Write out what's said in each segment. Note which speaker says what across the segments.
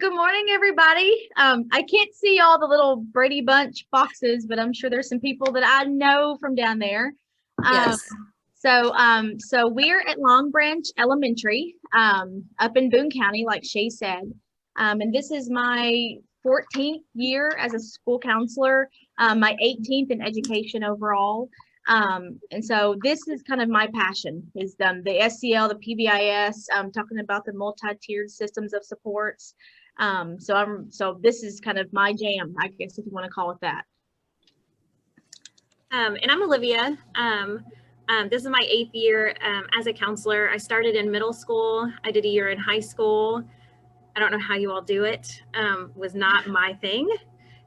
Speaker 1: Good morning, everybody. I can't see all the little Brady Bunch boxes, but I'm sure there's some people that I know from down there. Um,
Speaker 2: Yes.
Speaker 1: so we're at Long Branch Elementary, up in Boone County, like Shay said. And this is my 14th year as a school counselor, my 18th in education overall. And so this is kind of my passion is the SCL, the PBIS, talking about the multi-tiered systems of supports. So this is kind of my jam, I guess, if you want to call it that.
Speaker 3: And I'm Olivia. This is my 8th year as a counselor. I started in middle school. I did a year in high school. I don't know how you all do it. Was not my thing.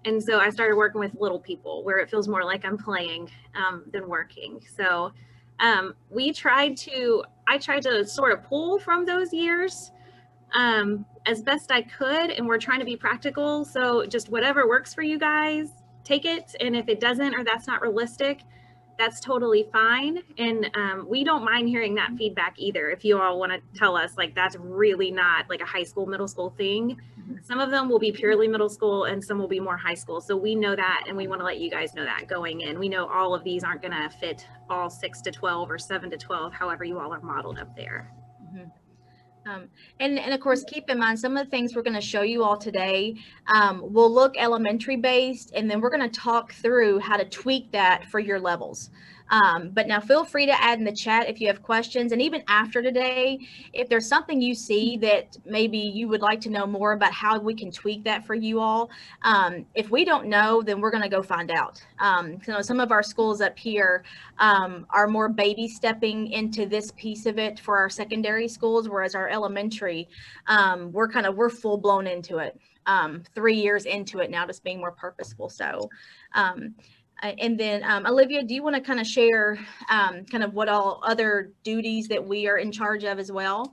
Speaker 3: And so I started working with little people where it feels more like I'm playing than working. So I tried to sort of pull from those years as best I could, and we're trying to be practical. So just whatever works for you guys, take it. And if it doesn't, or that's not realistic, that's totally fine. And we don't mind hearing that feedback either. If you all want to tell us like that's really not like a high school, middle school thing. Some of them will be purely middle school and some will be more high school. So we know that, and we want to let you guys know that going in. We know all of these aren't going to fit all 6 to 12 or 7 to 12, however you all are modeled up there.
Speaker 1: Mm-hmm. And of course, keep in mind some of the things we're going to show you all today will look elementary based, and then we're going to talk through how to tweak that for your levels. But now feel free to add in the chat if you have questions, and even after today, if there's something you see that maybe you would like to know more about how we can tweak that for you all. If we don't know, then we're going to go find out. So some of our schools up here are more baby stepping into this piece of it for our secondary schools, whereas our elementary, we're full blown into it. 3 years into it now, just being more purposeful. So, and then Olivia, do you want to kind of share kind of what all other duties that we are in charge of as well?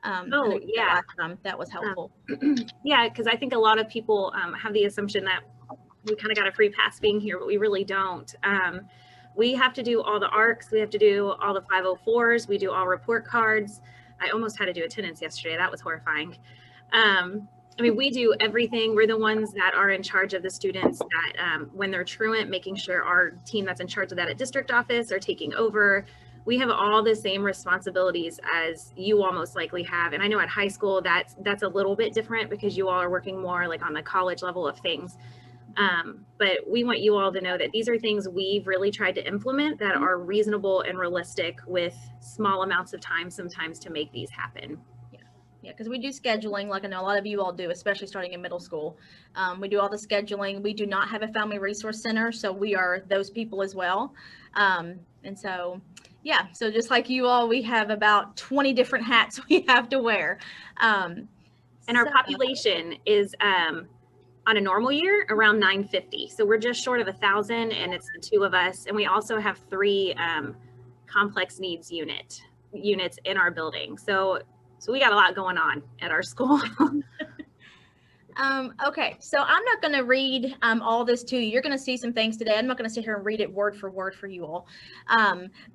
Speaker 3: Oh, yeah.
Speaker 1: Last time that was helpful.
Speaker 3: Yeah, because I think a lot of people have the assumption that we kind of got a free pass being here, but we really don't. We have to do all the ARCs. We have to do all the 504s. We do all report cards. I almost had to do attendance yesterday. That was horrifying. I mean, we do everything. We're the ones that are in charge of the students that when they're truant, making sure our team that's in charge of that at district office are taking over. We have all the same responsibilities as you all most likely have. And I know at high school that's a little bit different because you all are working more like on the college level of things. But we want you all to know that these are things we've really tried to implement that are reasonable and realistic with small amounts of time sometimes to make these happen.
Speaker 1: Yeah, because we do scheduling, like I know a lot of you all do, especially starting in middle school. We do all the scheduling. We do not have a family resource center, so we are those people as well. And so, yeah, so just like you all, we have about 20 different hats we have to wear.
Speaker 3: And our population is on a normal year around 950. So we're just short of 1,000, and it's the 2 of us. And we also have 3 complex needs units in our building. So we got a lot going on at our school.
Speaker 1: Okay, so I'm not going to read all this to you. You're going to see some things today. I'm not going to sit here and read it word for word for you all.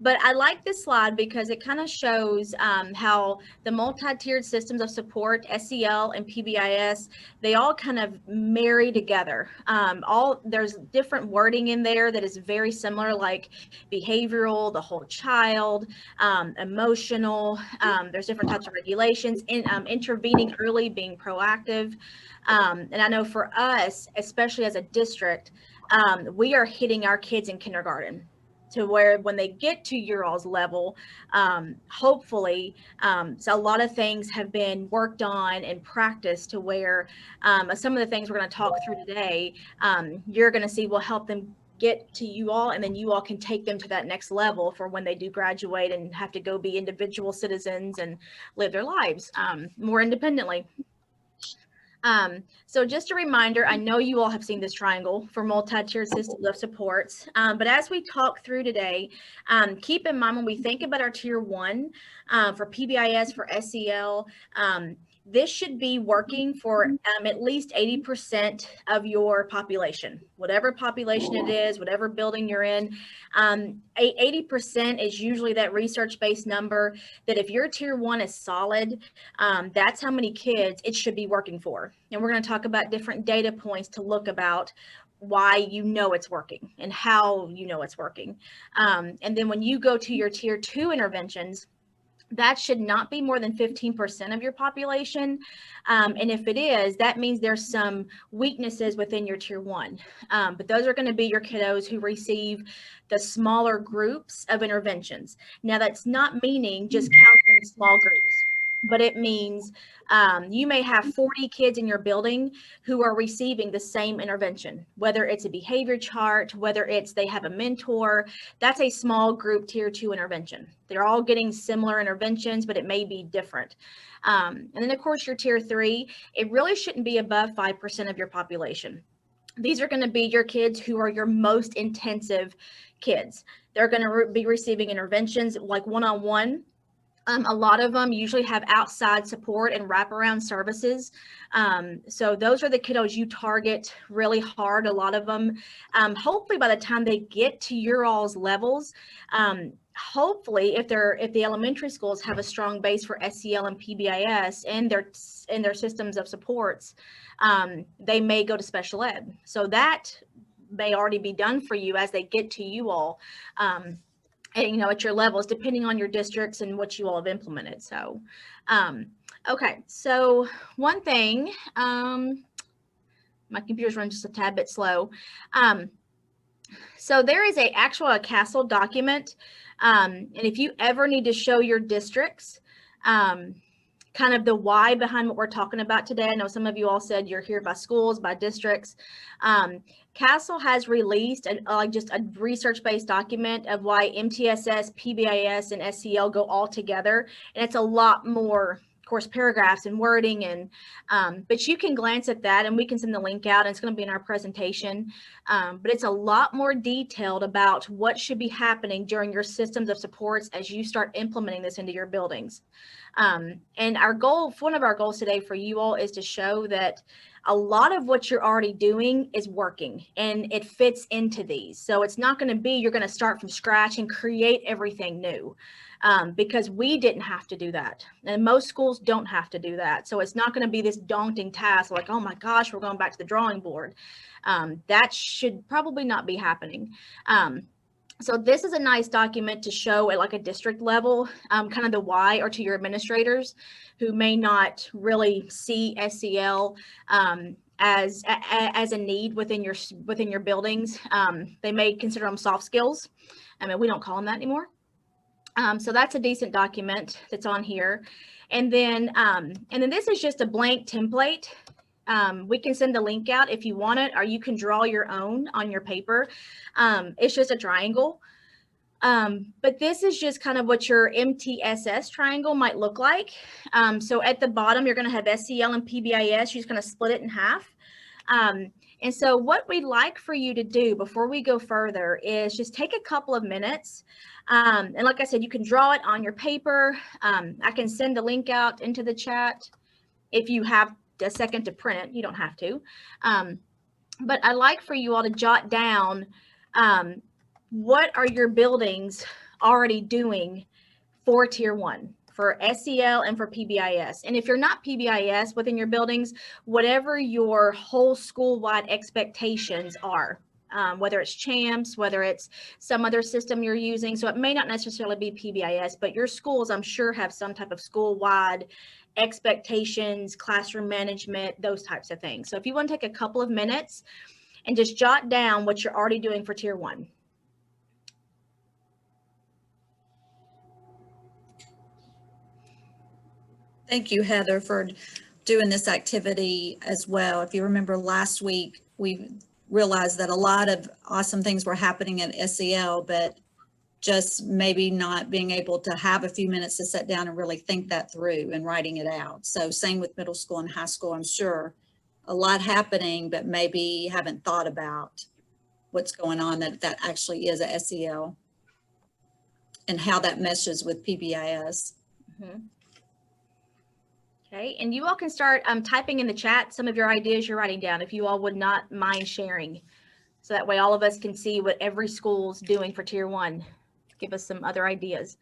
Speaker 1: But I like this slide because it kind of shows how the multi-tiered systems of support, SEL and PBIS, they all kind of marry together. There's different wording in there that is very similar, like behavioral, the whole child, emotional. There's different types of regulations, intervening early, being proactive. And I know for us, especially as a district, we are hitting our kids in kindergarten to where when they get to your all's level, hopefully, so a lot of things have been worked on and practiced to where some of the things we're going to talk through today, you're going to see will help them get to you all, and then you all can take them to that next level for when they do graduate and have to go be individual citizens and live their lives more independently. So just a reminder, I know you all have seen this triangle for multi-tiered systems of supports, but as we talk through today, keep in mind when we think about our tier 1 for PBIS, for SEL, this should be working for at least 80% of your population, whatever population it is, whatever building you're in. 80% is usually that research-based number that if your tier 1 is solid, that's how many kids it should be working for. And we're going to talk about different data points to look about why you know it's working and how you know it's working. And then when you go to your tier 2 interventions, that should not be more than 15% of your population. And if it is, that means there's some weaknesses within your tier 1. But those are going to be your kiddos who receive the smaller groups of interventions. Now, that's not meaning just counting small groups, but it means you may have 40 kids in your building who are receiving the same intervention, whether it's a behavior chart, whether it's they have a mentor. That's a small group tier 2 intervention. They're all getting similar interventions, but it may be different. And then of course your tier 3, it really shouldn't be above 5% of your population. These are going to be your kids who are your most intensive kids. They're going to be receiving interventions like one-on-one. A lot of them usually have outside support and wraparound services. So those are the kiddos you target really hard. A lot of them, hopefully by the time they get to your all's levels, hopefully if the elementary schools have a strong base for SEL and PBIS and their systems of supports, they may go to special ed. So that may already be done for you as they get to you all. At your levels, depending on your districts and what you all have implemented. So, okay. So one thing, my computer's running just a tad bit slow. So there is a CASEL document. And if you ever need to show your districts, kind of the why behind what we're talking about today. I know some of you all said you're here by schools, by districts. CASEL has released just a research-based document of why MTSS, PBIS, and SEL go all together. And it's a lot more, of course, paragraphs and wording, and but you can glance at that and we can send the link out and it's going to be in our presentation. But it's a lot more detailed about what should be happening during your systems of supports as you start implementing this into your buildings. And our goal, one of our goals today for you all is to show that a lot of what you're already doing is working and it fits into these. So it's not going to be, you're going to start from scratch and create everything new, because we didn't have to do that. And most schools don't have to do that. So it's not going to be this daunting task like, oh my gosh, we're going back to the drawing board. That should probably not be happening. So this is a nice document to show at like a district level, kind of the why, or to your administrators who may not really see SEL as a need within your buildings. They may consider them soft skills. I mean, we don't call them that anymore. So that's a decent document that's on here. And then this is just a blank template. We can send the link out if you want it, or you can draw your own on your paper. It's just a triangle. But this is just kind of what your MTSS triangle might look like. So at the bottom, you're going to have SEL and PBIS. You're just going to split it in half. And so what we'd like for you to do before we go further is just take a couple of minutes. And like I said, you can draw it on your paper. I can send the link out into the chat if you have a second to print it. You don't have to. But I'd like for you all to jot down what are your buildings already doing for tier 1, for SEL and for PBIS. And if you're not PBIS within your buildings, whatever your whole school-wide expectations are, whether it's CHAMPS, whether it's some other system you're using. So it may not necessarily be PBIS, but your schools, I'm sure, have some type of school-wide expectations, classroom management, those types of things. So if you want to take a couple of minutes and just jot down what you're already doing for tier 1.
Speaker 2: Thank you, Heather, for doing this activity as well. If you remember last week, we realized that a lot of awesome things were happening at SEL, but just maybe not being able to have a few minutes to sit down and really think that through and writing it out. So same with middle school and high school, I'm sure. A lot happening, but maybe haven't thought about what's going on that actually is a SEL and how that meshes with PBIS.
Speaker 1: Mm-hmm. Okay, and you all can start typing in the chat some of your ideas you're writing down if you all would not mind sharing. So that way all of us can see what every school's doing for Tier 1. Give us some other ideas.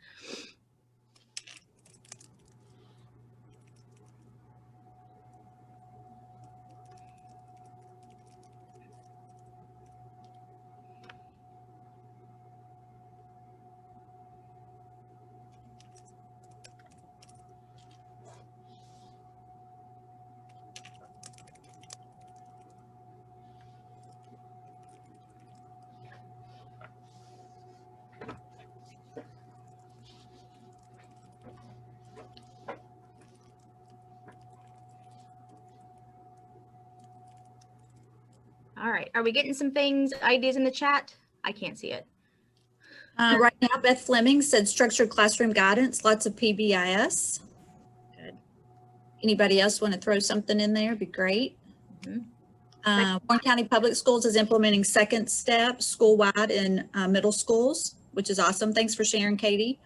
Speaker 1: All right, are we getting some ideas in the chat? I can't see it.
Speaker 2: Right now, Beth Fleming said structured classroom guidance, lots of PBIS.
Speaker 1: Good.
Speaker 2: Anybody else want to throw something in there? Be great.
Speaker 1: Mm-hmm.
Speaker 2: Warren County Public Schools is implementing second step school-wide in middle schools, which is awesome. Thanks for sharing, Katie.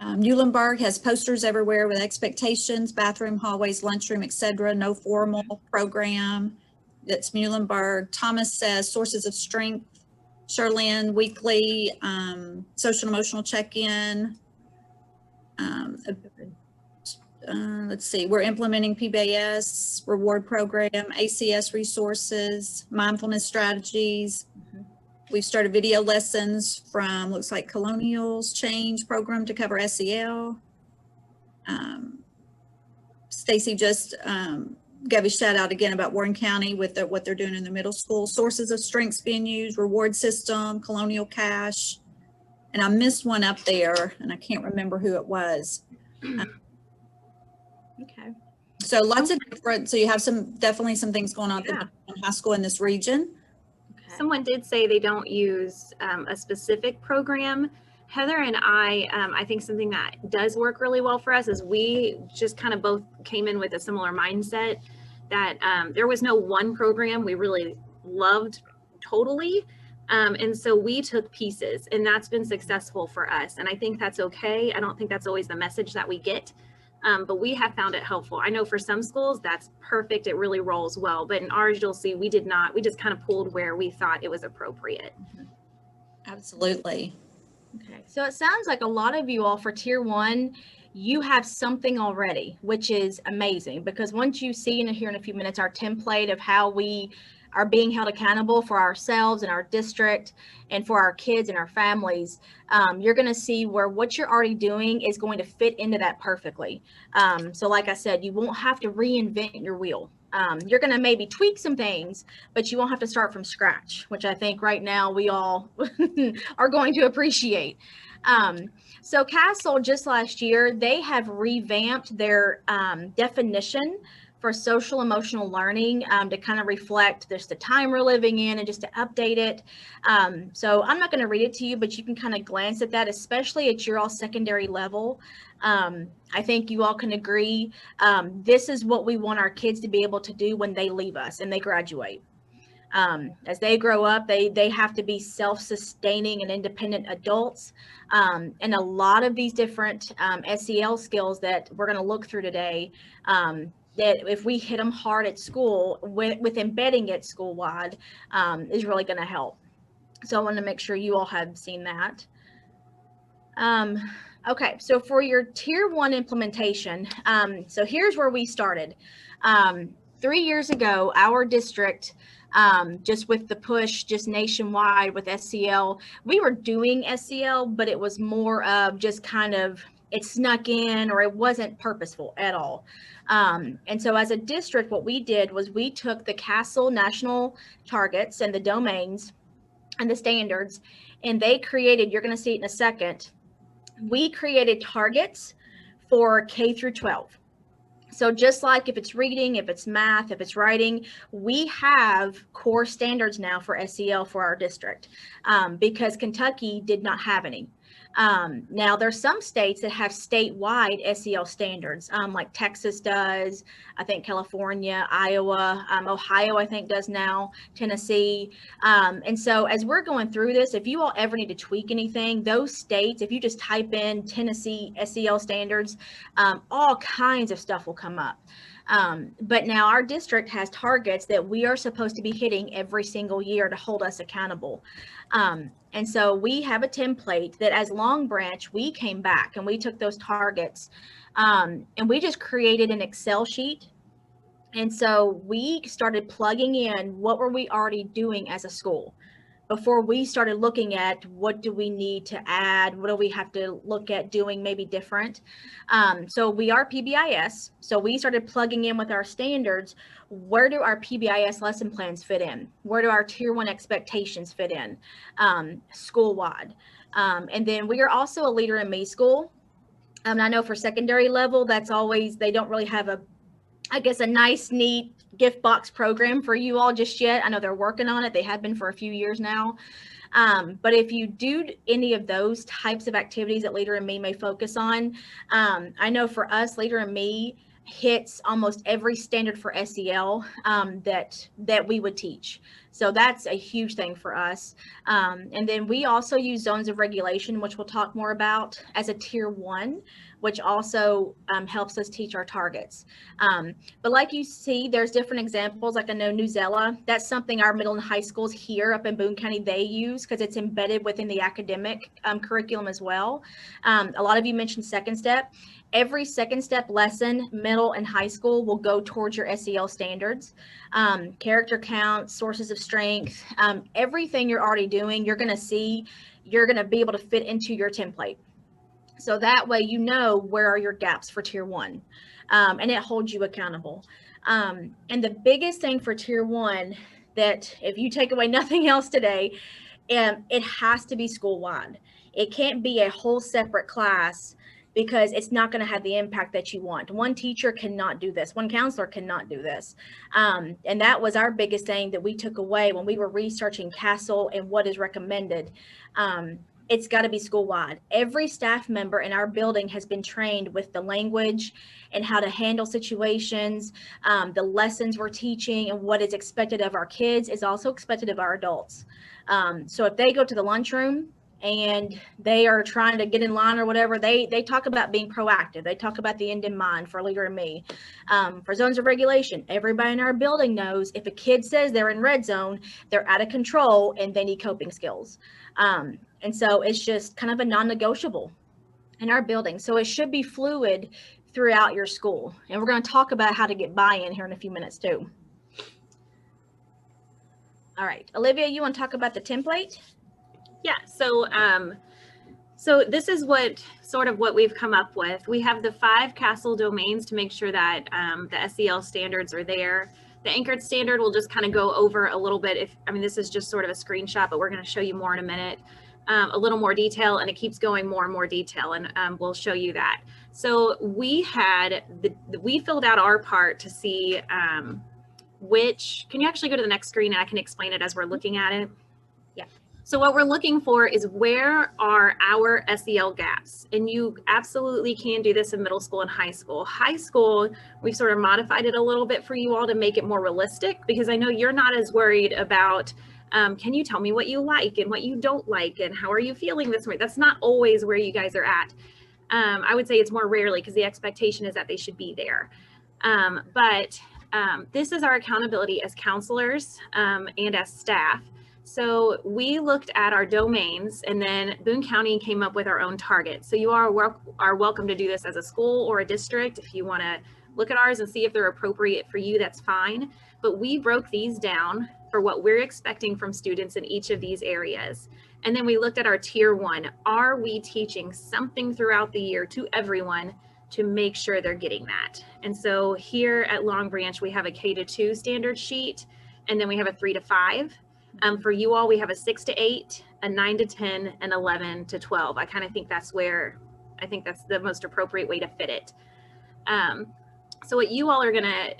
Speaker 2: Muhlenberg has posters everywhere with expectations, bathroom, hallways, lunchroom, etc. No formal program. That's Muhlenberg. Thomas says sources of strength. Sherlyn, weekly social emotional check-in. Let's see, we're implementing PBIS reward program, ACS resources, mindfulness strategies.
Speaker 1: Mm-hmm.
Speaker 2: We've started video lessons from, looks like Colonial's Change program to cover SEL. Stacy just gave a shout out again about Warren County with what they're doing in the middle school. Sources of strengths being used, reward system, Colonial Cash. And I missed one up there and I can't remember who it was.
Speaker 1: Okay.
Speaker 2: So lots of different, so you have definitely some things going on
Speaker 1: Yeah.
Speaker 2: in high school in this region.
Speaker 1: Okay.
Speaker 3: Someone did say they don't use a specific program. Heather and I think something that does work really well for us is we just kind of both came in with a similar mindset that there was no one program we really loved totally. And so we took pieces and that's been successful for us. And I think that's okay. I don't think that's always the message that we get. But we have found it helpful. I know for some schools that's perfect. It really rolls well, but in ours, you'll see we did not, we just kind of pulled where we thought it was appropriate.
Speaker 2: Absolutely.
Speaker 1: Okay, so it sounds like a lot of you all for Tier 1, you have something already, which is amazing because once you see here in a few minutes our template of how we are being held accountable for ourselves and our district and for our kids and our families, you're going to see where what you're already doing is going to fit into that perfectly. So like I said, you won't have to reinvent your wheel. You're going to maybe tweak some things, but you won't have to start from scratch, which I think right now we all are going to appreciate. So Castle just last year, they have revamped their definition for social emotional learning to kind of reflect just the time we're living in and just to update it. So I'm not going to read it to you, but you can kind of glance at that, especially at your all secondary level. I think you all can agree. This is what we want our kids to be able to do when they leave us and they graduate. As they grow up, they have to be self-sustaining and independent adults. And a lot of these different SEL skills that we're going to look through today, that if we hit them hard at school with embedding it school-wide, is really going to help. So I want to make sure you all have seen that. Okay, so for your Tier 1 implementation, so here's where we started. 3 years ago, our district, just with the push, just nationwide with SEL, we were doing SEL, but it was more of just kind of, it snuck in or it wasn't purposeful at all. And so as a district, what we did was we took the CASEL national targets and the domains and the standards, and they created, you're going to see it in a second, we created targets for K through 12. So just like if it's reading, if it's math, if it's writing, we have core standards now for SEL for our district because Kentucky did not have any. Now there's some states that have statewide SEL standards, like Texas does, I think California, Iowa, Ohio, I think does now, Tennessee. And so as we're going through this, if you all ever need to tweak anything, those states, if you just type in Tennessee SEL standards, all kinds of stuff will come up. But now our district has targets that we are supposed to be hitting every single year to hold us accountable. And so we have a template that as Long Branch, we came back and we took those targets and we just created an Excel sheet. And so we started plugging in what were we already doing as a school before we started looking at what do we need to add, what do we have to look at doing maybe different. So we are PBIS. So we started plugging in with our standards. Where do our PBIS lesson plans fit in? Where do our tier 1 expectations fit in school-wide? And then we are also a Leader in Me school. I know for secondary level, that's always, they don't really have a nice, neat gift box program for you all just yet. I know they're working on it. They have been for a few years now. But if you do any of those types of activities that Leader in Me may focus on, I know for us, Leader in Me hits almost every standard for SEL that we would teach. So that's a huge thing for us. And then we also use zones of regulation, which we'll talk more about, as a tier 1, which also helps us teach our targets. But like you see, there's different examples. Like I know Newsella, that's something our middle and high schools here up in Boone County, they use because it's embedded within the academic curriculum as well. A lot of you mentioned Second Step. Every Second Step lesson, middle and high school, will go towards your SEL standards. Character counts, sources of strength, everything you're already doing, you're going to see, you're going to be able to fit into your template. So that way, you know, where are your gaps for tier 1, and it holds you accountable. And the biggest thing for tier 1 that if you take away nothing else today, it has to be school-wide. It can't be a whole separate class because it's not going to have the impact that you want. One teacher cannot do this. One counselor cannot do this. And that was our biggest thing that we took away when we were researching CASEL and what is recommended. It's got to be school-wide. Every staff member in our building has been trained with the language and how to handle situations. The lessons we're teaching and what is expected of our kids is also expected of our adults. So if they go to the lunchroom and they are trying to get in line or whatever, they talk about being proactive. They talk about the end in mind for Leader in Me. For zones of regulation, everybody in our building knows if a kid says they're in red zone, they're out of control and they need coping skills. And so it's just kind of a non-negotiable in our building. So it should be fluid throughout your school. And we're going to talk about how to get buy-in here in a few minutes too. All right, Olivia, you want to talk about the template?
Speaker 3: Yeah, so this is what we've come up with. We have the 5 CASEL domains to make sure that the SEL standards are there. The anchored standard will just kind of go over a little bit. This is just sort of a screenshot, but we're going to show you more in a minute, a little more detail, and it keeps going more and more detail, and we'll show you that. So we filled out our part to see can you actually go to the next screen and I can explain it as we're looking at it?
Speaker 1: Yeah.
Speaker 3: So what we're looking for is where are our SEL gaps? And you absolutely can do this in middle school and high school. High school, we've sort of modified it a little bit for you all to make it more realistic, because I know you're not as worried about, can you tell me what you like and what you don't like and how are you feeling this way? That's not always where you guys are at. I would say it's more rarely because the expectation is that they should be there. But this is our accountability as counselors and as staff. So we looked at our domains, and then Boone County came up with our own targets. So you are welcome to do this as a school or a district. If you want to look at ours and see if they're appropriate for you, that's fine. But we broke these down for what we're expecting from students in each of these areas. And then we looked at our tier 1. Are we teaching something throughout the year to everyone to make sure they're getting that? And so here at Long Branch, we have a K-2 standard sheet, and then we have a 3-5. For you all, we have a 6-8, a 9-10, and 11-12. I kind of think that's the most appropriate way to fit it. So what you all are going to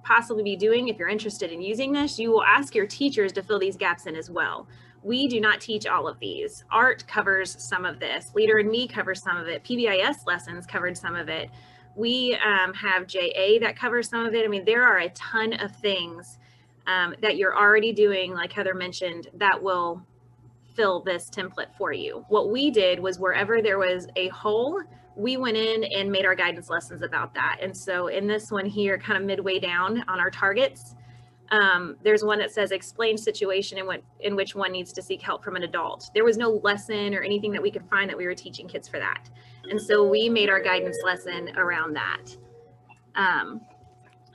Speaker 3: possibly be doing, if you're interested in using this, you will ask your teachers to fill these gaps in as well. We do not teach all of these. Art covers some of this. Leader in Me covers some of it. PBIS lessons covered some of it. We have JA that covers some of it. I mean, there are a ton of things that you're already doing, like Heather mentioned, that will fill this template for you. What we did was wherever there was a hole, we went in and made our guidance lessons about that. And so in this one here, kind of midway down on our targets, there's one that says explain situation in which one needs to seek help from an adult. There was no lesson or anything that we could find that we were teaching kids for that. And so we made our guidance lesson around that.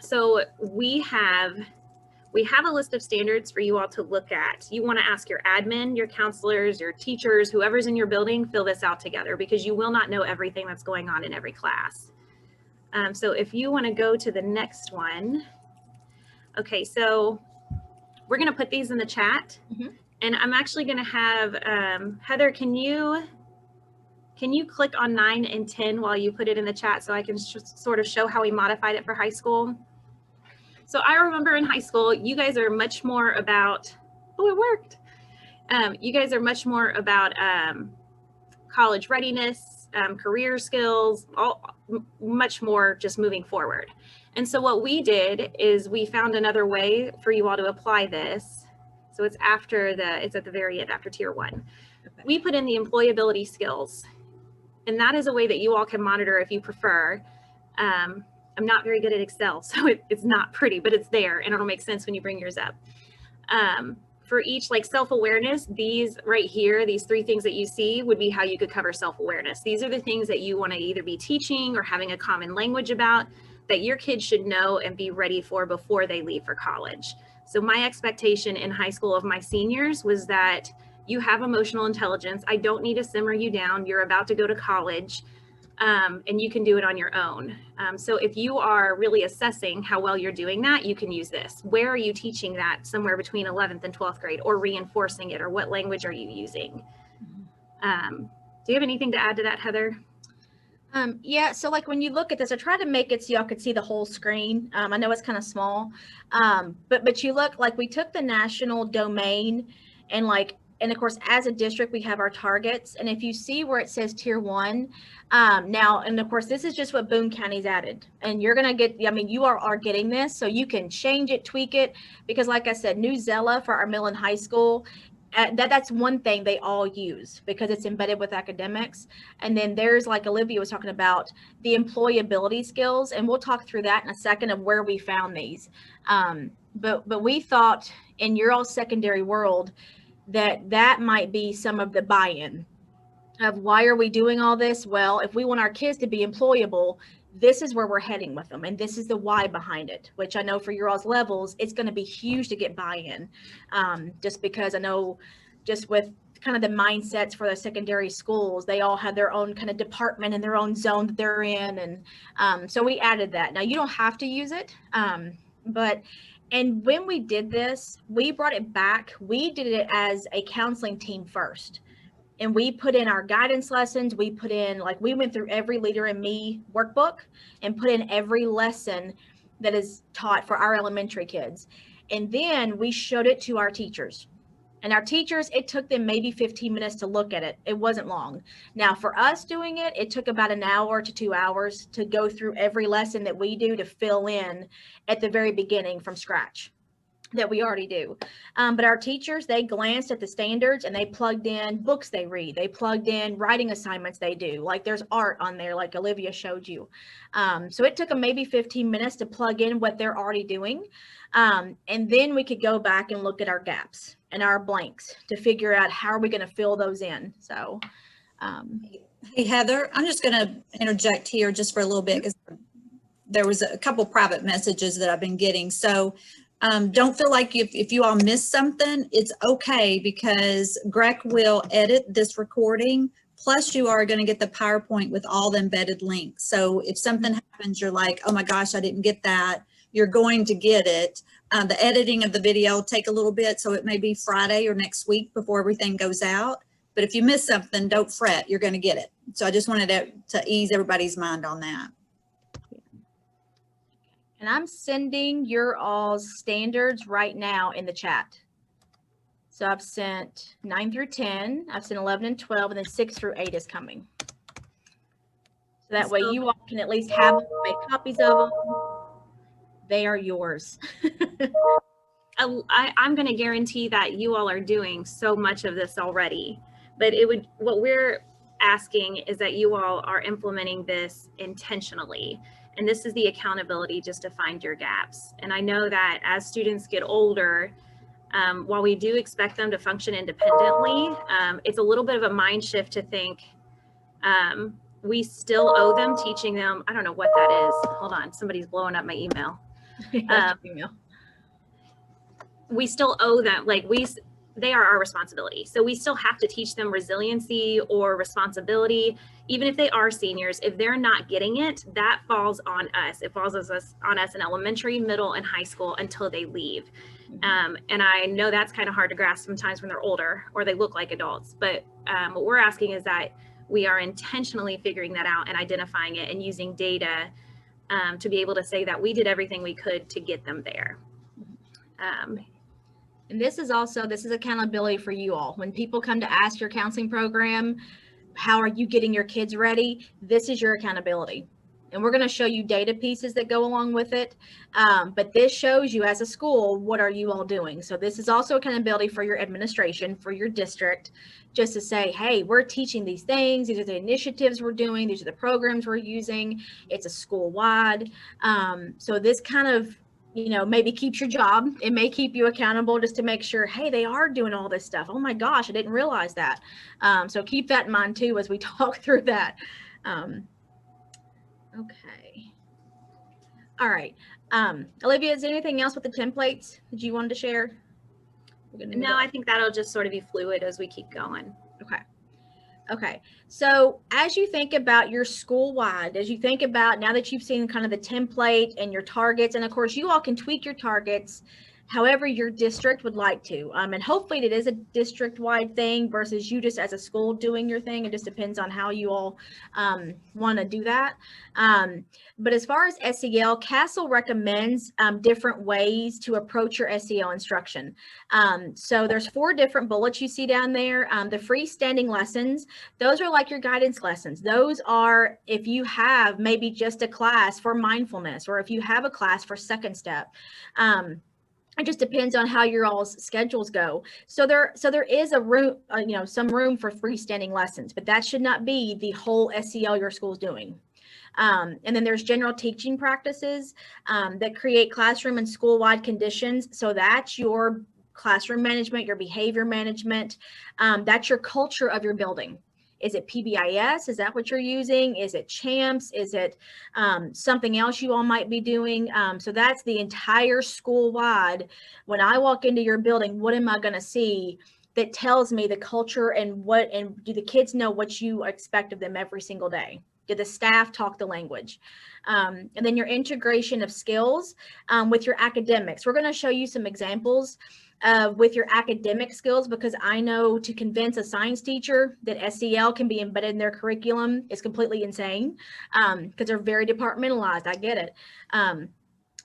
Speaker 3: So we have a list of standards for you all to look at. You want to ask your admin, your counselors, your teachers, whoever's in your building, fill this out together, because you will not know everything that's going on in every class. So if you want to go to the next one. Okay, so we're going to put these in the chat, and I'm actually going to have Heather, can you click on 9 and 10 while you put it in the chat so I can sort of show how we modified it for high school? So I remember in high school, you guys are much more about, oh, it worked. You guys are much more about college readiness, career skills, much more just moving forward. And so what we did is we found another way for you all to apply this. So it's at the very end, after tier 1. Okay. We put in the employability skills, and that is a way that you all can monitor if you prefer. I'm not very good at Excel, so it's not pretty, but it's there, and it'll make sense when you bring yours up. For each, like self-awareness, these right here, these 3 things that you see would be how you could cover self-awareness. These are the things that you want to either be teaching or having a common language about that your kids should know and be ready for before they leave for college. So my expectation in high school of my seniors was that you have emotional intelligence. I don't need to simmer you down. You're about to go to college. And you can do it on your own. So if you are really assessing how well you're doing that, you can use this. Where are you teaching that? Somewhere between 11th and 12th grade, or reinforcing it, or what language are you using? Do you have anything to add to that, Heather?
Speaker 1: Yeah, so like when you look at this, I tried to make it so y'all could see the whole screen. I know it's kind of small, but you look, like we took the national domain and of course, as a district, we have our targets. And if you see where it says tier 1 now, and of course, this is just what Boone County's added. And you're going to get, I mean, you are getting this, so you can change it, tweak it, because like I said, New Zella for our middle and high school, that's one thing they all use because it's embedded with academics. And then there's, like Olivia was talking about, the employability skills, and we'll talk through that in a second of where we found these. But we thought in your all secondary world that might be some of the buy-in of why are we doing all this? Well, if we want our kids to be employable, this is where we're heading with them. And this is the why behind it, which I know for your all's levels, it's going to be huge to get buy-in. Just because I know just with kind of the mindsets for the secondary schools, they all have their own kind of department and their own zone that they're in. And so we added that. Now you don't have to use it, and when we did this, we brought it back. We did it as a counseling team first. And we put in our guidance lessons. We put in, like, we went through every Leader in Me workbook and put in every lesson that is taught for our elementary kids. And then we showed it to our teachers. And our teachers, it took them maybe 15 minutes to look at it. It wasn't long. Now for us doing it, it took about an hour to 2 hours to go through every lesson that we do to fill in at the very beginning from scratch that we already do. But our teachers, they glanced at the standards and they plugged in books they read. They plugged in writing assignments they do. Like there's art on there, like Olivia showed you. So it took them maybe 15 minutes to plug in what they're already doing. And then we could go back and look at our gaps and our blanks to figure out how are we going to fill those in. So,
Speaker 2: hey, Heather, I'm just going to interject here just for a little bit because there was a couple private messages that I've been getting. So don't feel like if you all missed something, it's okay because Greg will edit this recording. Plus, you are going to get the PowerPoint with all the embedded links. So if something happens, you're like, oh my gosh, I didn't get that. You're going to get it. The editing of the video will take a little bit, so it may be Friday or next week before everything goes out. But if you miss something, don't fret. You're going to get it. So I just wanted to ease everybody's mind on that.
Speaker 1: And I'm sending your all's standards right now in the chat. So I've sent 9 through 10, I've sent 11 and 12, and then 6 through 8 is coming. So that way you all can at least have them, make copies of them. They are yours.
Speaker 3: I'm going to guarantee that you all are doing so much of this already, but what we're asking is that you all are implementing this intentionally. And this is the accountability just to find your gaps. And I know that as students get older, while we do expect them to function independently, it's a little bit of a mind shift to think we still owe them teaching them. I don't know what that is. Hold on, somebody's blowing up my email. We still owe them, they are our responsibility. So we still have to teach them resiliency or responsibility, even if they are seniors. If they're not getting it, that falls on us. It falls on us in elementary, middle, and high school until they leave. And I know that's kind of hard to grasp sometimes when they're older or they look like adults. But what we're asking is that we are intentionally figuring that out and identifying it and using data to be able to say that we did everything we could to get them there.
Speaker 1: And this is accountability for you all. When people come to ask your counseling program, how are you getting your kids ready? This is your accountability. And we're going to show you data pieces that go along with it. But this shows you as a school, what are you all doing? So this is also accountability for your administration, for your district, just to say, hey, we're teaching these things. These are the initiatives we're doing. These are the programs we're using. It's a school-wide. So this kind of, maybe keeps your job. It may keep you accountable just to make sure, hey, they are doing all this stuff. Oh my gosh, I didn't realize that. So keep that in mind too, as we talk through that. Okay. All right. Olivia, is there anything else with the templates that you wanted to share?
Speaker 3: No, I think that'll just sort of be fluid as we keep going.
Speaker 1: Okay. So as you think about your school-wide, as you think about now that you've seen kind of the template and your targets, and of course you all can tweak your targets however your district would like to. And hopefully it is a district-wide thing versus you just as a school doing your thing. It just depends on how you all want to do that. But as far as SEL, CASEL recommends different ways to approach your SEL instruction. So there's 4 different bullets you see down there. The freestanding lessons, those are like your guidance lessons. Those are if you have maybe just a class for mindfulness, or if you have a class for second step. It just depends on how your all's schedules go. So there is a room, some room for freestanding lessons, but that should not be the whole SEL your school's doing. And then there's general teaching practices that create classroom and school-wide conditions. So that's your classroom management, your behavior management. That's your culture of your building. Is it PBIS? Is that what you're using? Is it CHAMPS? Is it something else you all might be doing? So that's the entire school-wide. When I walk into your building, what am I going to see that tells me the culture and do the kids know what you expect of them every single day? Do the staff talk the language? And then your integration of skills with your academics. We're going to show you some examples with your academic skills, because I know to convince a science teacher that SEL can be embedded in their curriculum is completely insane because they're very departmentalized. I get it.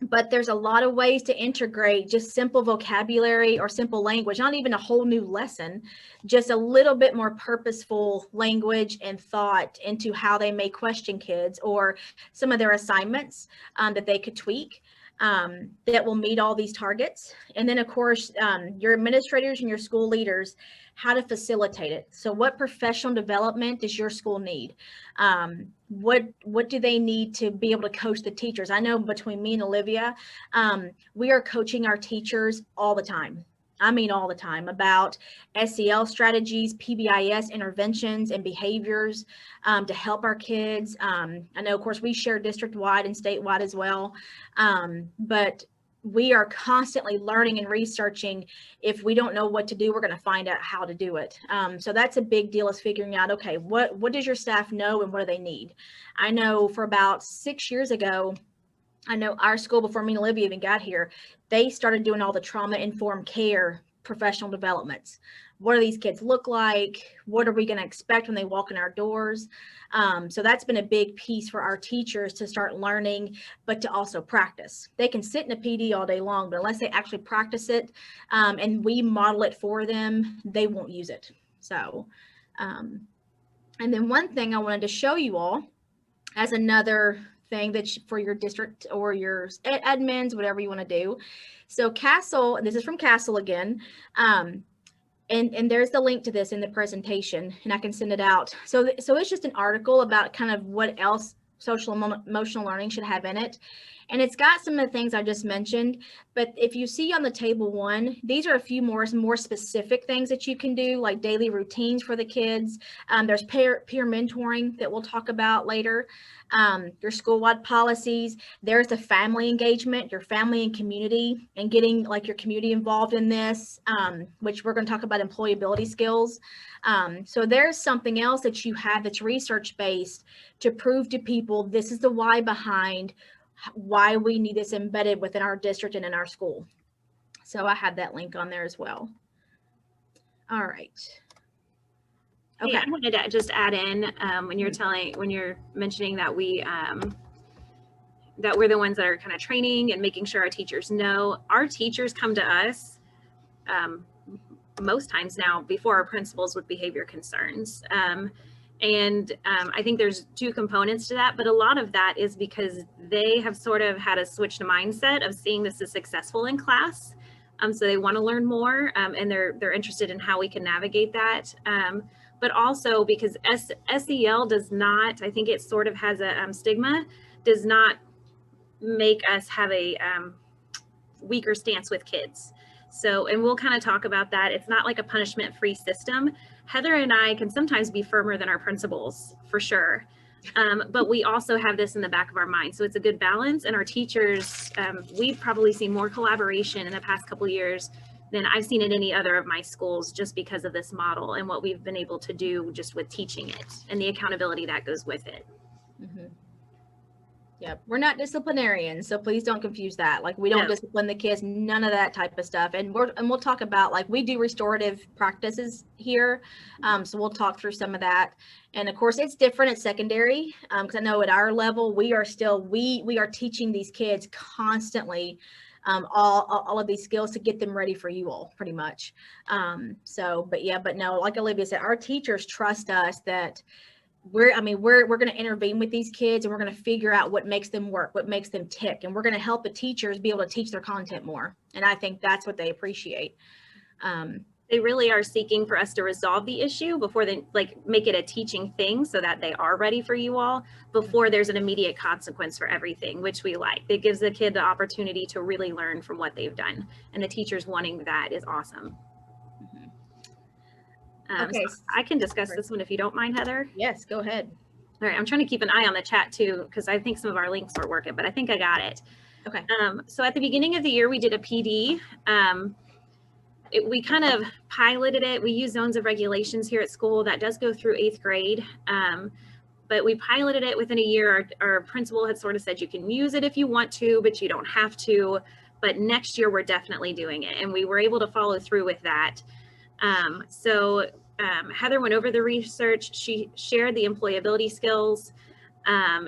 Speaker 1: But there's a lot of ways to integrate just simple vocabulary or simple language, not even a whole new lesson, just a little bit more purposeful language and thought into how they may question kids or some of their assignments that they could tweak that will meet all these targets. And then of course, your administrators and your school leaders, how to facilitate it. So what professional development does your school need? What do they need to be able to coach the teachers? I know between me and Olivia, we are coaching our teachers all the time. I mean, all the time about SEL strategies, PBIS interventions and behaviors to help our kids. I know, of course, we share district-wide and statewide as well, but we are constantly learning and researching. If we don't know what to do, we're going to find out how to do it. So that's a big deal, is figuring out, okay, what does your staff know and what do they need? I know for about 6 years ago, I know our school, before me and Olivia even got here, they started doing all the trauma-informed care professional developments. What do these kids look like? What are we going to expect when they walk in our doors? So that's been a big piece for our teachers to start learning, but to also practice. They can sit in a PD all day long, but unless they actually practice it and we model it for them, they won't use it. So, and then one thing I wanted to show you all as another thing that for your district or your admins, whatever you want to do. So Castle, and this is from Castle again, and there's the link to this in the presentation, and I can send it out. So it's just an article about kind of what else social emotional learning should have in it. And it's got some of the things I just mentioned, but if you see on the table 1, these are a few more specific things that you can do, like daily routines for the kids. There's peer mentoring that we'll talk about later. Your school-wide policies. There's the family engagement, your family and community, and getting like your community involved in this, which we're going to talk about employability skills. So there's something else that you have that's research-based to prove to people this is the why behind why we need this embedded within our district and in our school. So I have that link on there as well. All right.
Speaker 3: Okay. Hey, I wanted to just add in when you're mentioning that that we're the ones that are kind of training and making sure our teachers know. Our teachers come to us most times now before our principals with behavior concerns. I think there's 2 components to that, but a lot of that is because they have sort of had a switched mindset of seeing this as successful in class. So they want to learn more and they're interested in how we can navigate that. But also because SEL does not, I think it sort of has a stigma, does not make us have a weaker stance with kids. So, and we'll kind of talk about that. It's not like a punishment-free system. Heather and I can sometimes be firmer than our principals, for sure. But we also have this in the back of our mind. So it's a good balance. And our teachers, we've probably seen more collaboration in the past couple of years than I've seen in any other of my schools, just because of this model and what we've been able to do just with teaching it and the accountability that goes with it.
Speaker 1: Mm-hmm. Yep. We're not disciplinarians, so please don't confuse that. Like, we don't discipline the kids, none of that type of stuff. And we'll talk about, like, we do restorative practices here. So we'll talk through some of that. And of course it's different at secondary. Because I know at our level, we are still, we are teaching these kids constantly all of these skills to get them ready for you all, pretty much. But no, like Olivia said, our teachers trust us that we're going to intervene with these kids, and we're going to figure out what makes them work, what makes them tick, and we're going to help the teachers be able to teach their content more. And I think that's what they appreciate.
Speaker 3: They really are seeking for us to resolve the issue before they make it a teaching thing, so that they are ready for you all before there's an immediate consequence for everything, which we like. It gives the kid the opportunity to really learn from what they've done, and the teachers wanting that is awesome. Okay. So I can discuss this one if you don't mind, Heather.
Speaker 1: Yes, go ahead.
Speaker 3: All right, I'm trying to keep an eye on the chat too, because I think some of our links weren't working, but I think I got it.
Speaker 1: Okay.
Speaker 3: So at the beginning of the year, we did a PD. We kind of piloted it. We use zones of regulations here at school that does go through 8th grade. But we piloted it within a year. Our principal had sort of said, you can use it if you want to, but you don't have to. But next year, we're definitely doing it. And we were able to follow through with that. Heather went over the research. She shared the employability skills.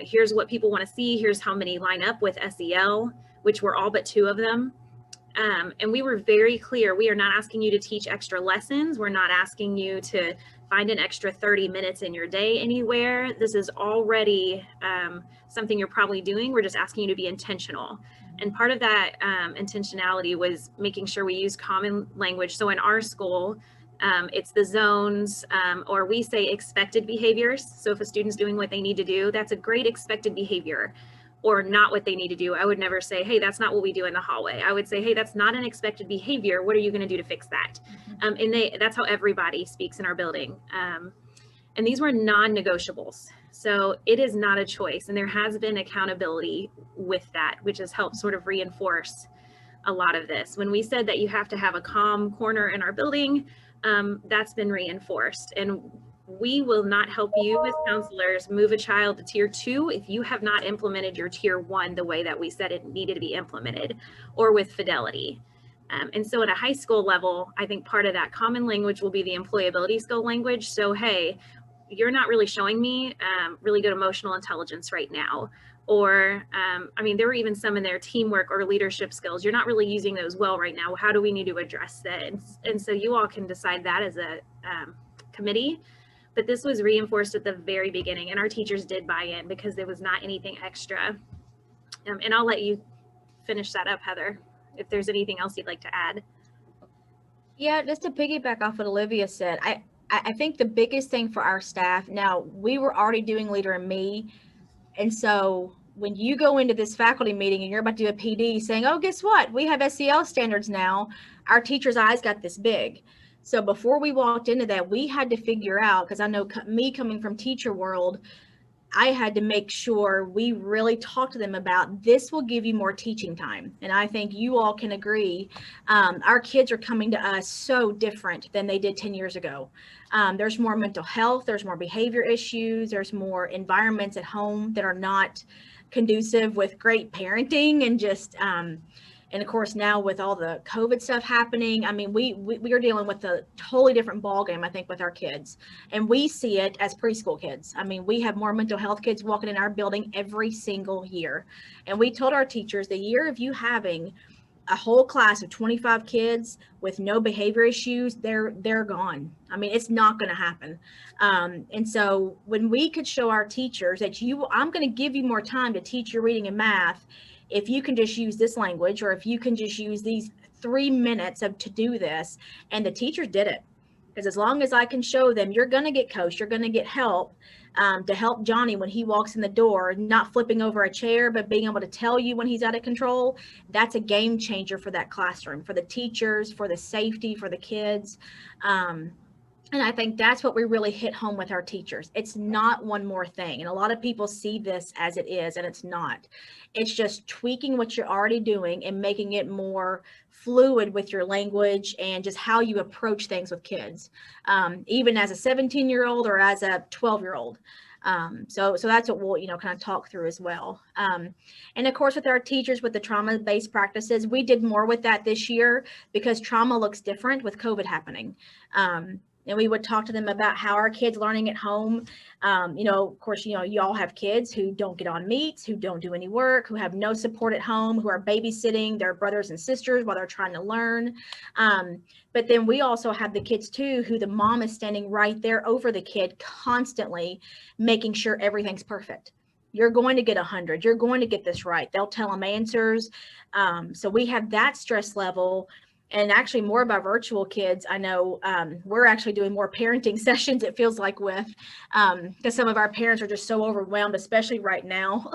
Speaker 3: Here's what people want to see. Here's how many line up with SEL, which were all but 2 of them. And we were very clear. We are not asking you to teach extra lessons. We're not asking you to find an extra 30 minutes in your day anywhere. This is already something you're probably doing. We're just asking you to be intentional. And part of that intentionality was making sure we use common language. So in our school, it's the zones, or we say expected behaviors. So if a student's doing what they need to do, that's a great expected behavior, or not what they need to do. I would never say, hey, that's not what we do in the hallway. I would say, hey, that's not an expected behavior. What are you going to do to fix that? And that's how everybody speaks in our building. And these were non-negotiables. So it is not a choice. And there has been accountability with that, which has helped sort of reinforce a lot of this. When we said that you have to have a calm corner in our building, that's been reinforced. And we will not help you as counselors move a child to tier 2 if you have not implemented your tier 1 the way that we said it needed to be implemented, or with fidelity. And so at a high school level, I think part of that common language will be the employability skill language. So, hey, you're not really showing me really good emotional intelligence right now. Or, I mean, there were even some in their teamwork or leadership skills. You're not really using those well right now. How do we need to address that? And so you all can decide that as a committee. But this was reinforced at the very beginning, and our teachers did buy in because there was not anything extra. And I'll let you finish that up, Heather, if there's anything else you'd like to add.
Speaker 1: Yeah, just to piggyback off what Olivia said, I think the biggest thing for our staff, now we were already doing Leader in Me, and so when you go into this faculty meeting and you're about to do a PD saying, oh, guess what? We have SEL standards now. Our teacher's eyes got this big. So before we walked into that, we had to figure out, because I know me coming from teacher world, I had to make sure we really talk to them about this will give you more teaching time. And I think you all can agree. Our kids are coming to us so different than they did 10 years ago. There's more mental health, there's more behavior issues, there's more environments at home that are not conducive with great parenting and just, and of course, now with all the COVID stuff happening, I mean, we are dealing with a totally different ballgame, I think, with our kids. And we see it as preschool kids. I mean, we have more mental health kids walking in our building every single year. And we told our teachers the year of you having a whole class of 25 kids with no behavior issues, they're gone. I mean, it's not going to happen. And so when we could show our teachers that I'm going to give you more time to teach your reading and math, if you can just use this language, or if you can just use these 3 minutes to do this, and the teachers did it. Because as long as I can show them, you're going to get coached, you're going to get help to help Johnny when he walks in the door, not flipping over a chair, but being able to tell you when he's out of control. That's a game changer for that classroom, for the teachers, for the safety, for the kids. And I think that's what we really hit home with our teachers. It's not one more thing. And a lot of people see this as it is, and it's not. It's just tweaking what you're already doing and making it more fluid with your language and just how you approach things with kids, even as a 17-year-old or as a 12-year-old. So that's what we'll, kind of talk through as well. And of course, with our teachers, with the trauma-based practices, we did more with that this year because trauma looks different with COVID happening. And we would talk to them about how our kids learning at home, of course, you all have kids who don't get on meets, who don't do any work, who have no support at home, who are babysitting their brothers and sisters while they're trying to learn. But then we also have the kids too, who the mom is standing right there over the kid constantly, making sure everything's perfect. You're going to get 100. You're going to get this right. They'll tell them answers. So we have that stress level. And actually more of our virtual kids, I know we're actually doing more parenting sessions, it feels like, with, because some of our parents are just so overwhelmed, especially right now.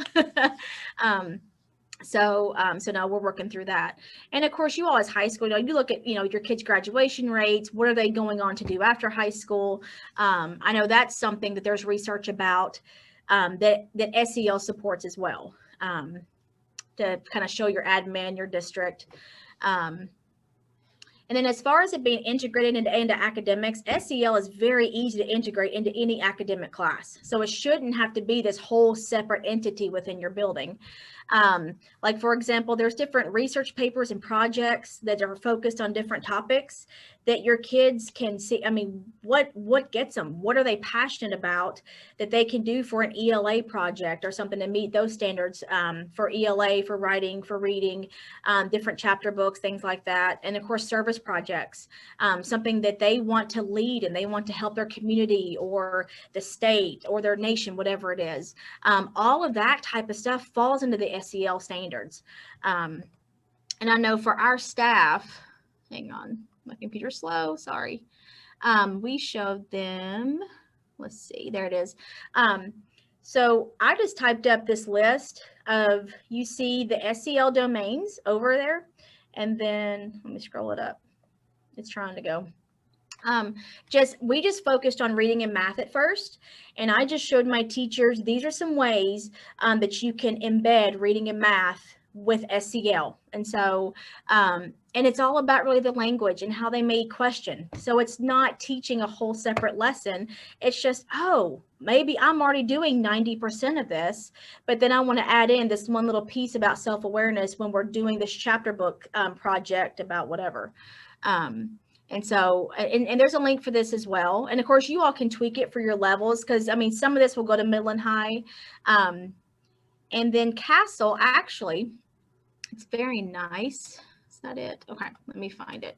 Speaker 1: So now we're working through that. And of course, you all as high school, you look at, your kids' graduation rates, what are they going on to do after high school? I know that's something that there's research about that SEL supports as well, to kind of show your admin, your district. And then as far as it being integrated into academics, SEL is very easy to integrate into any academic class. So it shouldn't have to be this whole separate entity within your building. Like, for example, there's different research papers and projects that are focused on different topics that your kids can see. I mean, what gets them? What are they passionate about that they can do for an ELA project or something to meet those standards for ELA, for writing, for reading, different chapter books, things like that. And of course, service projects, something that they want to lead and they want to help their community or the state or their nation, whatever it is. All of that type of stuff falls into the SEL standards. And I know for our staff, hang on, my computer's slow, sorry. We showed them, let's see, there it is. So I just typed up this list of, you see the SEL domains over there, and then let me scroll it up. It's trying to go. We just focused on reading and math at first. And I just showed my teachers, these are some ways that you can embed reading and math with SEL. And so, and it's all about really the language and how they may question. So it's not teaching a whole separate lesson. It's just, oh, maybe I'm already doing 90% of this, but then I want to add in this one little piece about self-awareness when we're doing this chapter book project about whatever. And so, and there's a link for this as well. And of course, you all can tweak it for your levels, because I mean, some of this will go to middle and high. And then Castle, actually, it's very nice. Is that it? Okay, let me find it.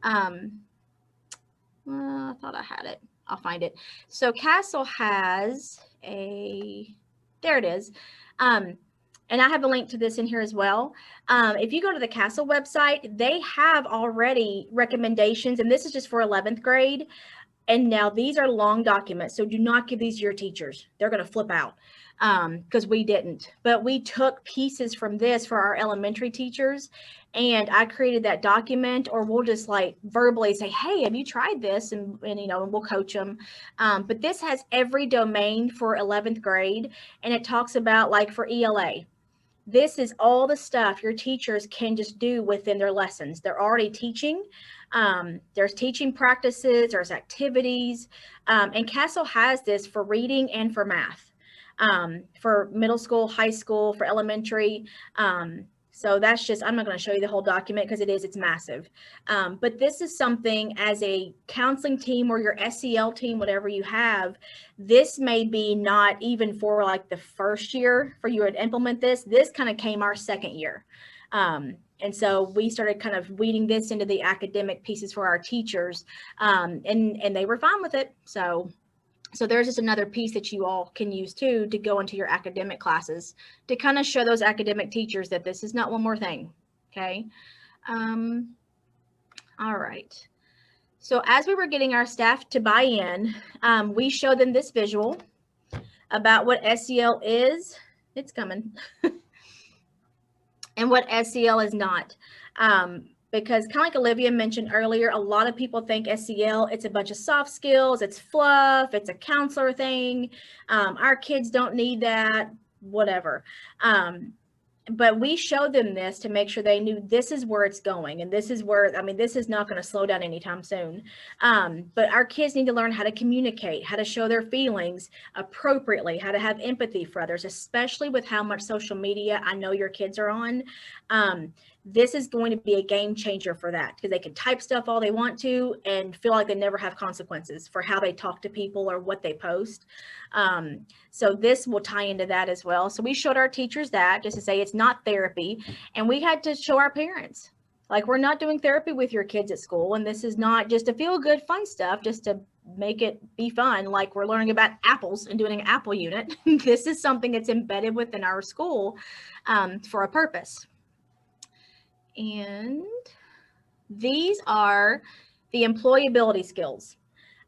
Speaker 1: Well, I thought I had it. I'll find it. So Castle has there it is. And I have a link to this in here as well. If you go to the Castle website, they have already recommendations, and this is just for 11th grade. And now these are long documents, so do not give these to your teachers. They're going to flip out because we didn't. But we took pieces from this for our elementary teachers, and I created that document, or we'll just like verbally say, hey, have you tried this? And you know, and we'll coach them. But this has every domain for 11th grade, and it talks about, like, for ELA. This is all the stuff your teachers can just do within their lessons. They're already teaching. There's teaching practices, there's activities, and Castle has this for reading and for math, for middle school, high school, for elementary. So that's just, I'm not going to show you the whole document because it's massive. But this is something as a counseling team or your SEL team, whatever you have, this may be not even for like the first year for you to implement this. This kind of came our second year. And so we started kind of weeding this into the academic pieces for our teachers, and they were fine with it. So there's just another piece that you all can use too to go into your academic classes to kind of show those academic teachers that this is not one more thing. Okay. All right. So as we were getting our staff to buy in, we showed them this visual about what SEL is. It's coming. And what SEL is not. Because kind of like Olivia mentioned earlier, a lot of people think SEL, it's a bunch of soft skills, it's fluff, it's a counselor thing. Our kids don't need that, whatever. But we showed them this to make sure they knew this is where it's going. And this is where, I mean, this is not going to slow down anytime soon. But our kids need to learn how to communicate, how to show their feelings appropriately, how to have empathy for others, especially with how much social media I know your kids are on. This is going to be a game changer for that, because they can type stuff all they want to and feel like they never have consequences for how they talk to people or what they post. So this will tie into that as well. So we showed our teachers that, just to say it's not therapy. And we had to show our parents, like, we're not doing therapy with your kids at school. And this is not just to feel good, fun stuff, just to make it be fun. Like, we're learning about apples and doing an apple unit. This is something that's embedded within our school for a purpose. And these are the employability skills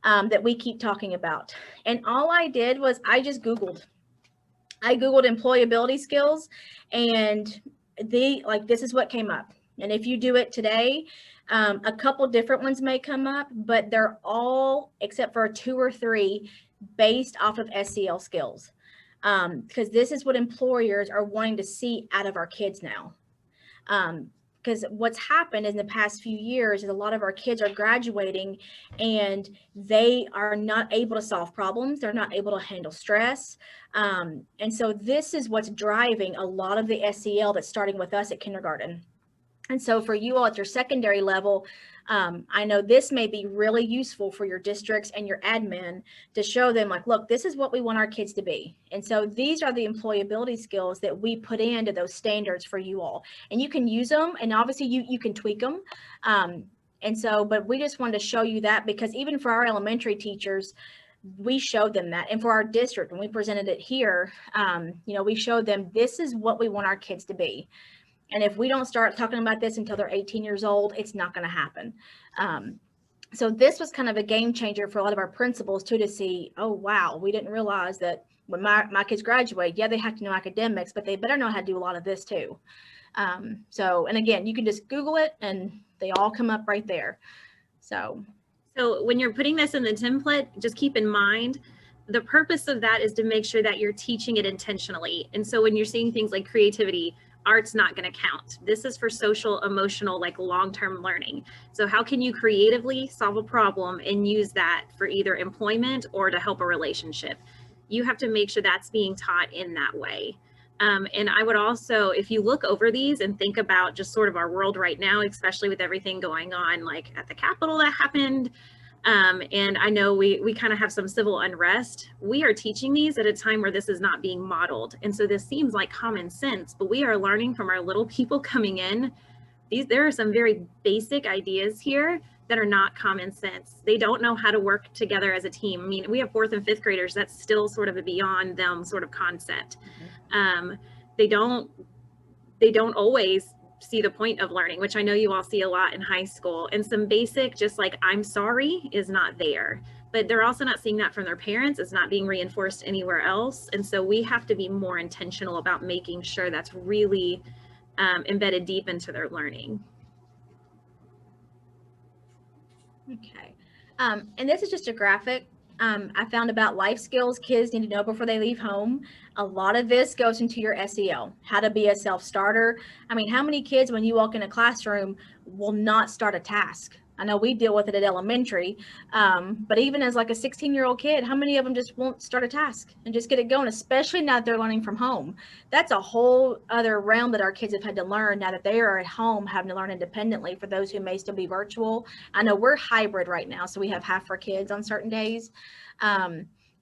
Speaker 1: that we keep talking about. And all I did was I Googled employability skills, and this is what came up. And if you do it today, a couple different ones may come up, but they're all, except for 2 or 3, based off of SEL skills. Because this is what employers are wanting to see out of our kids now. Because what's happened in the past few years is a lot of our kids are graduating and they are not able to solve problems. They're not able to handle stress. And so this is what's driving a lot of the SEL that's starting with us at kindergarten. And so for you all at your secondary level, I know this may be really useful for your districts and your admin to show them, like, look, this is what we want our kids to be. And so these are the employability skills that we put into those standards for you all. And you can use them, and obviously you can tweak them. And so, but we just wanted to show you that, because even for our elementary teachers, we showed them that. And for our district, when we presented it here, we showed them this is what we want our kids to be. And if we don't start talking about this until they're 18 years old, it's not going to happen. So this was kind of a game changer for a lot of our principals too, to see, oh, wow, we didn't realize that when my kids graduate, yeah, they have to know academics, but they better know how to do a lot of this too. So, and again, you can just Google it and they all come up right there. So
Speaker 3: when you're putting this in the template, just keep in mind, the purpose of that is to make sure that you're teaching it intentionally. And so when you're seeing things like creativity, art's not going to count. This is for social, emotional, like long-term learning. So how can you creatively solve a problem and use that for either employment or to help a relationship? You have to make sure that's being taught in that way. And I would also, if you look over these and think about just sort of our world right now, especially with everything going on, like at the Capitol that happened, and I know we kind of have some civil unrest. We are teaching these at a time where this is not being modeled. And so this seems like common sense, but we are learning from our little people coming in. There are some very basic ideas here that are not common sense. They don't know how to work together as a team. I mean, we have 4th and 5th graders. That's still sort of a beyond them sort of concept. They don't always see the point of learning, which I know you all see a lot in high school, and some basic, just like I'm sorry, is not there. But they're also not seeing that from their parents. It's not being reinforced anywhere else. And so we have to be more intentional about making sure that's really embedded deep into their learning.
Speaker 1: Okay. And this is just a graphic I found about life skills kids need to know before they leave home. A lot of this goes into your SEL, how to be a self-starter. I mean, how many kids, when you walk in a classroom, will not start a task? I know we deal with it at elementary, but even as like a 16-year-old kid, how many of them just won't start a task and just get it going, especially now that they're learning from home? That's a whole other realm that our kids have had to learn now that they are at home, having to learn independently. For those who may still be virtual, I know we're hybrid right now, so we have half our kids on certain days.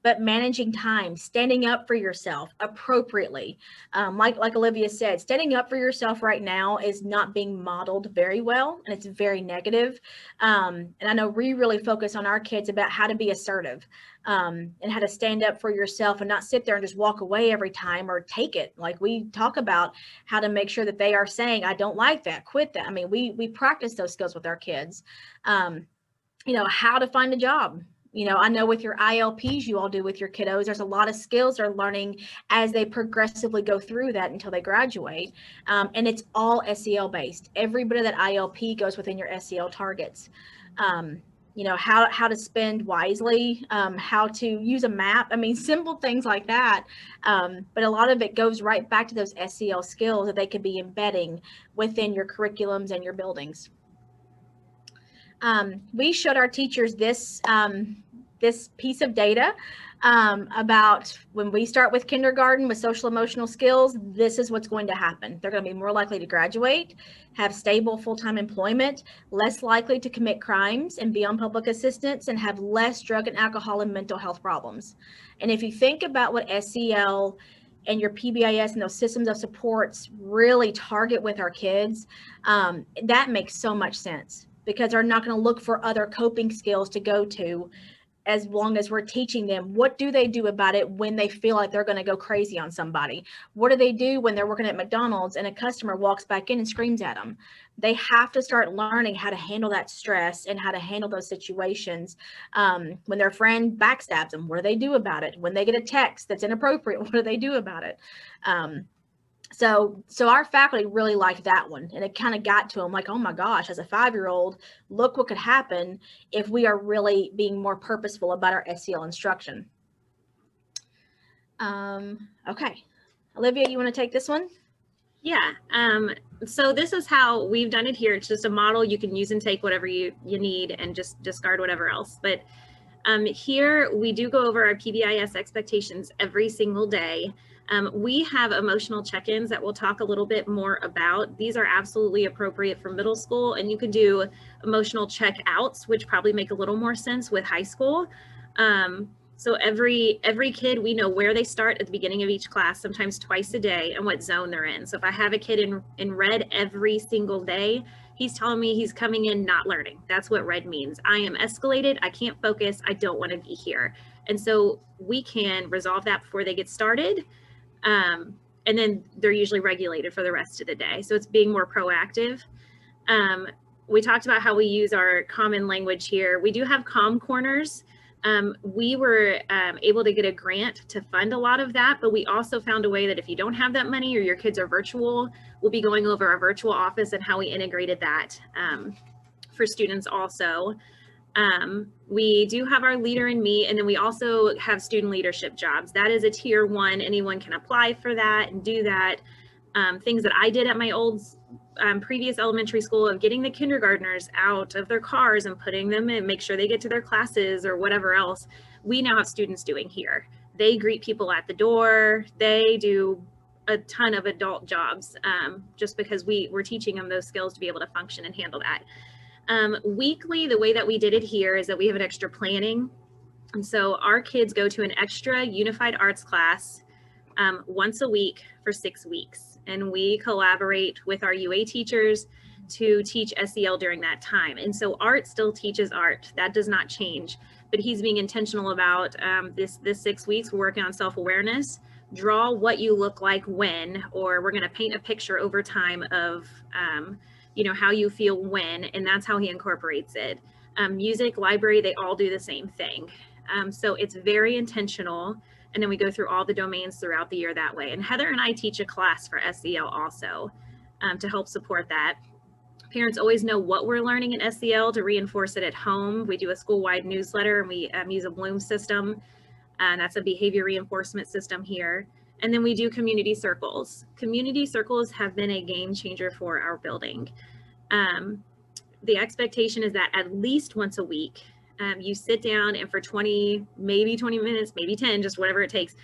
Speaker 1: But managing time, standing up for yourself appropriately. Like Olivia said, standing up for yourself right now is not being modeled very well, and it's very negative. And I know we really focus on our kids about how to be assertive and how to stand up for yourself and not sit there and just walk away every time or take it. Like we talk about how to make sure that they are saying, I don't like that, quit that. I mean, we practice those skills with our kids. You know, how to find a job. You know, I know with your ILPs you all do with your kiddos, there's a lot of skills they're learning as they progressively go through that until they graduate. And it's all SEL based. Every bit of that ILP goes within your SEL targets. You know, how to spend wisely, how to use a map. I mean, simple things like that. But a lot of it goes right back to those SEL skills that they could be embedding within your curriculums and your buildings. We showed our teachers this piece of data about when we start with kindergarten with social emotional skills, this is what's going to happen. They're going to be more likely to graduate, have stable full-time employment, less likely to commit crimes and be on public assistance, and have less drug and alcohol and mental health problems. And if you think about what SEL and your PBIS and those systems of supports really target with our kids, that makes so much sense, because they're not going to look for other coping skills to go to as long as we're teaching them what do they do about it when they feel like they're going to go crazy on somebody. What do they do when they're working at McDonald's and a customer walks back in and screams at them? They have to start learning how to handle that stress and how to handle those situations. When their friend backstabs them, what do they do about it? When they get a text that's inappropriate, what do they do about it? So our faculty really liked that one, and it kind of got to them like, oh my gosh, as a 5-year-old, look what could happen if we are really being more purposeful about our SEL instruction. Okay, Olivia, you want to take this one?
Speaker 3: Yeah, so this is how we've done it here. It's just a model you can use and take whatever you need and just discard whatever else. But here we do go over our PBIS expectations every single day. We have emotional check-ins that we'll talk a little bit more about. These are absolutely appropriate for middle school, and you can do emotional check-outs, which probably make a little more sense with high school. So every kid, we know where they start at the beginning of each class, sometimes twice a day, and what zone they're in. So if I have a kid in red every single day, he's telling me he's coming in not learning. That's what red means. I am escalated. I can't focus. I don't want to be here. And so we can resolve that before they get started. And then they're usually regulated for the rest of the day. So it's being more proactive. We talked about how we use our common language here. We do have comm corners. We were able to get a grant to fund a lot of that, but we also found a way that if you don't have that money or your kids are virtual, we'll be going over our virtual office and how we integrated that for students also. We do have our Leader in Me, and then we also have student leadership jobs. That is a tier 1. Anyone can apply for that and do that. Things that I did at my old previous elementary school of getting the kindergartners out of their cars and putting them in, make sure they get to their classes or whatever else, we now have students doing here. They greet people at the door. They do a ton of adult jobs just because we're teaching them those skills to be able to function and handle that. Weekly, the way that we did it here is that we have an extra planning. And so our kids go to an extra unified arts class once a week for 6 weeks. And we collaborate with our UA teachers to teach SEL during that time. And so art still teaches art. That does not change. But he's being intentional about this 6 weeks. We're working on self-awareness. Draw what you look like when, or we're going to paint a picture over time of how you feel when, and that's how he incorporates it. Music, library, they all do the same thing. So it's very intentional. And then we go through all the domains throughout the year that way. And Heather and I teach a class for SEL also to help support that. Parents always know what we're learning in SEL to reinforce it at home. We do a school-wide newsletter, and we use a Bloom system. That's a behavior reinforcement system here. And then we do community circles. Community circles have been a game changer for our building. The expectation is that at least once a week, you sit down and for 20 minutes, maybe 10, just whatever it takes,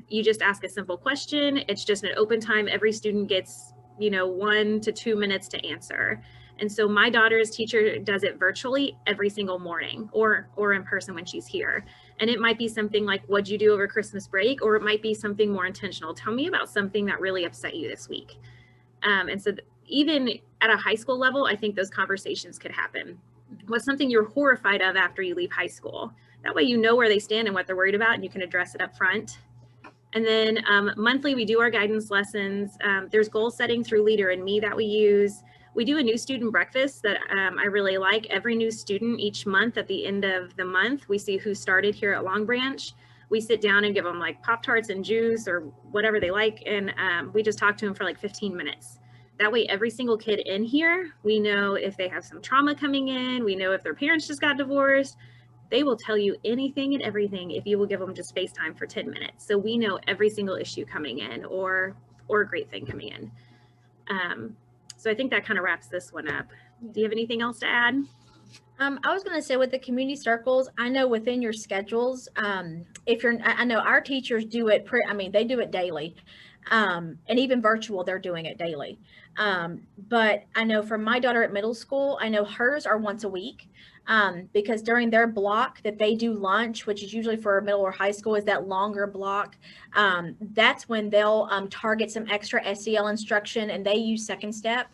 Speaker 3: you just ask a simple question. It's just an open time. Every student gets 1 to 2 minutes to answer. And so my daughter's teacher does it virtually every single morning or in person when she's here. And it might be something like, what'd you do over Christmas break? Or it might be something more intentional. Tell me about something that really upset you this week. And so even at a high school level, I think those conversations could happen. What's something you're horrified of after you leave high school? That way you know where they stand and what they're worried about, and you can address it up front. And then monthly, we do our guidance lessons. There's goal setting through Leader and Me that we use. We do a new student breakfast that I really like. Every new student each month, at the end of the month, we see who started here at Long Branch. We sit down and give them like Pop-Tarts and juice or whatever they like. And we just talk to them for like 15 minutes. That way, every single kid in here, we know if they have some trauma coming in, we know if their parents just got divorced. They will tell you anything and everything if you will give them just FaceTime for 10 minutes. So we know every single issue coming in or a great thing coming in. So I think that kind of wraps this one up. Do you have anything else to add?
Speaker 1: I was going to say with the community circles, I know within your schedules, I know our teachers do it, they do it daily. And even virtual, they're doing it daily. But I know for my daughter at middle school, I know hers are once a week. Because during their block that they do lunch, which is usually for middle or high school, is that longer block. That's when they'll target some extra SEL instruction, and they use Second Step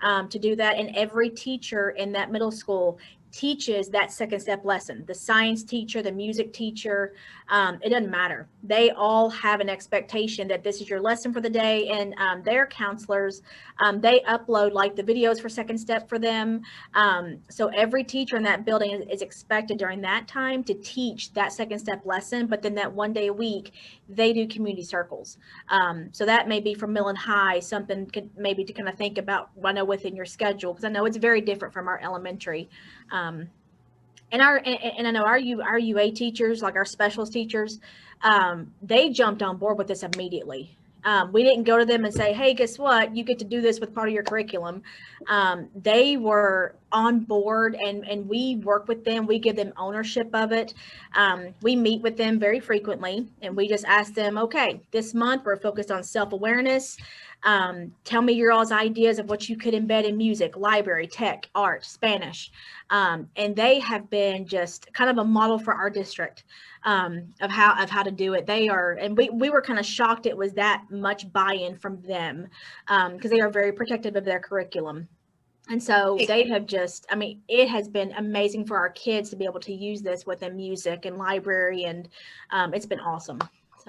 Speaker 1: to do that. And every teacher in that middle school teaches that Second Step lesson. The science teacher, the music teacher, it doesn't matter. They all have an expectation that this is your lesson for the day, and their counselors, they upload like the videos for Second Step for them. So every teacher in that building is expected during that time to teach that Second Step lesson, but then that one day a week, they do community circles. So that may be from middle and high, something maybe to kind of think about, I know within your schedule, because I know it's very different from our elementary. And I know our UA teachers, like our specialist teachers, they jumped on board with this immediately. We didn't go to them and say, hey, guess what? You get to do this with part of your curriculum. They were on board, and we work with them. We give them ownership of it. We meet with them very frequently, and we just ask them, okay, this month we're focused on self-awareness. Tell me your all's ideas of what you could embed in music, library, tech, art, Spanish. And they have been just kind of a model for our district of how to do it. They are, and we were kind of shocked it was that much buy-in from them because they are very protective of their curriculum. And so they have just, it has been amazing for our kids to be able to use this within music and library, and it's been awesome.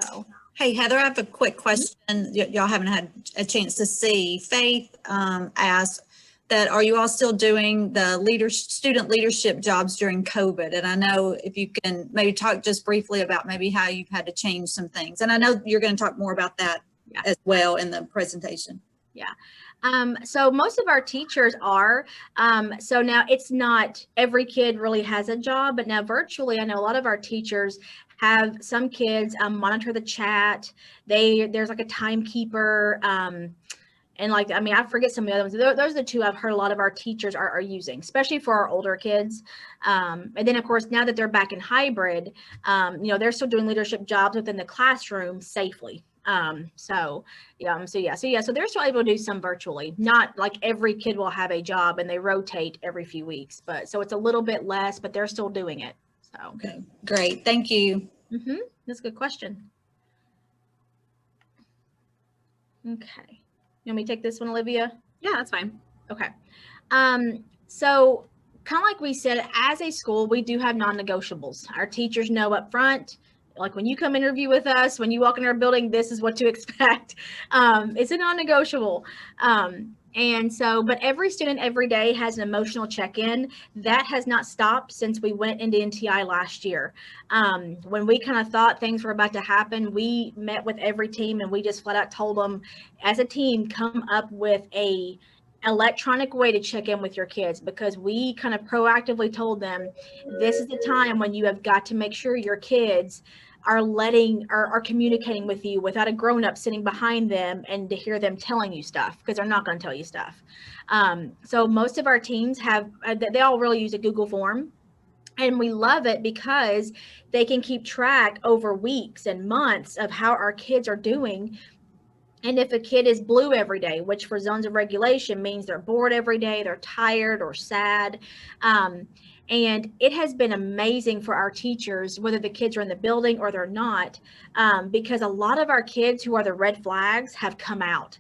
Speaker 1: So.
Speaker 2: Hey, Heather, I have a quick question. Y'all haven't had a chance to see. Faith asked that, are you all still doing the student leadership jobs during COVID? And I know if you can maybe talk just briefly about maybe how you've had to change some things. And I know you're going to talk more about that as well in the presentation.
Speaker 1: Yeah. So most of our teachers are. So now it's not every kid really has a job, but now virtually, I know a lot of our teachers have some kids monitor the chat. There's like a timekeeper. And like, I mean, I forget some of the other ones. Those are the two I've heard a lot of our teachers are using, especially for our older kids. And then of course, now that they're back in hybrid, they're still doing leadership jobs within the classroom safely. So they're still able to do some virtually. Not like every kid will have a job and they rotate every few weeks, but so it's a little bit less, but they're still doing it. So
Speaker 2: okay, great, thank you.
Speaker 1: That's a good question. Okay. You want me to take this one, Olivia?
Speaker 3: Yeah, that's fine.
Speaker 1: Okay. So kind of like we said, as a school, we do have non-negotiables. Our teachers know up front, like when you come interview with us, when you walk in our building, this is what to expect. It's a non-negotiable. But every student every day has an emotional check-in. That has not stopped since we went into NTI last year. When we kind of thought things were about to happen, we met with every team and we just flat out told them, as a team, come up with a electronic way to check in with your kids, because we kind of proactively told them this is the time when you have got to make sure your kids are communicating with you without a grown-up sitting behind them and to hear them telling you stuff, because they're not going to tell you stuff. So most of our teams they all really use a Google form. And we love it because they can keep track over weeks and months of how our kids are doing. And if a kid is blue every day, which for zones of regulation means they're bored every day, they're tired or sad. And it has been amazing for our teachers, whether the kids are in the building or they're not, because a lot of our kids who are the red flags have come out.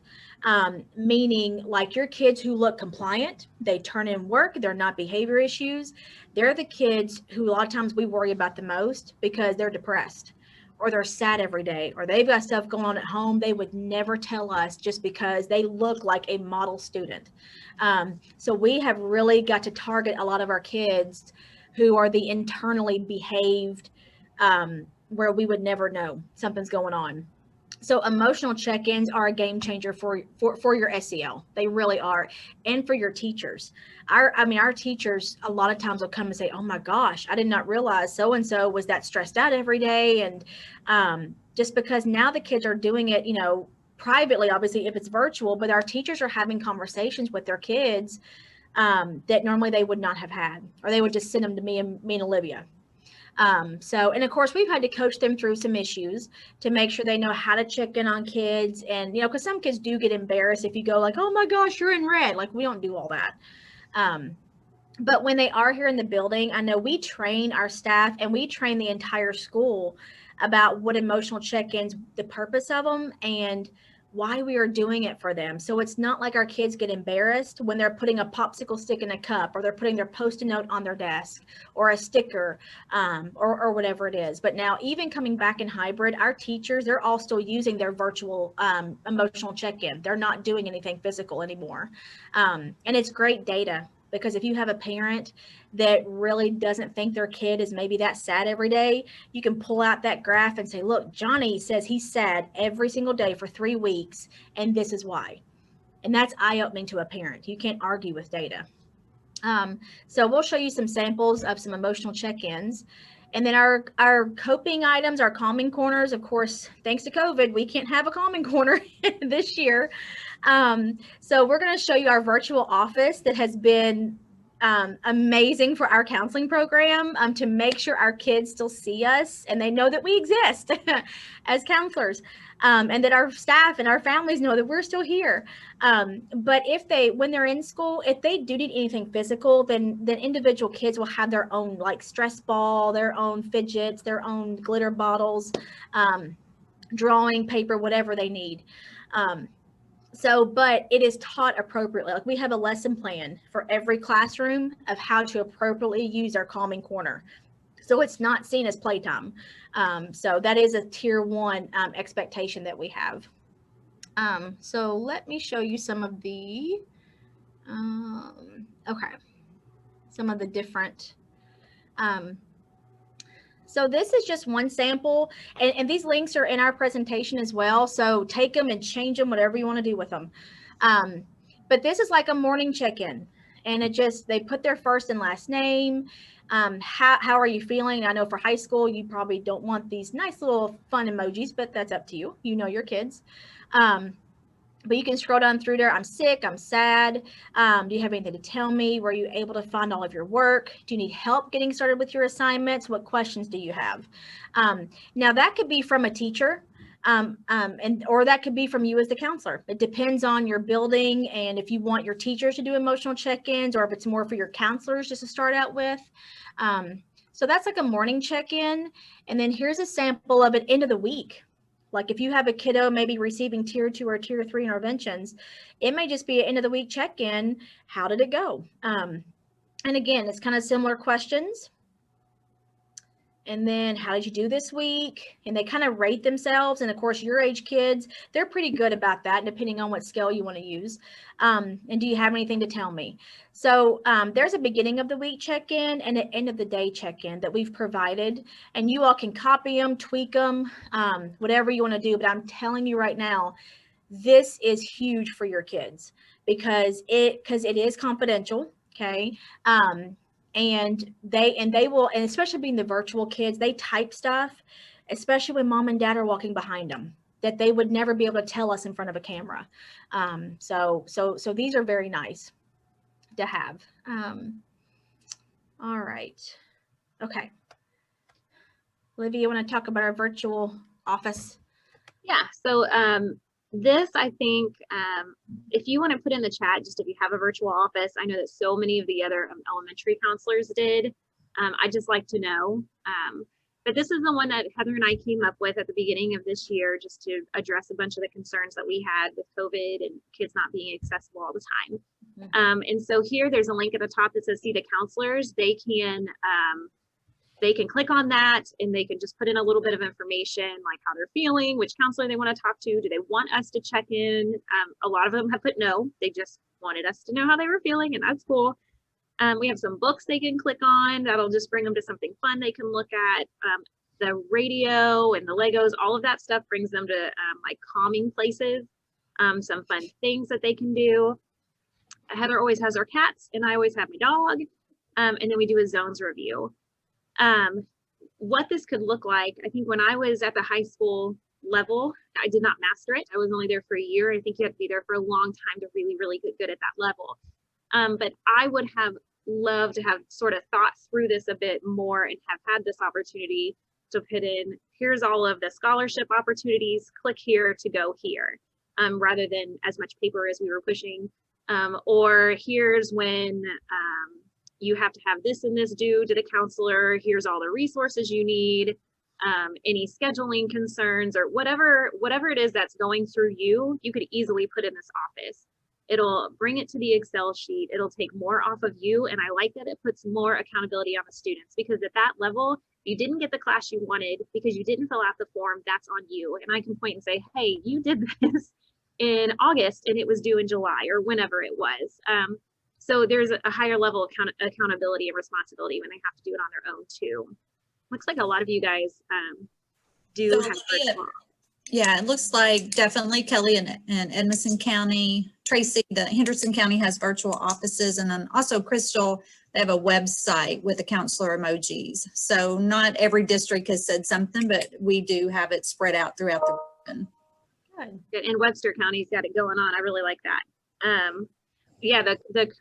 Speaker 1: Meaning like your kids who look compliant, they turn in work, they're not behavior issues. They're the kids who a lot of times we worry about the most because they're depressed, or they're sad every day, or they've got stuff going on at home they would never tell us just because they look like a model student. So we have really got to target a lot of our kids who are the internally behaved, where we would never know something's going on. So emotional check-ins are a game changer for your SEL. They really are. And for your teachers. Our teachers a lot of times will come and say, oh my gosh, I did not realize so-and-so was that stressed out every day. And just because now the kids are doing it, privately, obviously, if it's virtual, but our teachers are having conversations with their kids that normally they would not have had, or they would just send them to me and Olivia. And of course, we've had to coach them through some issues to make sure they know how to check in on kids. And, because some kids do get embarrassed if you go like, oh my gosh, you're in red. Like, we don't do all that. But when they are here in the building, I know we train our staff and we train the entire school about what emotional check-ins, the purpose of them, and why we are doing it for them. So it's not like our kids get embarrassed when they're putting a popsicle stick in a cup, or they're putting their Post-it note on their desk, or a sticker, or whatever it is. But now, even coming back in hybrid, our teachers, they're all still using their virtual emotional check-in. They're not doing anything physical anymore. And it's great data, because if you have a parent that really doesn't think their kid is maybe that sad every day, you can pull out that graph and say, look, Johnny says he's sad every single day for 3 weeks, and this is why. And that's eye-opening to a parent. You can't argue with data. So we'll show you some samples of some emotional check-ins. And then our coping items, our calming corners, of course, thanks to COVID, we can't have a calming corner this year. So we're going to show you our virtual office that has been amazing for our counseling program, to make sure our kids still see us and they know that we exist as counselors, and that our staff and our families know that we're still here. But when they're in school, if they do need anything physical, then individual kids will have their own like stress ball, their own fidgets, their own glitter bottles, drawing paper, whatever they need. But it is taught appropriately. Like, we have a lesson plan for every classroom of how to appropriately use our calming corner. So it's not seen as playtime. So that is a tier 1 expectation that we have. So let me show you some of the, some of the different, so this is just one sample, and these links are in our presentation as well. So take them and change them, whatever you want to do with them. but this is like a morning check-in, and they put their first and last name. How are you feeling? I know for high school, you probably don't want these nice little fun emojis, but that's up to you. You know your kids. But you can scroll down through there. I'm sick. I'm sad. Do you have anything to tell me? Were you able to find all of your work? Do you need help getting started with your assignments? What questions do you have? Now that could be from a teacher, or that could be from you as the counselor. It depends on your building and if you want your teachers to do emotional check-ins, or if it's more for your counselors just to start out with. So that's like a morning check-in. And then here's a sample of an end of the week. Like if you have a kiddo maybe receiving tier 2 or tier 3 interventions, it may just be an end of the week check-in. How did it go? And again, it's kind of similar questions. And then how did you do this week? And they kind of rate themselves. And of course, your age kids, they're pretty good about that, depending on what scale you want to use. And do you have anything to tell me? So there's a beginning of the week check-in and an end of the day check-in that we've provided. And you all can copy them, tweak them, whatever you want to do. But I'm telling you right now, this is huge for your kids because it is confidential. Okay. And they will, and especially being the virtual kids, they type stuff, especially when mom and dad are walking behind them, that they would never be able to tell us in front of a camera. So these are very nice to have. All right. Okay. Olivia, you want to talk about our virtual office?
Speaker 3: Yeah. So this, I think, if you want to put in the chat, just if you have a virtual office, I know that so many of the other elementary counselors did. I'd just like to know. But this is the one that Heather and I came up with at the beginning of this year, just to address a bunch of the concerns that we had with COVID and kids not being accessible all the time.
Speaker 1: Mm-hmm.
Speaker 3: And so here, there's a link at the top that says see the counselors. They can click on that and they can just put in a little bit of information, like how they're feeling, which counselor they want to talk to. Do they want us to check in? A lot of them have put no. They just wanted us to know how they were feeling, and that's cool. We have some books they can click on. That'll just bring them to something fun they can look at. The radio and the Legos, all of that stuff brings them to like calming places, some fun things that they can do. Heather always has her cats, and I always have my dog. And then we do a zones review. What this could look like, I think when I was at the high school level, I did not master it. I was only there for a year. I think you have to be there for a long time to really, really get good at that level. But I would have loved to have sort of thought through this a bit more and have had this opportunity to put in, here's all of the scholarship opportunities, click here to go here, rather than as much paper as we were pushing. Or here's when you have to have this and this due to the counselor, here's all the resources you need, any scheduling concerns or whatever it is that's going through you, you could easily put in this office. It'll bring it to the Excel sheet. It'll take more off of you. And I like that it puts more accountability on the students, because at that level, you didn't get the class you wanted because you didn't fill out the form. That's on you. And I can point and say, hey, you did this in August and it was due in July or whenever it was. So there's a higher level of accountability and responsibility when they have to do it on their own too. Looks like a lot of you guys do
Speaker 2: So,
Speaker 3: have virtual.
Speaker 2: Yeah, it looks like definitely Kelly and Edmonson County. Tracy, the Henderson County has virtual offices, and then also Crystal, they have a website with the counselor emojis. So not every district has said something, but we do have it spread out throughout the region.
Speaker 3: Good. And Webster County's got it going on. I really like that. Yeah, the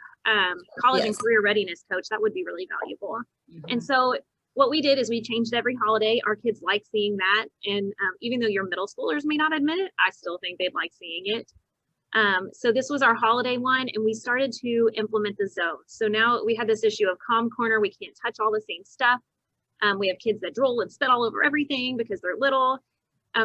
Speaker 3: college and career readiness coach, that would be really valuable. Mm-hmm. And so what we did is we changed every holiday. Our kids like seeing that. And even though your middle schoolers may not admit it, I still think they'd like seeing it. So this was our holiday one, and we started to implement the zones. So now we have this issue of calm corner. We can't touch all the same stuff. We have kids that drool and spit all over everything because they're little.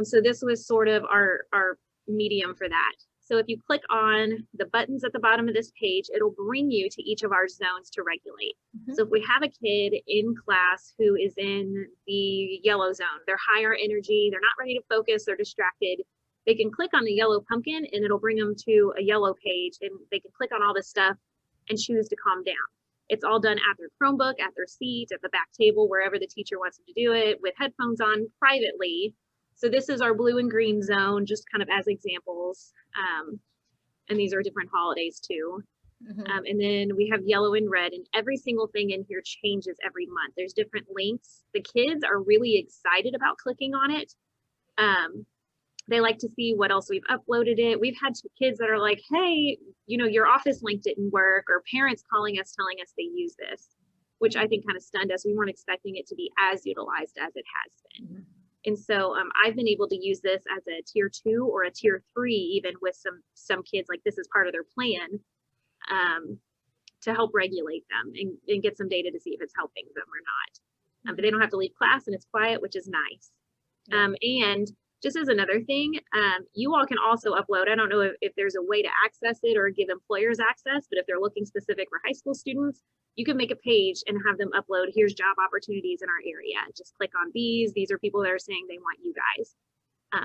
Speaker 3: So this was sort of our medium for that. So if you click on the buttons at the bottom of this page, it'll bring you to each of our zones to regulate. Mm-hmm. So if we have a kid in class who is in the yellow zone, they're higher energy, they're not ready to focus, they're distracted, they can click on the yellow pumpkin and it'll bring them to a yellow page, and they can click on all this stuff and choose to calm down. It's all done at their Chromebook, at their seat, at the back table, wherever the teacher wants them to do it, with headphones on privately. So this is our blue and green zone, just kind of as examples. and these are different holidays too.
Speaker 1: Mhm.
Speaker 3: And then we have yellow and red, and every single thing in here changes every month. There's different links. The kids are really excited about clicking on it. They like to see what else we've uploaded it. We've had kids that are like, hey, you know, your office link didn't work, or parents calling us telling us they use this, which I think kind of stunned us. We weren't expecting it to be as utilized as it has been. And so I've been able to use this as a tier 2 or a tier 3, even with some kids, like this is part of their plan, to help regulate them and get some data to see if it's helping them or not. But they don't have to leave class, and it's quiet, which is nice. And just as another thing, you all can also upload, I don't know if there's a way to access it or give employers access, but if they're looking specific for high school students, you can make a page and have them upload, here's job opportunities in our area. Just click on these. These are people that are saying they want you guys.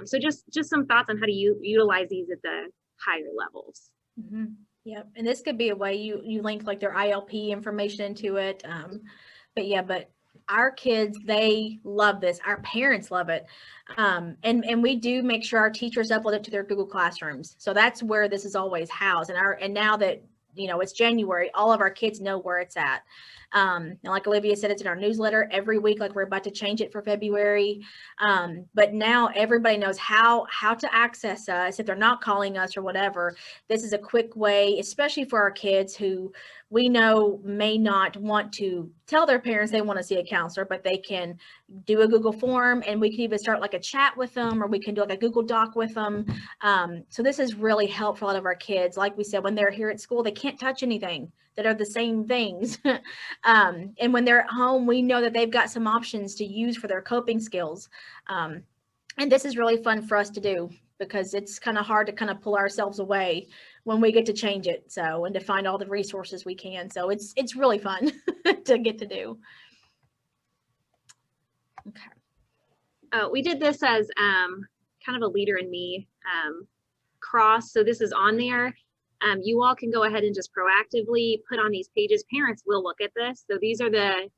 Speaker 3: So just some thoughts on how to utilize these at the higher levels.
Speaker 1: Mm-hmm. Yep. And this could be a way you link like their ILP information into it. But our kids, they love this. Our parents love it. And we do make sure our teachers upload it to their Google Classrooms. So that's where this is always housed. And now that, you know, it's January, all of our kids know where it's at. And like Olivia said, it's in our newsletter every week, like we're about to change it for February. But now everybody knows how to access us if they're not calling us or whatever. This is a quick way, especially for our kids who we know may not want to tell their parents they want to see a counselor, but they can do a Google form, and we can even start like a chat with them, or we can do like a Google Doc with them. So this is really helpful for a lot of our kids. Like we said, when they're here at school, they can't touch anything that are the same things. And when they're at home, we know that they've got some options to use for their coping skills. And this is really fun for us to do, because it's kind of hard to kind of pull ourselves away when we get to change it. So, and to find all the resources we can. So it's really fun to get to do. Okay.
Speaker 3: We did this as kind of a leader in me cross. So this is on there. You all can go ahead and just proactively put on these pages. Parents will look at this. So these are the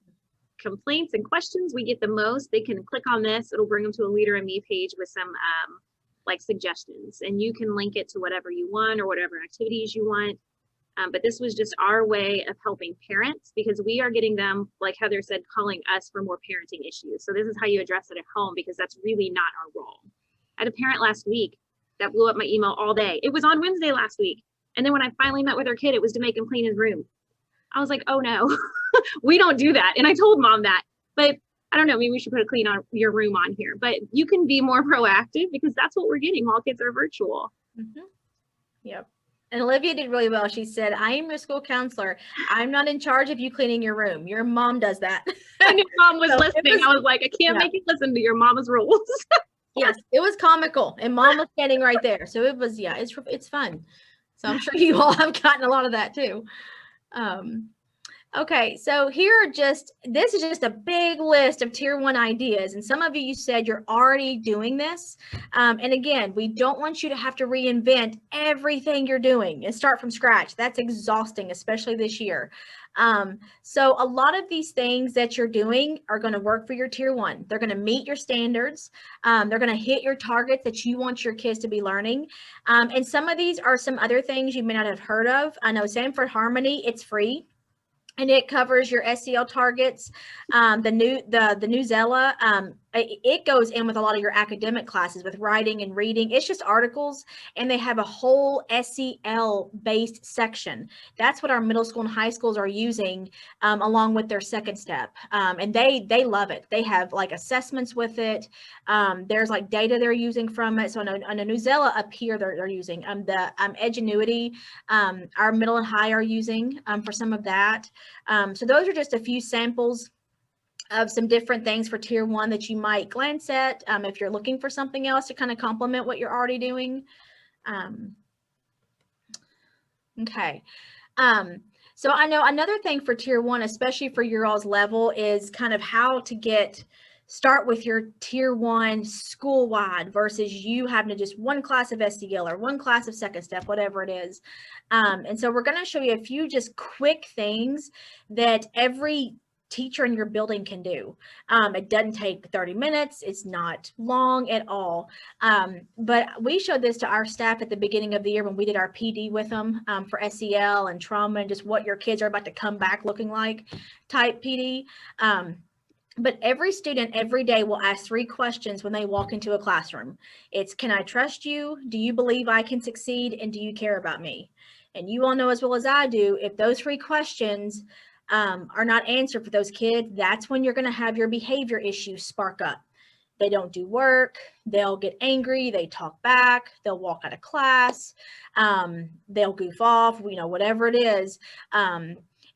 Speaker 3: complaints and questions we get the most. They can click on this. It'll bring them to a leader in me page with some like suggestions, and you can link it to whatever you want or whatever activities you want. But this was just our way of helping parents, because we are getting them, like Heather said, calling us for more parenting issues. So this is how you address it at home, because that's really not our role. I had a parent last week that blew up my email all day. It was on Wednesday last week. And then when I finally met with her kid, it was to make him clean his room. I was like, oh no, we don't do that. And I told mom that, but I don't know, maybe we should put a clean on your room on here, but you can be more proactive, because that's what we're getting while kids are virtual.
Speaker 1: Mm-hmm. Yep. And Olivia did really well. She said, I am your school counselor. I'm not in charge of you cleaning your room. Your mom does that.
Speaker 3: And your mom was listening. I was like, I can't make you listen to your mama's rules.
Speaker 1: Yes, it was comical. And mom was standing right there. So it was, yeah, it's fun. So I'm sure you all have gotten a lot of that too. Okay, so this is just a big list of tier 1 ideas. And some of you said you're already doing this. And again, we don't want you to have to reinvent everything you're doing and start from scratch. That's exhausting, especially this year. So a lot of these things that you're doing are going to work for your tier 1. They're going to meet your standards. They're going to hit your targets that you want your kids to be learning. And some of these are some other things you may not have heard of. I know Sanford Harmony, it's free. And it covers your SEL targets. The Newsella, it goes in with a lot of your academic classes with writing and reading. It's just articles, and they have a whole SEL based section. That's what our middle school and high schools are using along with their second step. And they love it. They have like assessments with it. There's like data they're using from it. So on a Newsella up here, they're using the Edgenuity, our middle and high are using for some of that. So those are just a few samples of some different things for tier 1 that you might glance at if you're looking for something else to kind of complement what you're already doing. Okay. So I know another thing for tier 1, especially for your all's level, is kind of how to start with your tier 1 school-wide versus you having to just one class of SDL or one class of second step, whatever it is. And so we're going to show you a few just quick things that every teacher in your building can do. It doesn't take 30 minutes. It's not long at all. But we showed this to our staff at the beginning of the year when we did our PD with them for SEL and trauma and just what your kids are about to come back looking like type PD. But every student every day will ask 3 questions when they walk into a classroom. It's, can I trust you? Do you believe I can succeed? And do you care about me? And you all know as well as I do, if those 3 questions are not answered for those kids, that's when you're going to have your behavior issues spark up. They don't do work, they'll get angry, they talk back, they'll walk out of class, they'll goof off, whatever it is.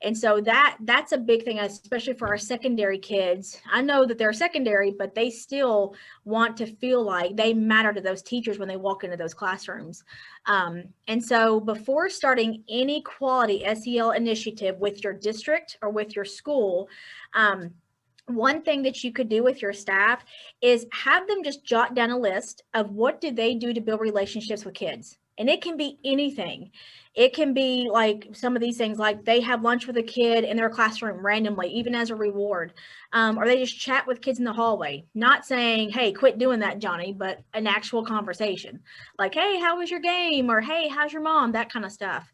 Speaker 1: And so that's a big thing, especially for our secondary kids. I know that they're secondary, but they still want to feel like they matter to those teachers when they walk into those classrooms. And so before starting any quality SEL initiative with your district or with your school, one thing that you could do with your staff is have them just jot down a list of what do they do to build relationships with kids. And it can be anything. It can be like some of these things, like they have lunch with a kid in their classroom randomly, even as a reward. Or they just chat with kids in the hallway, not saying, hey, quit doing that, Johnny, but an actual conversation. Like, hey, how was your game? Or, hey, how's your mom? That kind of stuff.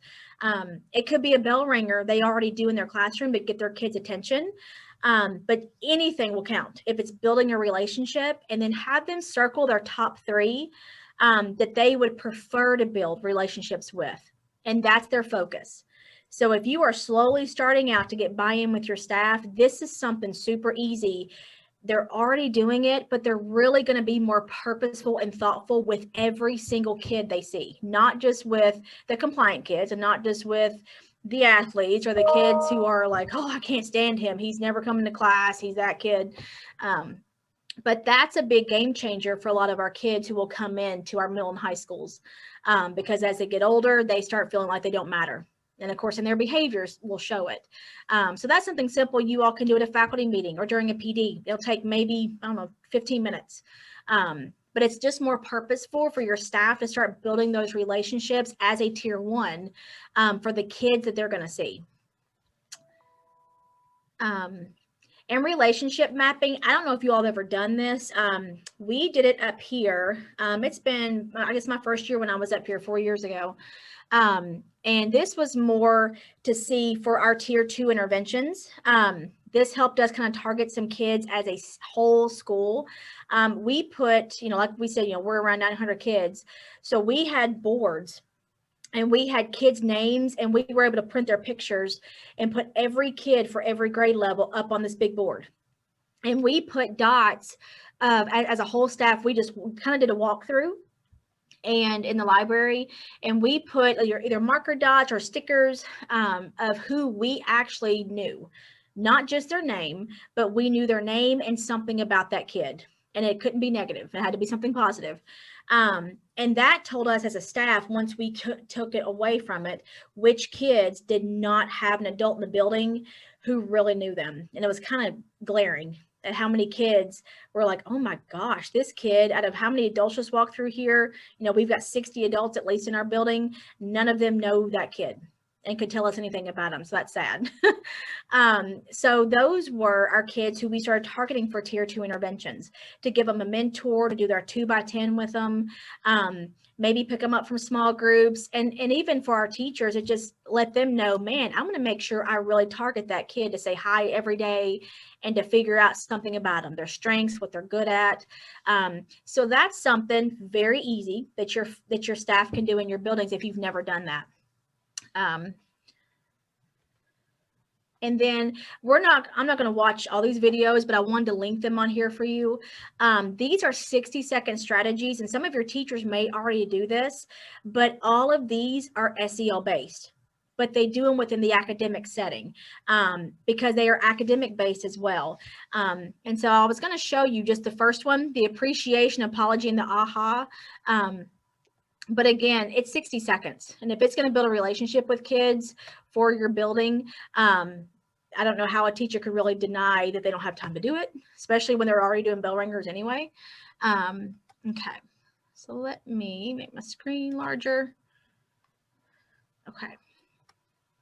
Speaker 1: It could be a bell ringer they already do in their classroom to get their kids' attention. But anything will count if it's building a relationship, and then have them circle their top 3 that they would prefer to build relationships with. And that's their focus. So if you are slowly starting out to get buy-in with your staff, this is something super easy. They're already doing it, but they're really going to be more purposeful and thoughtful with every single kid they see, not just with the compliant kids and not just with the athletes or the kids who are like, oh, I can't stand him. He's never coming to class. He's that kid. But that's a big game changer for a lot of our kids who will come into our middle and high schools, because as they get older, they start feeling like they don't matter. And of course, in their behaviors will show it. So that's something simple you all can do at a faculty meeting or during a PD. It'll take maybe, 15 minutes. But it's just more purposeful for your staff to start building those relationships as a tier 1 for the kids that they're going to see. And relationship mapping, I don't know if you all have ever done this. We did it up here. It's been, I guess, my first year when I was up here 4 years ago. And this was more to see for our tier 2 interventions. This helped us kind of target some kids as a whole school. We put, like we said, we're around 900 kids. So we had boards. And we had kids' names, and we were able to print their pictures and put every kid for every grade level up on this big board. And we put dots as a whole staff. We just kind of did a walkthrough and in the library, and we put either marker dots or stickers of who we actually knew, not just their name, but we knew their name and something about that kid. And it couldn't be negative. It had to be something positive. And that told us as a staff, once we took it away from it, which kids did not have an adult in the building who really knew them. And it was kind of glaring at how many kids were like, oh my gosh, this kid, out of how many adults just walked through here, we've got 60 adults at least in our building. None of them know that kid and could tell us anything about them. So that's sad. So those were our kids who we started targeting for tier 2 interventions, to give them a mentor, to do their 2x10 with them, maybe pick them up from small groups. And even for our teachers, it just let them know, man, I'm going to make sure I really target that kid to say hi every day and to figure out something about them, their strengths, what they're good at. So that's something very easy that your staff can do in your buildings if you've never done that. And then I'm not going to watch all these videos, but I wanted to link them on here for you. These are 60-second strategies, and some of your teachers may already do this, but all of these are SEL based, but they do them within the academic setting because they are academic based as well. And so I was going to show you just the first one, the appreciation, apology, and the aha. But again, it's 60 seconds. And if it's going to build a relationship with kids for your building, I don't know how a teacher could really deny that they don't have time to do it, especially when they're already doing bell ringers anyway. Okay, so let me make my screen larger. Okay.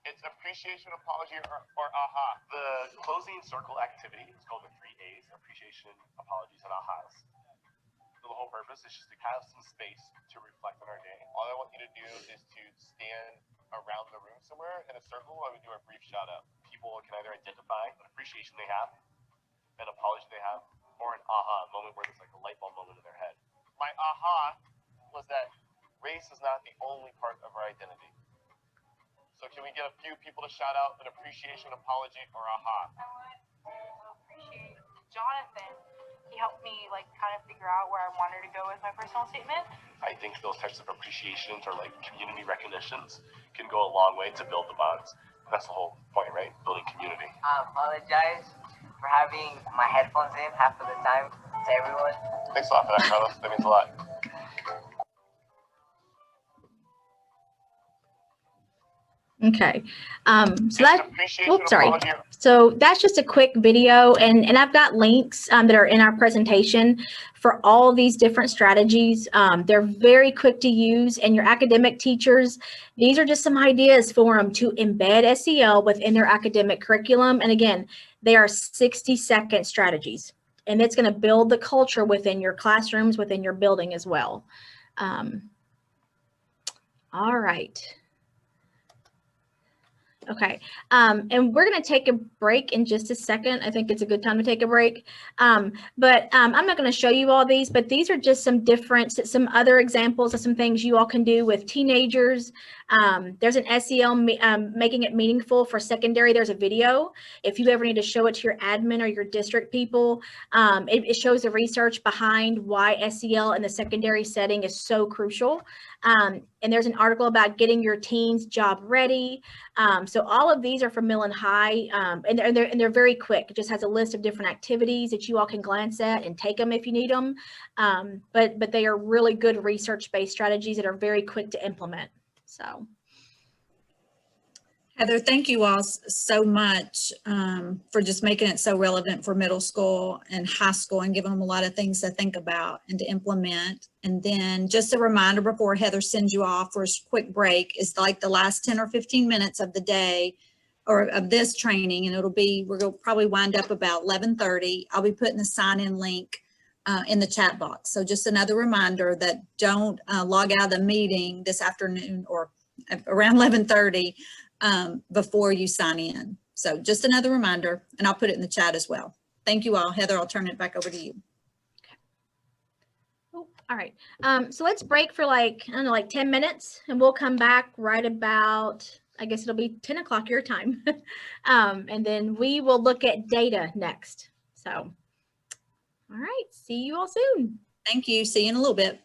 Speaker 4: It's appreciation, apology, or aha. The closing circle activity is called the 3 A's: appreciation, apologies, and ahas. So the whole purpose is just to have some space to reflect on our day. All I want you to do is to stand around the room somewhere in a circle. I would do a brief shout out. People can either identify an appreciation they have, an apology they have, or an aha moment where there's like a light bulb moment in their head. My aha was that race is not the only part of our identity. So can we get a few people to shout out an appreciation, apology, or aha?
Speaker 5: I want to appreciate Jonathan. He helped me like kind of figure out where I wanted to go with my personal statement.
Speaker 4: I think those types of appreciations or like community recognitions can go a long way to build the bonds. That's the whole point, right? Building community.
Speaker 6: I apologize for having my headphones in half of the time to everyone.
Speaker 4: Thanks a lot for that, Carlos. That means a lot.
Speaker 1: Okay. So
Speaker 4: Just
Speaker 1: that,
Speaker 4: appreciation,
Speaker 1: oops, sorry.
Speaker 4: apology.
Speaker 1: So that's just a quick video, and I've got links that are in our presentation for all these different strategies. They're very quick to use, and your academic teachers, these are just some ideas for them to embed SEL within their academic curriculum. And again, they are 60-second strategies, and it's going to build the culture within your classrooms, within your building as well. All right. Okay, and we're going to take a break in just a second. I think it's a good time to take a break. I'm not going to show you all these, but these are just some other examples of some things you all can do with teenagers. There's an SEL making it meaningful for secondary. There's a video. If you ever need to show it to your admin or your district people, it shows the research behind why SEL in the secondary setting is so crucial. And there's an article about getting your teens job ready. So all of these are from Mill and High, and they're very quick. It just has a list of different activities that you all can glance at and take them if you need them. But they are really good research-based strategies that are very quick to implement. So.
Speaker 2: Heather, thank you all so much for just making it so relevant for middle school and high school and giving them a lot of things to think about and to implement. And then just a reminder before Heather sends you off for a quick break is like the last 10 or 15 minutes of the day or of this training, and we're going to probably wind up about 11:30. I'll be putting the sign-in link in the chat box. So just another reminder that don't log out of the meeting this afternoon or around 11:30 before you sign in. So just another reminder, and I'll put it in the chat as well. Thank you all. Heather, I'll turn it back over to you.
Speaker 1: Okay. Oh, all right. So let's break for like 10 minutes, and we'll come back right about, I guess it'll be 10 o'clock your time. And then we will look at data next. So, all right. See you all soon.
Speaker 2: Thank you. See you in a little bit.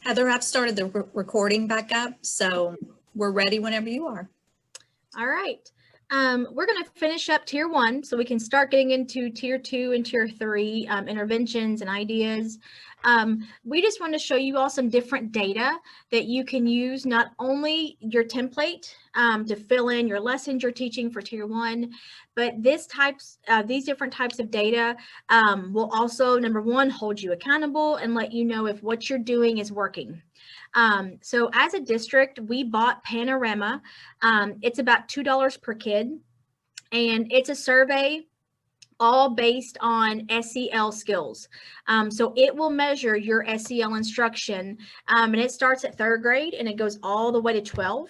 Speaker 2: Heather, I've started the recording back up, so we're ready whenever you are.
Speaker 1: All right. We're going to finish up tier 1 so we can start getting into tier 2 and tier 3 interventions and ideas. We just want to show you all some different data that you can use, not only your template to fill in your lessons you're teaching for tier 1, but these different types of data will also, number 1, hold you accountable and let you know if what you're doing is working. So as a district, we bought Panorama. It's about $2 per kid, and it's a survey all based on SEL skills. So it will measure your SEL instruction, and it starts at 3rd grade and it goes all the way to 12.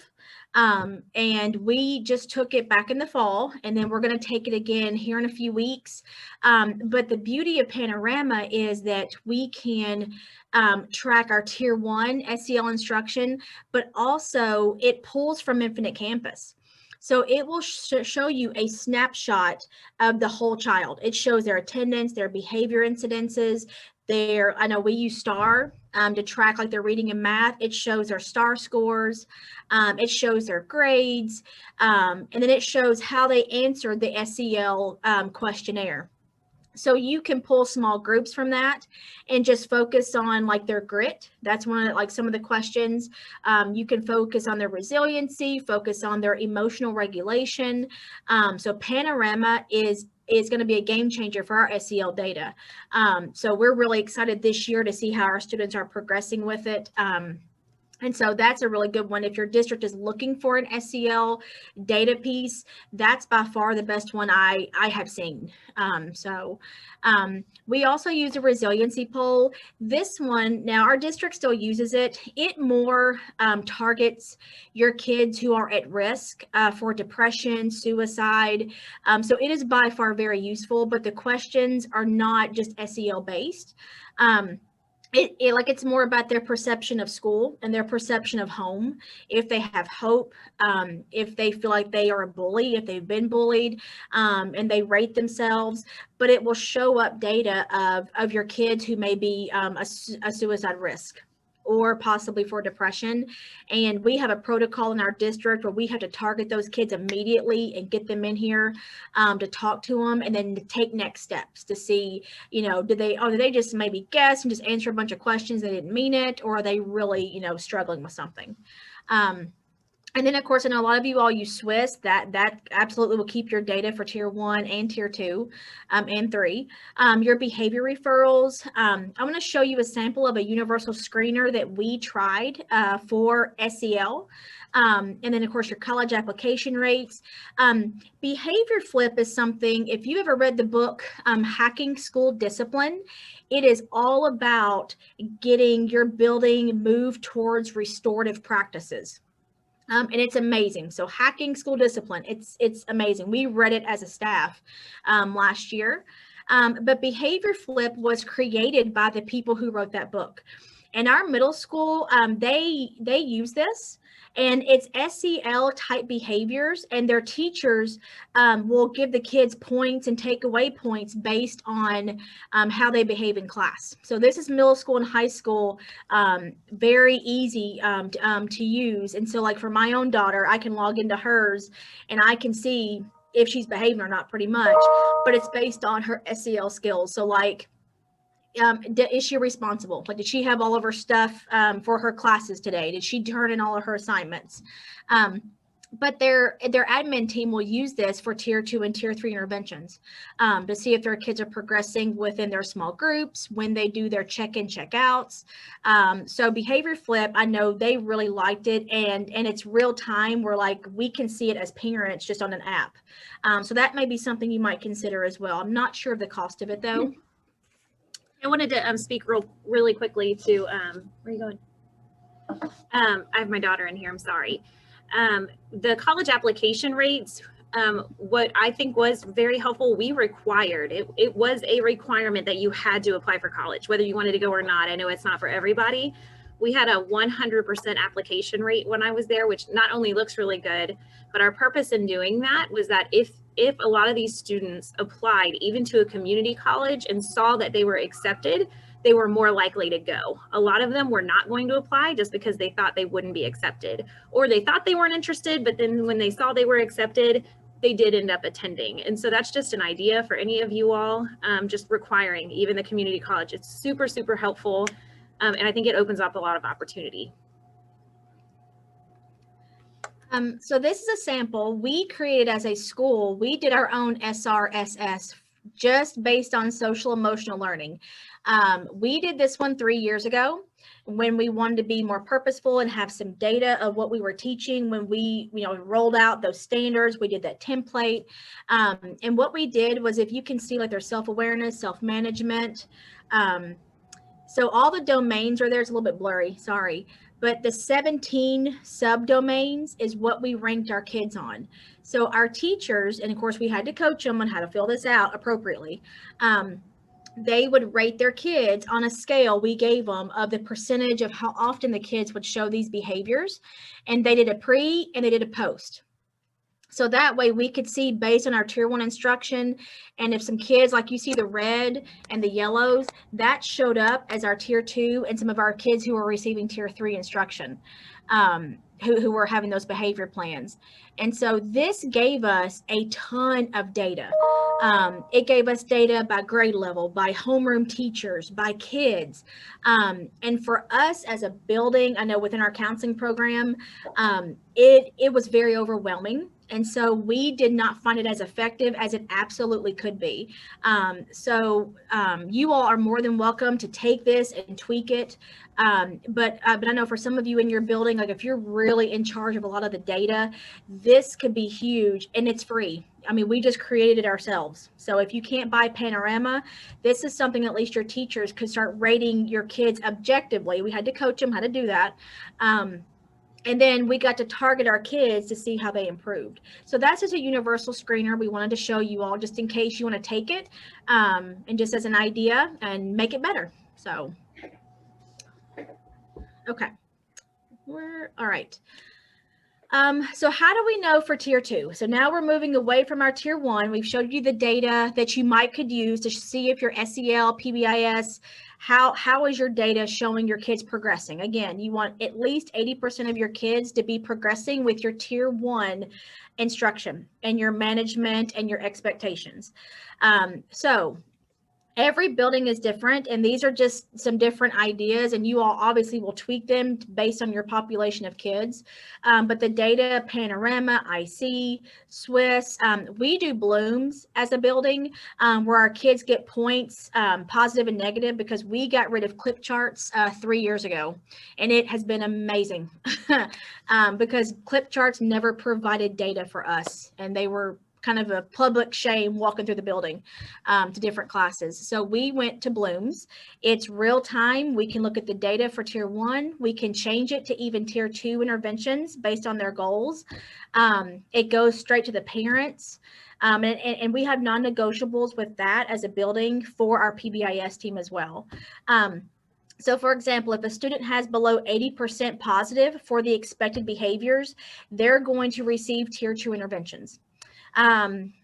Speaker 1: And we just took it back in the fall, and then we're going to take it again here in a few weeks. But the beauty of Panorama is that we can track our tier 1 SEL instruction, but also it pulls from Infinite Campus. So it will show you a snapshot of the whole child. It shows their attendance, their behavior incidences, I know we use STAR to track like their reading and math. It shows their STAR scores. It shows their grades. And then it shows how they answered the SEL questionnaire. So you can pull small groups from that and just focus on like their grit. That's one of like some of the questions. You can focus on their resiliency, focus on their emotional regulation. So Panorama is going to be a game changer for our SEL data. So we're really excited this year to see how our students are progressing with it. And so that's a really good one. If your district is looking for an SEL data piece, that's by far the best one I have seen. We also use a resiliency poll. This one, now our district still uses it. It more targets your kids who are at risk for depression, suicide. So it is by far very useful, but the questions are not just SEL based. It's more about their perception of school and their perception of home. If they have hope, if they feel like they are a bully, if they've been bullied, and they rate themselves, but it will show up data of your kids who may be a suicide risk or possibly for depression. And we have a protocol in our district where we have to target those kids immediately and get them in here to talk to them, and then to take next steps to see, did they just maybe guess and just answer a bunch of questions, they didn't mean it, or are they really, struggling with something? And then, of course, I know a lot of you all use Swiss. That absolutely will keep your data for tier 1 and tier 2 and 3. Your behavior referrals. I'm going to show you a sample of a universal screener that we tried for SEL. And then, of course, your college application rates. Behavior flip is something, if you ever read the book Hacking School Discipline, it is all about getting your building moved towards restorative practices. And it's amazing. So Hacking School Discipline, it's amazing. We read it as a staff last year. But Behavior Flip was created by the people who wrote that book. And our middle school, they use this, and it's SEL type behaviors, and their teachers will give the kids points and take away points based on how they behave in class. So this is middle school and high school, very easy to use. And so like for my own daughter, I can log into hers and I can see if she's behaving or not, pretty much, but it's based on her SEL skills. So like, is she responsible? Like, did she have all of her stuff for her classes today? Did she turn in all of her assignments? But their admin team will use this for tier 2 and tier 3 interventions to see if their kids are progressing within their small groups, when they do their check-in, check-outs. So Behavior Flip, I know they really liked it, and it's real time where like we can see it as parents just on an app. So that may be something you might consider as well. I'm not sure of the cost of it though.
Speaker 3: I wanted to speak really quickly to, where are you going? I have my daughter in here, I'm sorry. The college application rates, what I think was very helpful, we required, it was a requirement that you had to apply for college, whether you wanted to go or not. I know it's not for everybody. We had a 100% application rate when I was there, which not only looks really good, but our purpose in doing that was that if a lot of these students applied even to a community college and saw that they were accepted, they were more likely to go. A lot of them were not going to apply just because they thought they wouldn't be accepted, or they thought they weren't interested, but then when they saw they were accepted, they did end up attending. And so that's just an idea for any of you all, just requiring even the community college. It's super, super helpful. And I think it opens up a lot of opportunity.
Speaker 1: So this is a sample we created as a school. We did our own SRSS just based on social emotional learning. We did this one 3 years ago when we wanted to be more purposeful and have some data of what we were teaching. When we rolled out those standards, we did that template. And what we did was, if you can see, like, there's self-awareness, self-management. So all the domains are there. It's a little bit blurry, sorry. But the 17 subdomains is what we ranked our kids on. So our teachers, and of course we had to coach them on how to fill this out appropriately. They would rate their kids on a scale we gave them of the percentage of how often the kids would show these behaviors. And they did a pre and they did a post. So that way we could see based on our tier 1 instruction, and if some kids, like you see the red and the yellows, that showed up as our tier 2, and some of our kids who were receiving tier 3 instruction, who were having those behavior plans. And so this gave us a ton of data. It gave us data by grade level, by homeroom teachers, by kids. And for us as a building, I know within our counseling program, it was very overwhelming. And so we did not find it as effective as it absolutely could be. So you all are more than welcome to take this and tweak it. But I know for some of you in your building, like if you're really in charge of a lot of the data, this could be huge, and it's free. I mean, we just created it ourselves. So if you can't buy Panorama, this is something at least your teachers could start rating your kids objectively. We had to coach them how to do that. And then we got to target our kids to see how they improved. So that's just a universal screener we wanted to show you all, just in case you want to take it, and just as an idea and make it better. So, okay, all right. So how do we know for tier 2? So now we're moving away from our tier 1. We've showed you the data that you could use to see if your SEL, PBIS, how is your data showing your kids progressing? Again, you want at least 80% of your kids to be progressing with your tier 1 instruction and your management and your expectations. So every building is different, and these are just some different ideas, and you all obviously will tweak them based on your population of kids. But the data, Panorama, IC, Swiss, we do blooms as a building, where our kids get points, positive and negative, because we got rid of clip charts 3 years ago, and it has been amazing. Because clip charts never provided data for us, and they were kind of a public shame walking through the building to different classes. So we went to blooms. It's real time. We can look at the data for tier 1. We can change it to even tier 2 interventions based on their goals. It goes straight to the parents. And we have non-negotiables with that as a building for our PBIS team as well. So for example, if a student has below 80% positive for the expected behaviors, they're going to receive tier 2 interventions.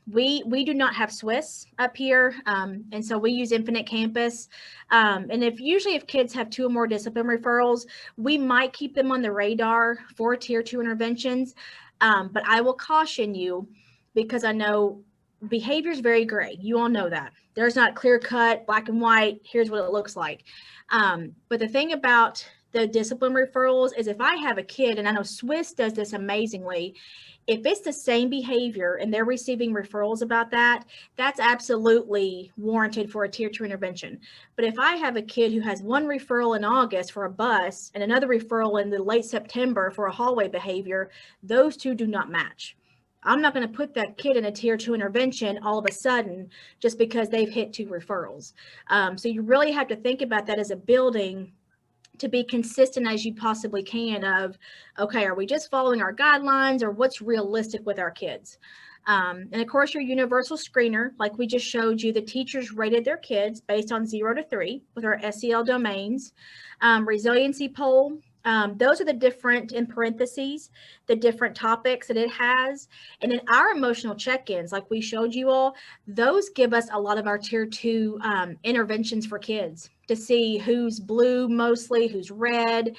Speaker 1: We do not have Swiss up here, and so we use Infinite Campus. And usually if kids have 2 or more discipline referrals, we might keep them on the radar for tier 2 interventions. But I will caution you, because I know behavior is very gray. You all know that. There's not clear cut, black and white, here's what it looks like. But the thing about the discipline referrals is, if I have a kid, and I know Swiss does this amazingly, if it's the same behavior and they're receiving referrals about that, that's absolutely warranted for a tier 2 intervention. But if I have a kid who has 1 referral in August for a bus and another referral in the late September for a hallway behavior, those 2 do not match. I'm not going to put that kid in a tier 2 intervention all of a sudden just because they've hit 2 referrals. So you really have to think about that as a building, to be consistent as you possibly can of, okay, are we just following our guidelines, or what's realistic with our kids? And of course, your universal screener, like we just showed you, the teachers rated their kids based on 0 to 3 with our SEL domains. Resiliency poll, Those are the different, in parentheses, the different topics that it has. And then our emotional check-ins, like we showed you all, those give us a lot of our tier 2 interventions for kids to see who's blue mostly, who's red.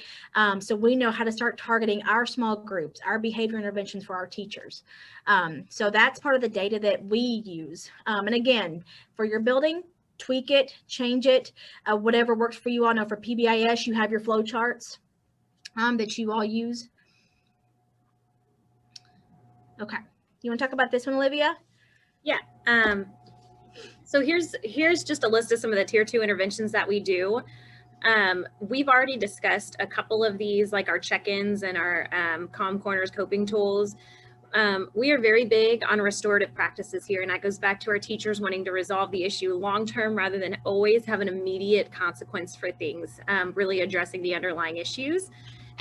Speaker 1: So we know how to start targeting our small groups, our behavior interventions for our teachers. So that's part of the data that we use. And again, for your building, tweak it, change it, whatever works for you. I know for PBIS, you have your flow charts that you all use. Okay, you want to talk about this one, Olivia?
Speaker 3: Yeah. So here's just a list of some of the tier 2 interventions that we do. We've already discussed a couple of these, like our check-ins and our calm corners coping tools. We are very big on restorative practices here, and that goes back to our teachers wanting to resolve the issue long-term rather than always have an immediate consequence for things, really addressing the underlying issues.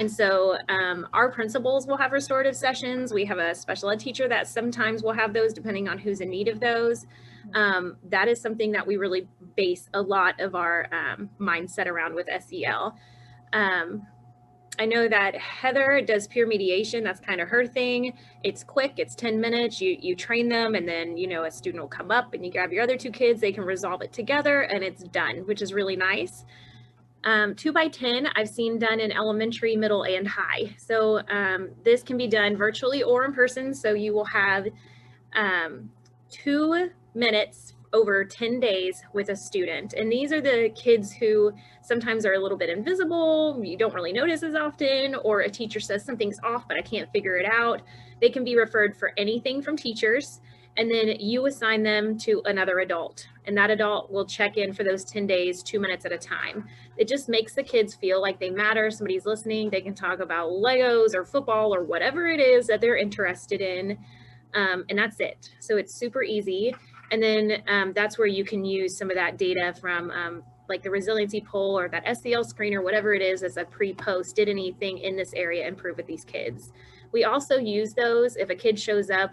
Speaker 3: And so our principals will have restorative sessions. We have a special ed teacher that sometimes will have those depending on who's in need of those. That is something that we really base a lot of our mindset around with SEL. I know that Heather does peer mediation. That's kind of her thing. It's quick, it's 10 minutes. You train them, and then, you know, a student will come up and you grab your other 2 kids, they can resolve it together and it's done, which is really nice. 2x10 I've seen done in elementary, middle, and high. So this can be done virtually or in person. So you will have 2 minutes over 10 days with a student. And these are the kids who sometimes are a little bit invisible, you don't really notice as often, or a teacher says something's off, but I can't figure it out. They can be referred for anything from teachers, and then you assign them to another adult, and that adult will check in for those 10 days, 2 minutes at a time. It just makes the kids feel like they matter, somebody's listening, they can talk about Legos or football or whatever it is that they're interested in, and that's it. So it's super easy. And then that's where you can use some of that data from like the resiliency poll or that SEL screen or whatever it is as a pre-post, did anything in this area improve with these kids. We also use those if a kid shows up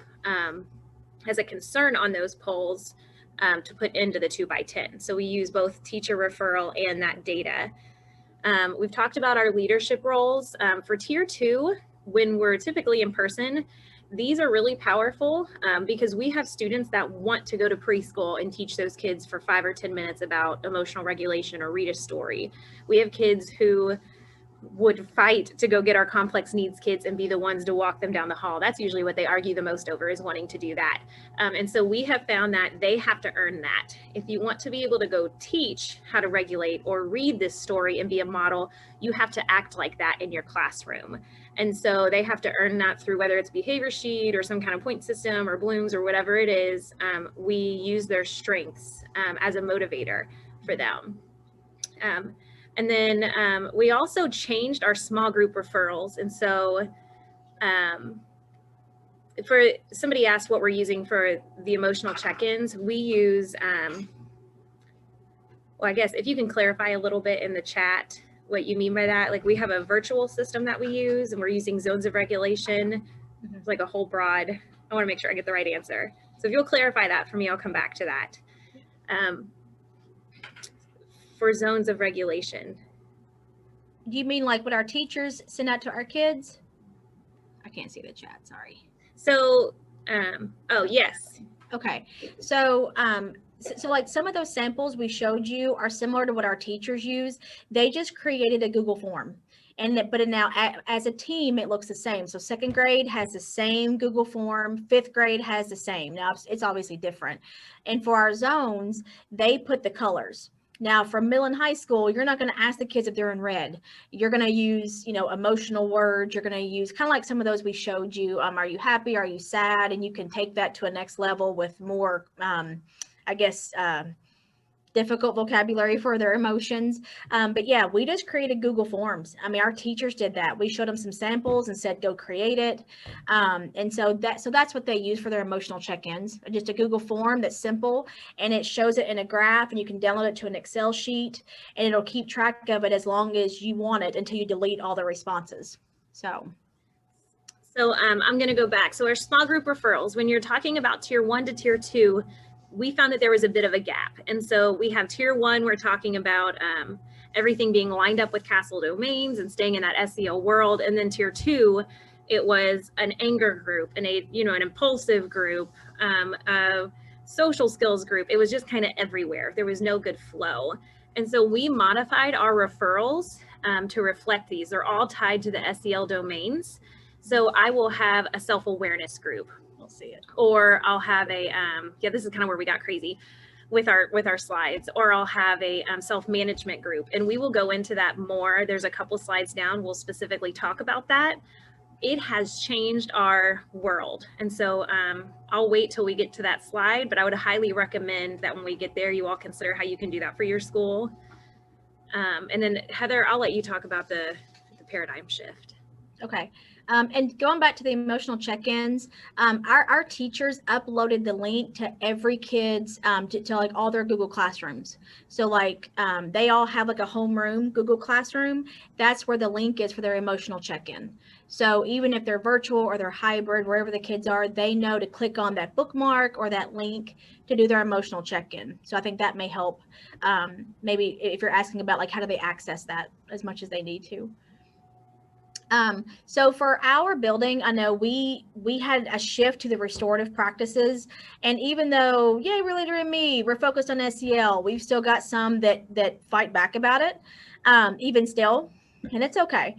Speaker 3: has a concern on those polls to put into the 2x10. So we use both teacher referral and that data. We've talked about our leadership roles. For tier 2, when we're typically in person, these are really powerful because we have students that want to go to preschool and teach those kids for 5 or 10 minutes about emotional regulation or read a story. We have kids who would fight to go get our complex needs kids and be the ones to walk them down the hall. That's usually what they argue the most over, is wanting to do that. And so we have found that they have to earn that. If you want to be able to go teach how to regulate or read this story and be a model, you have to act like that in your classroom. And so they have to earn that through whether it's behavior sheet or some kind of point system or blooms or whatever it is. We use their strengths as a motivator for them. And then we also changed our small group referrals. And so for somebody asked what we're using for the emotional check-ins, we use, well, I guess if you can clarify a little bit in the chat what you mean by that. Like we have a virtual system that we use and we're using zones of regulation. It's like a whole broad, I want to make sure I get the right answer. So if you'll clarify that for me, I'll come back to that. For zones of regulation.
Speaker 1: Do you mean like what our teachers send out to our kids? I can't see the chat, sorry.
Speaker 3: So, oh, yes.
Speaker 1: Okay, so like some of those samples we showed you are similar to what our teachers use. They just created a Google form. But now as a team, it looks the same. So 2nd grade has the same Google form, 5th grade has the same. Now it's obviously different. And for our zones, they put the colors. Now for middle and high school, you're not going to ask the kids if they're in red. You're going to use, emotional words. You're going to use kind of like some of those we showed you. Are you happy? Are you sad? And you can take that to a next level with more, difficult vocabulary for their emotions. But yeah, we just created Google Forms. I mean, our teachers did that. We showed them some samples and said, go create it. And so that's what they use for their emotional check-ins, just a Google form that's simple, and it shows it in a graph, and you can download it to an Excel sheet, and it'll keep track of it as long as you want it until you delete all the responses. So
Speaker 3: I'm going to go back. So our small group referrals, when you're talking about tier 1 to tier 2, we found that there was a bit of a gap. And so we have tier 1, we're talking about, everything being lined up with Castle domains and staying in that SEL world. And then tier 2, it was an anger group, an impulsive group, a social skills group. It was just kind of everywhere. There was no good flow. And so we modified our referrals to reflect these. They're all tied to the SEL domains. So I will have a self-awareness group.
Speaker 1: We'll see it.
Speaker 3: Or I'll have a, this is kind of where we got crazy with our slides, or I'll have a self-management group, and we will go into that more. There's a couple slides down. We'll specifically talk about that. It has changed our world. And so I'll wait till we get to that slide, but I would highly recommend that when we get there, you all consider how you can do that for your school. And then Heather, I'll let you talk about the paradigm shift.
Speaker 1: Okay. And going back to the emotional check-ins, our teachers uploaded the link to every kid's, to like all their Google Classrooms. So like they all have like a homeroom Google Classroom. That's where the link is for their emotional check-in. So even if they're virtual or they're hybrid, wherever the kids are, they know to click on that bookmark or that link to do their emotional check-in. So I think that may help. Maybe if you're asking about like how do they access that as much as they need to. So for our building, I know we had a shift to the restorative practices, and even though, yay, Relator and me, we're focused on SEL, we've still got some that fight back about it, even still, and it's okay,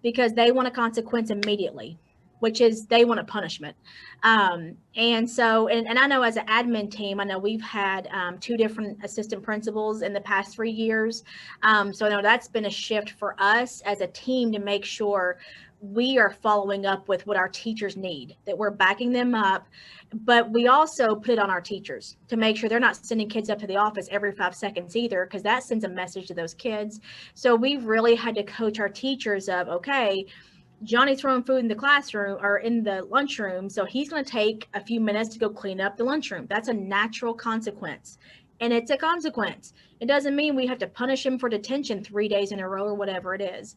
Speaker 1: because they want a consequence immediately, which is they want a punishment. And so, and I know as an admin team, I know we've had 2 different assistant principals in the past 3 years. So I know that's been a shift for us as a team to make sure we are following up with what our teachers need, that we're backing them up, but we also put it on our teachers to make sure they're not sending kids up to the office every 5 seconds either, because that sends a message to those kids. So we've really had to coach our teachers of, okay, Johnny's throwing food in the classroom or in the lunchroom, so he's going to take a few minutes to go clean up the lunchroom. That's a natural consequence, and it's a consequence. It doesn't mean we have to punish him for detention 3 days in a row or whatever it is.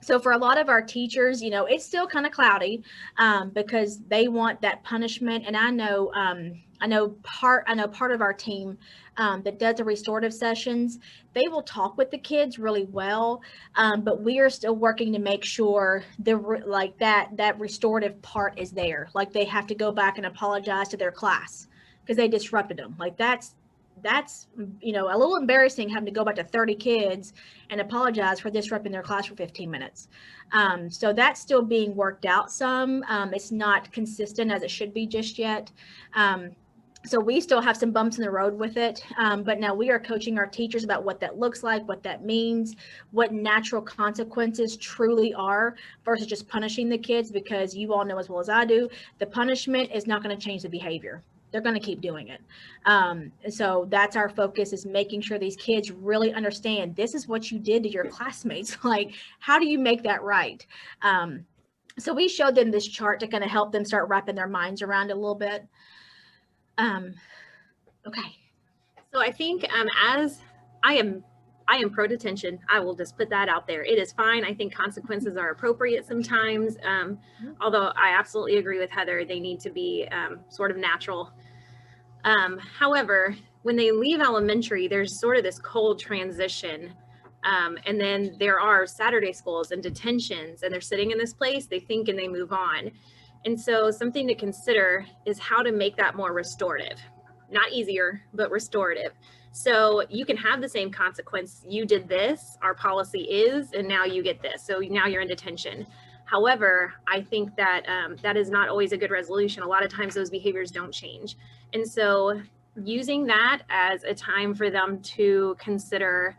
Speaker 1: So for a lot of our teachers, you know, it's still kind of cloudy because they want that punishment. And I know part of our team that does the restorative sessions, they will talk with the kids really well, but we are still working to make sure that restorative part is there. Like they have to go back and apologize to their class because they disrupted them. Like that's you know, a little embarrassing having to go back to 30 kids and apologize for disrupting their class for 15 minutes. So that's still being worked out some. It's not consistent as it should be just yet. So we still have some bumps in the road with it, but now we are coaching our teachers about what that looks like, what that means, what natural consequences truly are versus just punishing the kids, because you all know as well as I do, the punishment is not going to change the behavior. They're going to keep doing it. So that's our focus, is making sure these kids really understand this is what you did to your classmates. Like, how do you make that right? So we showed them this chart to kind of help them start wrapping their minds around it a little bit. Okay.
Speaker 3: So I think as I am pro detention, I will just put that out there. It is fine. I think consequences are appropriate sometimes. Although I absolutely agree with Heather, they need to be sort of natural. However, when they leave elementary, there's sort of this cold transition. And then there are Saturday schools and detentions, and they're sitting in this place, they think, and they move on. And so something to consider is how to make that more restorative. Not easier, but restorative. So you can have the same consequence. You did this, our policy is, and now you get this. So now you're in detention. However, I think that that is not always a good resolution. A lot of times those behaviors don't change. And so using that as a time for them to consider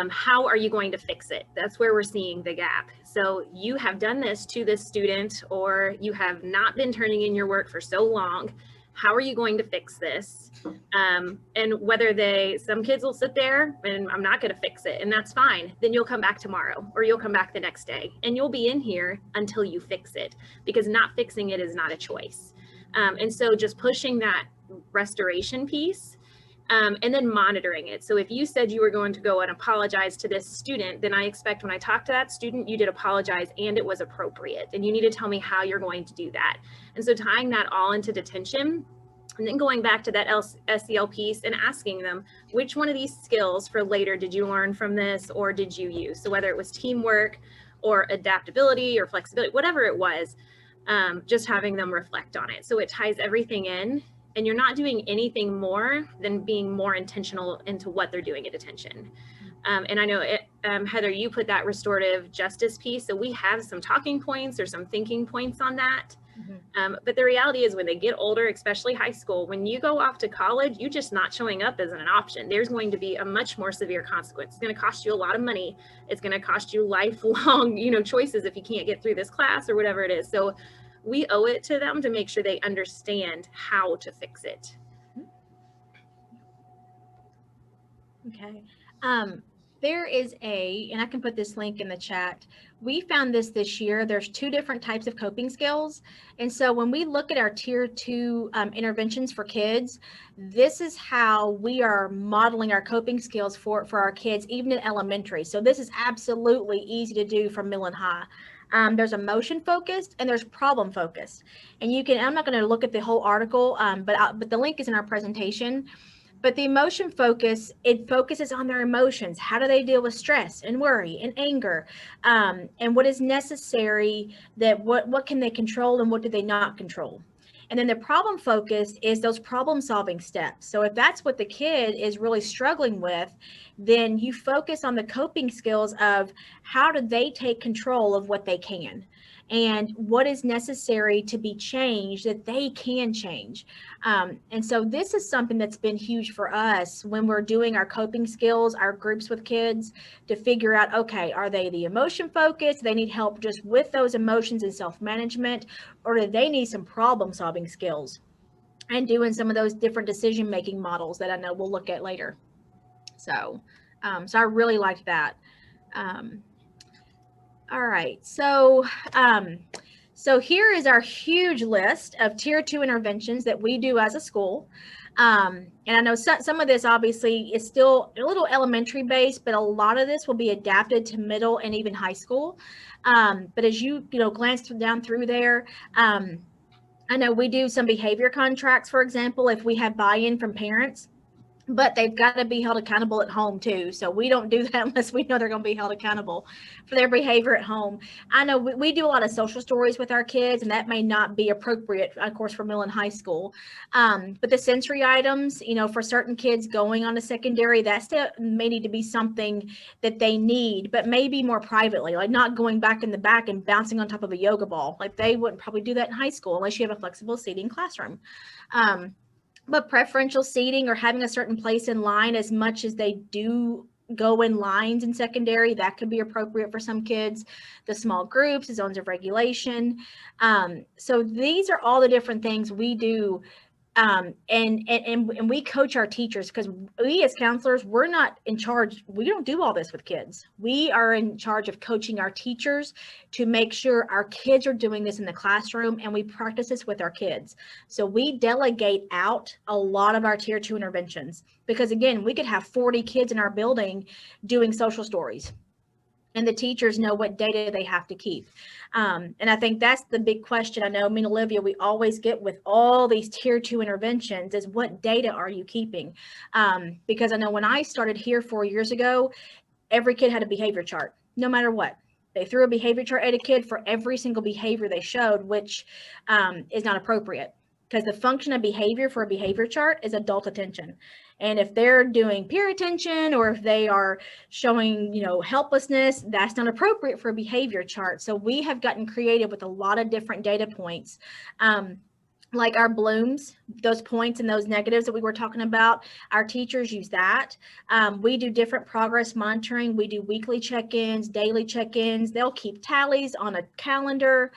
Speaker 3: how are you going to fix it? That's where we're seeing the gap. So you have done this to this student, or you have not been turning in your work for so long. How are you going to fix this? And whether some kids will sit there and I'm not going to fix it, and that's fine. Then you'll come back tomorrow, or you'll come back the next day, and you'll be in here until you fix it, because not fixing it is not a choice. And so just pushing that restoration piece, and then monitoring it. So if you said you were going to go and apologize to this student, then I expect when I talk to that student, you did apologize and it was appropriate. And you need to tell me how you're going to do that. And so tying that all into detention, And then going back to that SEL piece and asking them, which one of these skills for later did you learn from this or did you use? So whether it was teamwork or adaptability or flexibility, whatever it was, just having them reflect on it. So it ties everything in, and you're not doing anything more than being more intentional into what they're doing at attention. And I know, Heather, you put that restorative justice piece. So we have some talking points or some thinking points on that. But the reality is when they get older, especially high school, when you go off to college, you're just not showing up as an option. There's going to be a much more severe consequence. It's going to cost you a lot of money. It's going to cost you lifelong, choices if you can't get through this class or whatever it is. So we owe it to them to make sure they understand how to fix it.
Speaker 1: Okay. There is and I can put this link in the chat. We found this year. There's 2 different types of coping skills. And so when we look at our tier 2 interventions for kids, this is how we are modeling our coping skills for our kids, even in elementary. So this is absolutely easy to do from middle and high. There's emotion focused and there's problem focused. And I'm not going to look at the whole article, but the link is in our presentation. But the emotion focus, it focuses on their emotions. How do they deal with stress and worry and anger? And what is necessary, what can they control and what do they not control? And then the problem focus is those problem solving steps. So if that's what the kid is really struggling with, then you focus on the coping skills of how do they take control of what they can and what is necessary to be changed that they can change. And so this is something that's been huge for us when we're doing our coping skills, our groups with kids, to figure out, okay, are they the emotion focused? Do they need help just with those emotions and self-management, or do they need some problem solving skills and doing some of those different decision-making models that I know we'll look at later. So I really liked that. All right, so here is our huge list of tier 2 interventions that we do as a school. And I know some of this obviously is still a little elementary based, but a lot of this will be adapted to middle and even high school. But as you glance down through there, I know we do some behavior contracts, for example, if we have buy-in from parents. But they've got to be held accountable at home too. So we don't do that unless we know they're going to be held accountable for their behavior at home. I know we do a lot of social stories with our kids, and that may not be appropriate, of course, for middle and high school. But the sensory items, for certain kids going on to secondary, that still may need to be something that they need, but maybe more privately, like not going back in the back and bouncing on top of a yoga ball. Like they wouldn't probably do that in high school unless you have a flexible seating classroom. But preferential seating or having a certain place in line, as much as they do go in lines in secondary, that could be appropriate for some kids. The small groups, the zones of regulation. So these are all the different things we do. And we coach our teachers, because we as counselors, we're not in charge. We don't do all this with kids. We are in charge of coaching our teachers to make sure our kids are doing this in the classroom, and we practice this with our kids. So we delegate out a lot of our tier 2 interventions, because again, we could have 40 kids in our building doing social stories, and the teachers know what data they have to keep. And I think that's the big question. I know me and Olivia, we always get with all these tier 2 interventions is, what data are you keeping? Because I know when I started here 4 years ago, every kid had a behavior chart, no matter what. They threw a behavior chart at a kid for every single behavior they showed, which is not appropriate, because the function of behavior for a behavior chart is adult attention. And if they're doing peer attention, or if they are showing, helplessness, that's not appropriate for a behavior chart. So we have gotten creative with a lot of different data points, like our blooms, those points and those negatives that we were talking about. Our teachers use that. We do different progress monitoring. We do weekly check-ins, daily check-ins. They'll keep tallies on a calendar.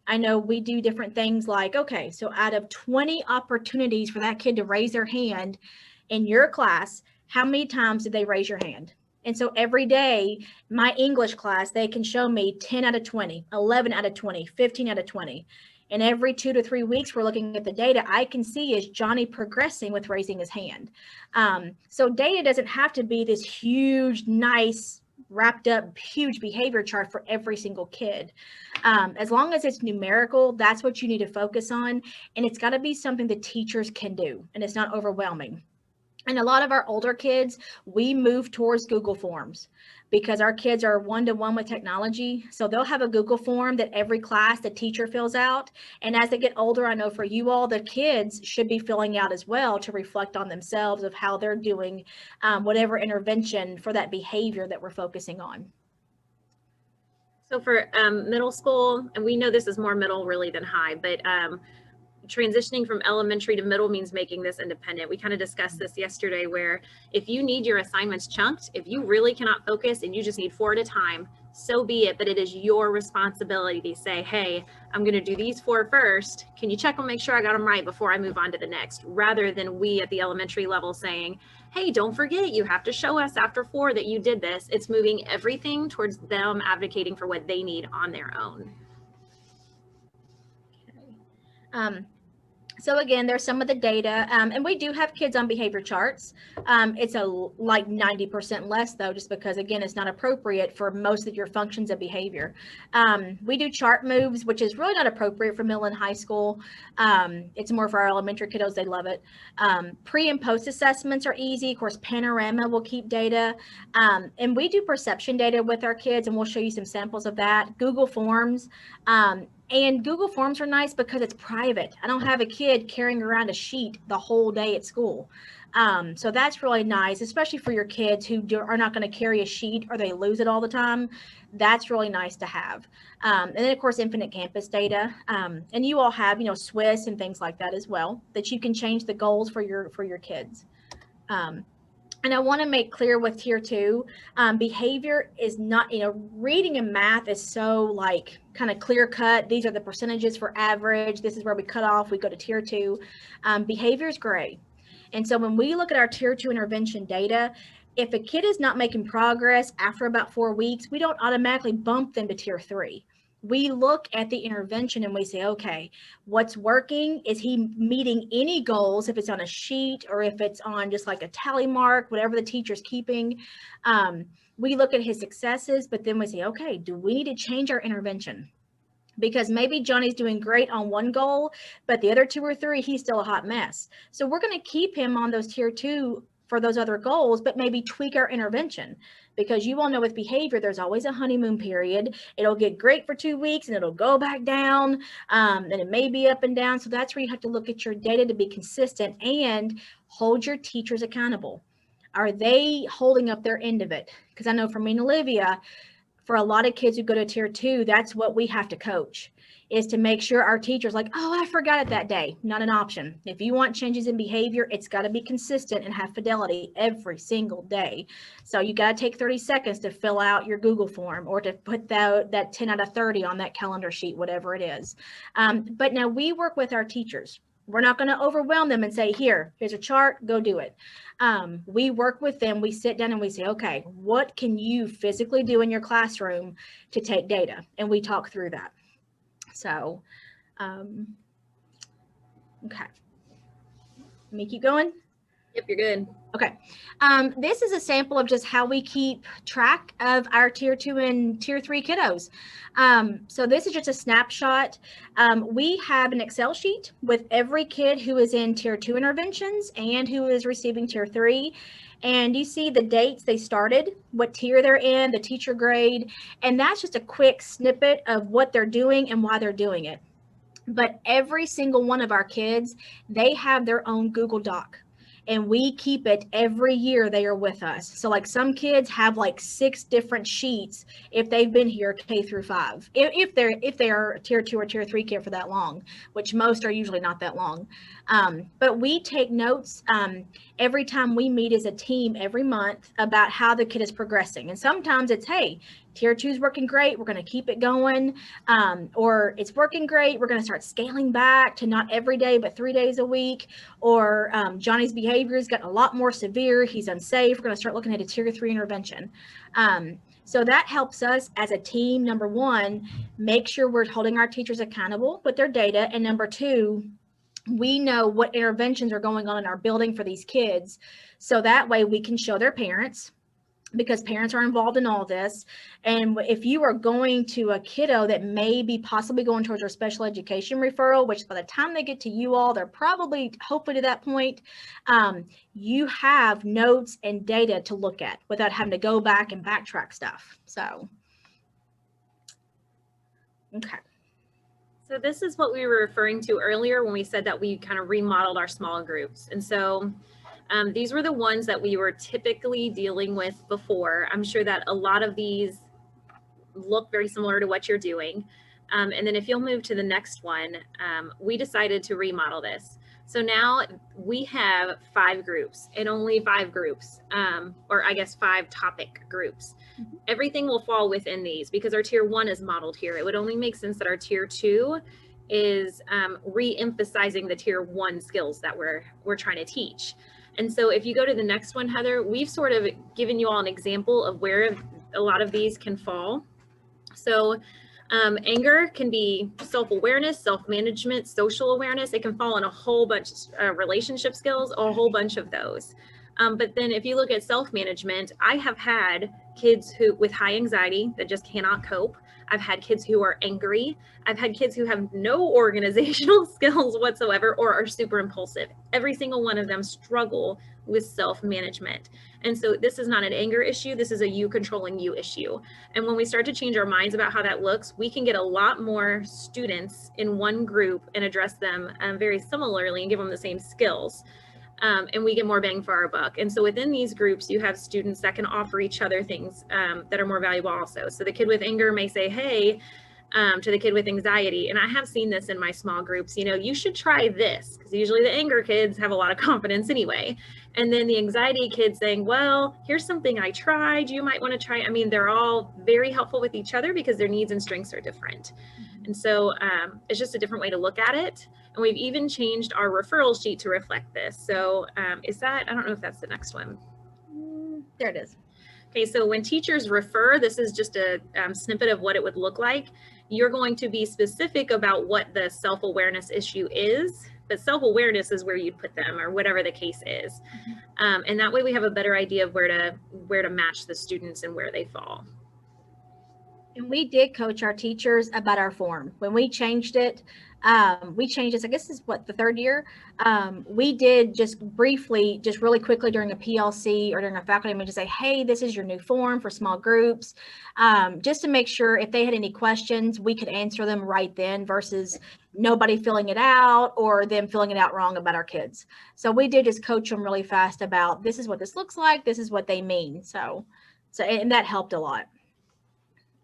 Speaker 1: I know we do different things like, okay, so out of 20 opportunities for that kid to raise their hand in your class, how many times did they raise your hand? And so every day, my English class, they can show me 10 out of 20, 11 out of 20, 15 out of 20. And every 2 to 3 weeks, we're looking at the data. I can see, is Johnny progressing with raising his hand? So data doesn't have to be this huge, nice wrapped up huge behavior chart for every single kid. As long as it's numerical, that's what you need to focus on. And it's got to be something the teachers can do, and it's not overwhelming. And a lot of our older kids, we move towards Google Forms because our kids are one-to-one with technology. So they'll have a Google form that every class the teacher fills out. And as they get older, I know for you all, the kids should be filling out as well to reflect on themselves of how they're doing whatever intervention for that behavior that we're focusing on.
Speaker 3: So for middle school, and we know this is more middle really than high, but transitioning from elementary to middle means making this independent. We kind of discussed this yesterday, where if you need your assignments chunked, if you really cannot focus and you just need 4 at a time, so be it. But it is your responsibility to say, hey, I'm going to do these 4 first. Can you check and make sure I got them right before I move on to the next? Rather than we at the elementary level saying, hey, don't forget, you have to show us after 4 that you did this. It's moving everything towards them advocating for what they need on their own.
Speaker 1: So again, there's some of the data, and we do have kids on behavior charts. It's like 90% less though, just because again, it's not appropriate for most of your functions of behavior. We do chart moves, which is really not appropriate for middle and high school. It's more for our elementary kiddos, they love it. Pre and post assessments are easy. Of course, Panorama will keep data. And we do perception data with our kids, and we'll show you some samples of that. Google Forms. And Google Forms are nice because it's private. I don't have a kid carrying around a sheet the whole day at school. So that's really nice, especially for your kids who are not going to carry a sheet or they lose it all the time. That's really nice to have. And then of course, Infinite Campus data. And you all have, Swiss and things like that as well, that you can change the goals for your kids. And I want to make clear with tier 2, behavior is not, reading and math is so like kind of clear cut. These are the percentages for average. This is where we cut off. We go to tier 2. Behavior is gray. And so when we look at our tier 2 intervention data, if a kid is not making progress after about 4 weeks, we don't automatically bump them to tier 3. We look at the intervention and we say, okay, what's working? Is he meeting any goals? If it's on a sheet or if it's on just like a tally mark, whatever the teacher's keeping, we look at his successes, but then we say, okay, do we need to change our intervention? Because maybe Johnny's doing great on one goal, but the other 2 or 3, he's still a hot mess. So we're going to keep him on those tier 2 for those other goals, but maybe tweak our intervention. Because you all know with behavior, there's always a honeymoon period. It'll get great for 2 weeks and it'll go back down. And it may be up and down. So that's where you have to look at your data to be consistent and hold your teachers accountable. Are they holding up their end of it? Because I know for me and Olivia, for a lot of kids who go to tier 2, that's what we have to coach, is to make sure our teacher's like, oh, I forgot it that day. Not an option. If you want changes in behavior, it's got to be consistent and have fidelity every single day. So you got to take 30 seconds to fill out your Google form or to put that 10 out of 30 on that calendar sheet, whatever it is. But now we work with our teachers. We're not going to overwhelm them and say, here's a chart, go do it. We work with them. We sit down and we say, okay, what can you physically do in your classroom to take data? And we talk through that. So, okay. Let me keep going.
Speaker 3: Yep, you're good.
Speaker 1: Okay. This is a sample of just how we keep track of our tier 2 and tier 3 kiddos. So this is just a snapshot. We have an Excel sheet with every kid who is in tier 2 interventions and who is receiving tier 3. And you see the dates they started, what tier they're in, the teacher grade, and that's just a quick snippet of what they're doing and why they're doing it. But every single one of our kids, they have their own Google Doc. And we keep it every year they are with us. So like some kids have like 6 different sheets if they've been here K through 5, if they are tier 2 or tier 3 kid for that long, which most are usually not that long. But we take notes every time we meet as a team every month about how the kid is progressing. And sometimes it's, hey, tier 2 is working great, we're going to keep it going. Or it's working great, we're going to start scaling back to not every day, but 3 days a week. Or Johnny's behavior has gotten a lot more severe, he's unsafe, we're going to start looking at a tier 3 intervention. So that helps us as a team, number 1, make sure we're holding our teachers accountable with their data. And number 2, we know what interventions are going on in our building for these kids. So that way we can show their parents because parents are involved in all this. And if you are going to a kiddo that may be possibly going towards our special education referral, which by the time they get to you all, they're probably hopefully to that point, you have notes and data to look at without having to go back and backtrack stuff. So, okay.
Speaker 3: So this is what we were referring to earlier when we said that we kind of remodeled our small groups. And so these were the ones that we were typically dealing with before. I'm sure that a lot of these look very similar to what you're doing. And then if you'll move to the next one, we decided to remodel this. So now we have 5 groups and only 5 groups, or I guess 5 topic groups. Everything will fall within these because our tier 1 is modeled here. It would only make sense that our tier 2 is re-emphasizing the tier 1 skills that we're trying to teach. And so if you go to the next one, Heather, we've sort of given you all an example of where a lot of these can fall. So anger can be self-awareness, self-management, social awareness. It can fall in a whole bunch of relationship skills, a whole bunch of those. But then if you look at self-management, I have had kids with high anxiety that just cannot cope. I've had kids who are angry. I've had kids who have no organizational skills whatsoever or are super impulsive. Every single one of them struggle with self-management. And so this is not an anger issue. This is a you controlling you issue. And when we start to change our minds about how that looks, we can get a lot more students in one group and address them very similarly and give them the same skills. And we get more bang for our buck. And so within these groups, you have students that can offer each other things that are more valuable also. So the kid with anger may say, hey, to the kid with anxiety. And I have seen this in my small groups, you should try this, because usually the anger kids have a lot of confidence anyway. And then the anxiety kids saying, well, here's something I tried, you might want to try. I mean, they're all very helpful with each other because their needs and strengths are different. And so it's just a different way to look at it. And we've even changed our referral sheet to reflect this. So is that, I don't know if that's the next one.
Speaker 1: There it is.
Speaker 3: Okay, so when teachers refer, this is just a snippet of what it would look like. You're going to be specific about what the self-awareness issue is, but self-awareness is where you'd put them or whatever the case is. And that way we have a better idea of where to match the students and where they fall.
Speaker 1: And we did coach our teachers about our form. When we changed it, I guess this is what, the 3rd year? We did just briefly, just really quickly during a PLC or during a faculty meeting to say, hey, this is your new form for small groups. Just to make sure if they had any questions, we could answer them right then versus nobody filling it out or them filling it out wrong about our kids. So we did just coach them really fast about this is what this looks like. This is what they mean. So and that helped a lot.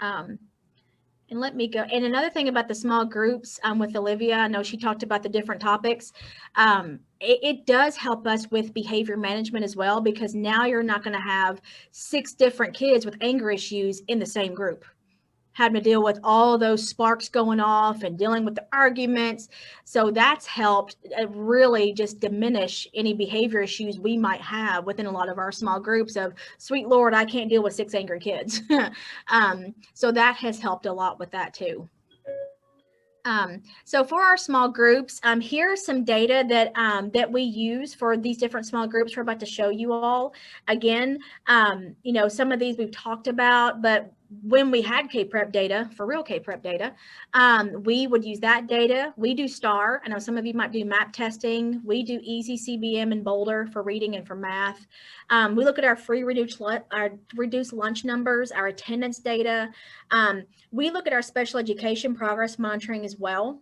Speaker 1: And let me go. And another thing about the small groups with Olivia, I know she talked about the different topics. It does help us with behavior management as well, because now you're not going to have 6 different kids with anger issues in the same group, having to deal with all those sparks going off and dealing with the arguments. So that's helped really just diminish any behavior issues we might have within a lot of our small groups of, sweet Lord, I can't deal with 6 angry kids. So that has helped a lot with that too. So for our small groups, here's some data that we use for these different small groups we're about to show you all. Again, some of these we've talked about, but when we had K-Prep data, for real K-Prep data, we would use that data. We do STAR. I know some of you might do map testing. We do Easy CBM and Boulder for reading and for math. We look at our free reduced lunch numbers, our attendance data. We look at our special education progress monitoring as well.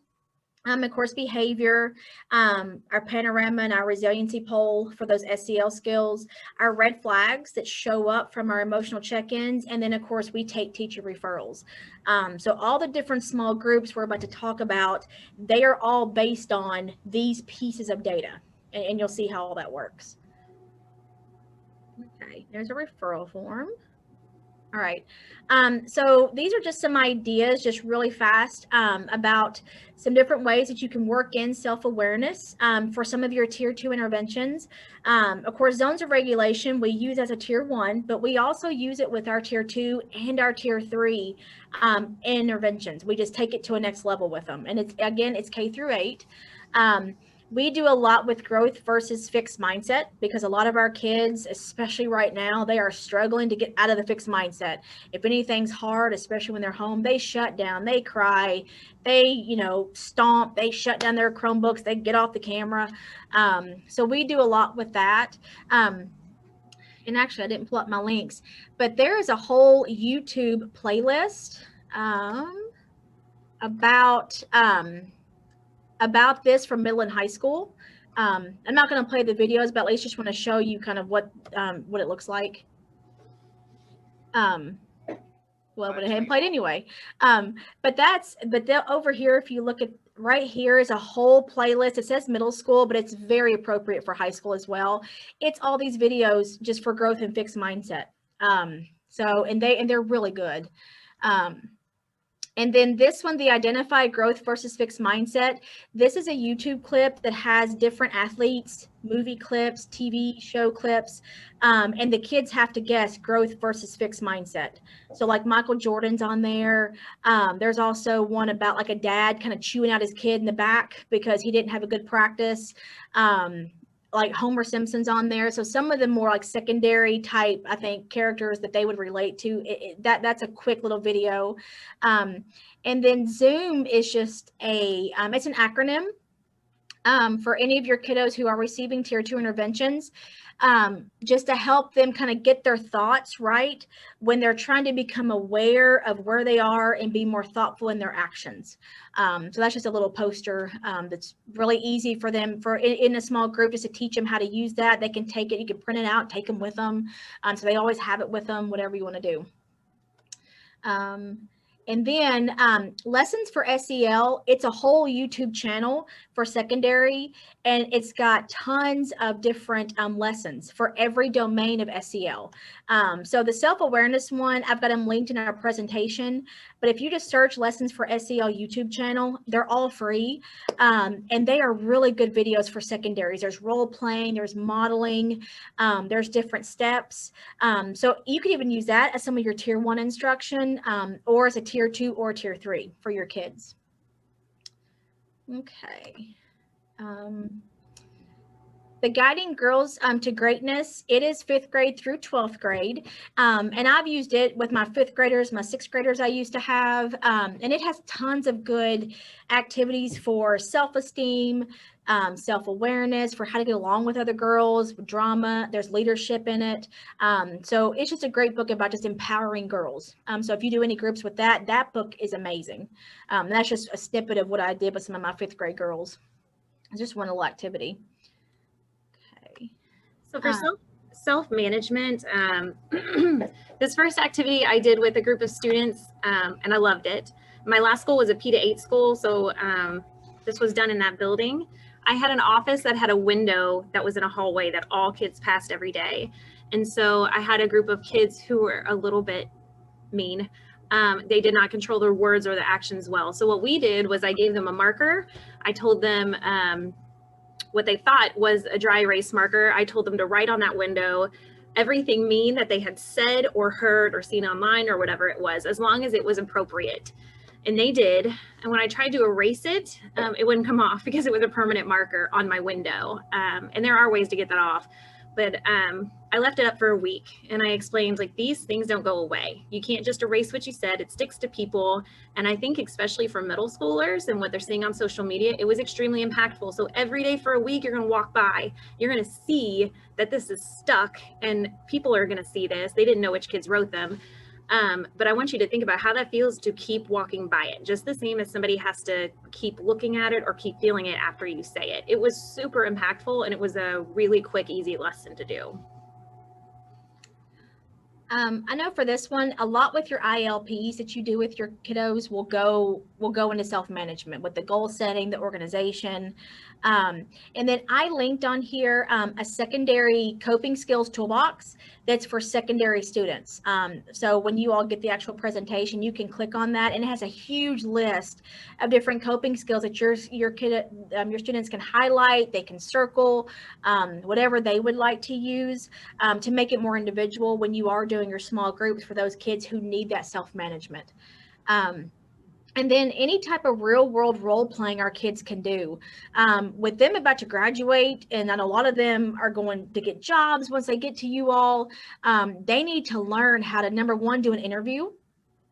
Speaker 1: Of course, behavior, our panorama and our resiliency poll for those SEL skills, our red flags that show up from our emotional check-ins, and then of course we take teacher referrals. So all the different small groups we're about to talk about, they are all based on these pieces of data, and you'll see how all that works. Okay, there's a referral form. All right, so these are just some ideas, just really fast, about some different ways that you can work in self-awareness for some of your tier 2 interventions. Of course, zones of regulation we use as a tier 1, but we also use it with our tier 2 and our tier 3 interventions. We just take it to a next level with them. And it's K through 8. We do a lot with growth versus fixed mindset because a lot of our kids, especially right now, they are struggling to get out of the fixed mindset. If anything's hard, especially when they're home, they shut down, they cry, they, stomp, they shut down their Chromebooks, they get off the camera. So we do a lot with that. And actually, I didn't pull up my links, but there is a whole YouTube playlist about this from middle and high school. I'm not going to play the videos, but at least just want to show you kind of what it looks like. Well, I went ahead and played anyway. But over here, if you look at right here is a whole playlist. It says middle school, but it's very appropriate for high school as well. It's all these videos just for growth and fixed mindset. And they're really good. And then this one, the identify growth versus fixed mindset. This is a YouTube clip that has different athletes, movie clips, TV show clips, and the kids have to guess growth versus fixed mindset. So like Michael Jordan's on there. There's also one about like a dad kind of chewing out his kid in the back because he didn't have a good practice. Like Homer Simpson's on there. So some of the more like secondary type, I think, characters that they would relate to, that's a quick little video. And then Zoom is just it's an acronym for any of your kiddos who are receiving Tier 2 interventions, just to help them kind of get their thoughts right when they're trying to become aware of where they are and be more thoughtful in their actions. So that's just a little poster that's really easy for them in a small group, just to teach them how to use that. They can take it, you can print it out, take them with them. So they always have it with them, whatever you want to do. And then Lessons for SEL, it's a whole YouTube channel for secondary, and it's got tons of different lessons for every domain of SEL. So the self-awareness one, I've got them linked in our presentation, but if you just search Lessons for SEL YouTube channel, they're all free, and they are really good videos for secondaries. There's role playing, there's modeling, there's different steps. So you could even use that as some of your Tier 1 instruction, or as a Tier 2 or Tier 3 for your kids. Okay. The Guiding Girls to Greatness, it is 5th grade through 12th grade. And I've used it with my 5th graders, my 6th graders I used to have. And it has tons of good activities for self-esteem, self-awareness, for how to get along with other girls, drama, there's leadership in it. So it's just a great book about just empowering girls. So if you do any groups with that, that book is amazing. That's just a snippet of what I did with some of my 5th grade girls. It's just one little activity. Okay.
Speaker 3: So for self-management, this first activity I did with a group of students, and I loved it. My last school was a P-8 school, so this was done in that building. I had an office that had a window that was in a hallway that all kids passed every day. And so I had a group of kids who were a little bit mean. They did not control their words or their actions well. So what we did was I gave them a marker. I told them what they thought was a dry erase marker. I told them to write on that window everything mean that they had said or heard or seen online or whatever it was, as long as it was appropriate. And they did. And when I tried to erase it, it wouldn't come off because it was a permanent marker on my window. And there are ways to get that off. But I left it up for a week and I explained, like, these things don't go away. You can't just erase what you said. It sticks to people. And I think especially for middle schoolers and what they're seeing on social media, it was extremely impactful. So every day for a week, you're going to walk by, you're going to see that this is stuck and people are going to see this. They didn't know which kids wrote them. But I want you to think about how that feels to keep walking by it, just the same as somebody has to keep looking at it or keep feeling it after you say it. It was super impactful and it was a really quick, easy lesson to do.
Speaker 1: I know for this one, a lot with your ILPs that you do with your kiddos will go into self-management with the goal setting, the organization. And then I linked on here a secondary coping skills toolbox that's for secondary students. So when you all get the actual presentation, you can click on that and it has a huge list of different coping skills that your students can highlight, they can circle, whatever they would like to use to make it more individual when you are doing your small groups for those kids who need that self-management. And And then any type of real world role playing our kids can do. With them about to graduate, and then a lot of them are going to get jobs once they get to you all, they need to learn how to, number one, do an interview.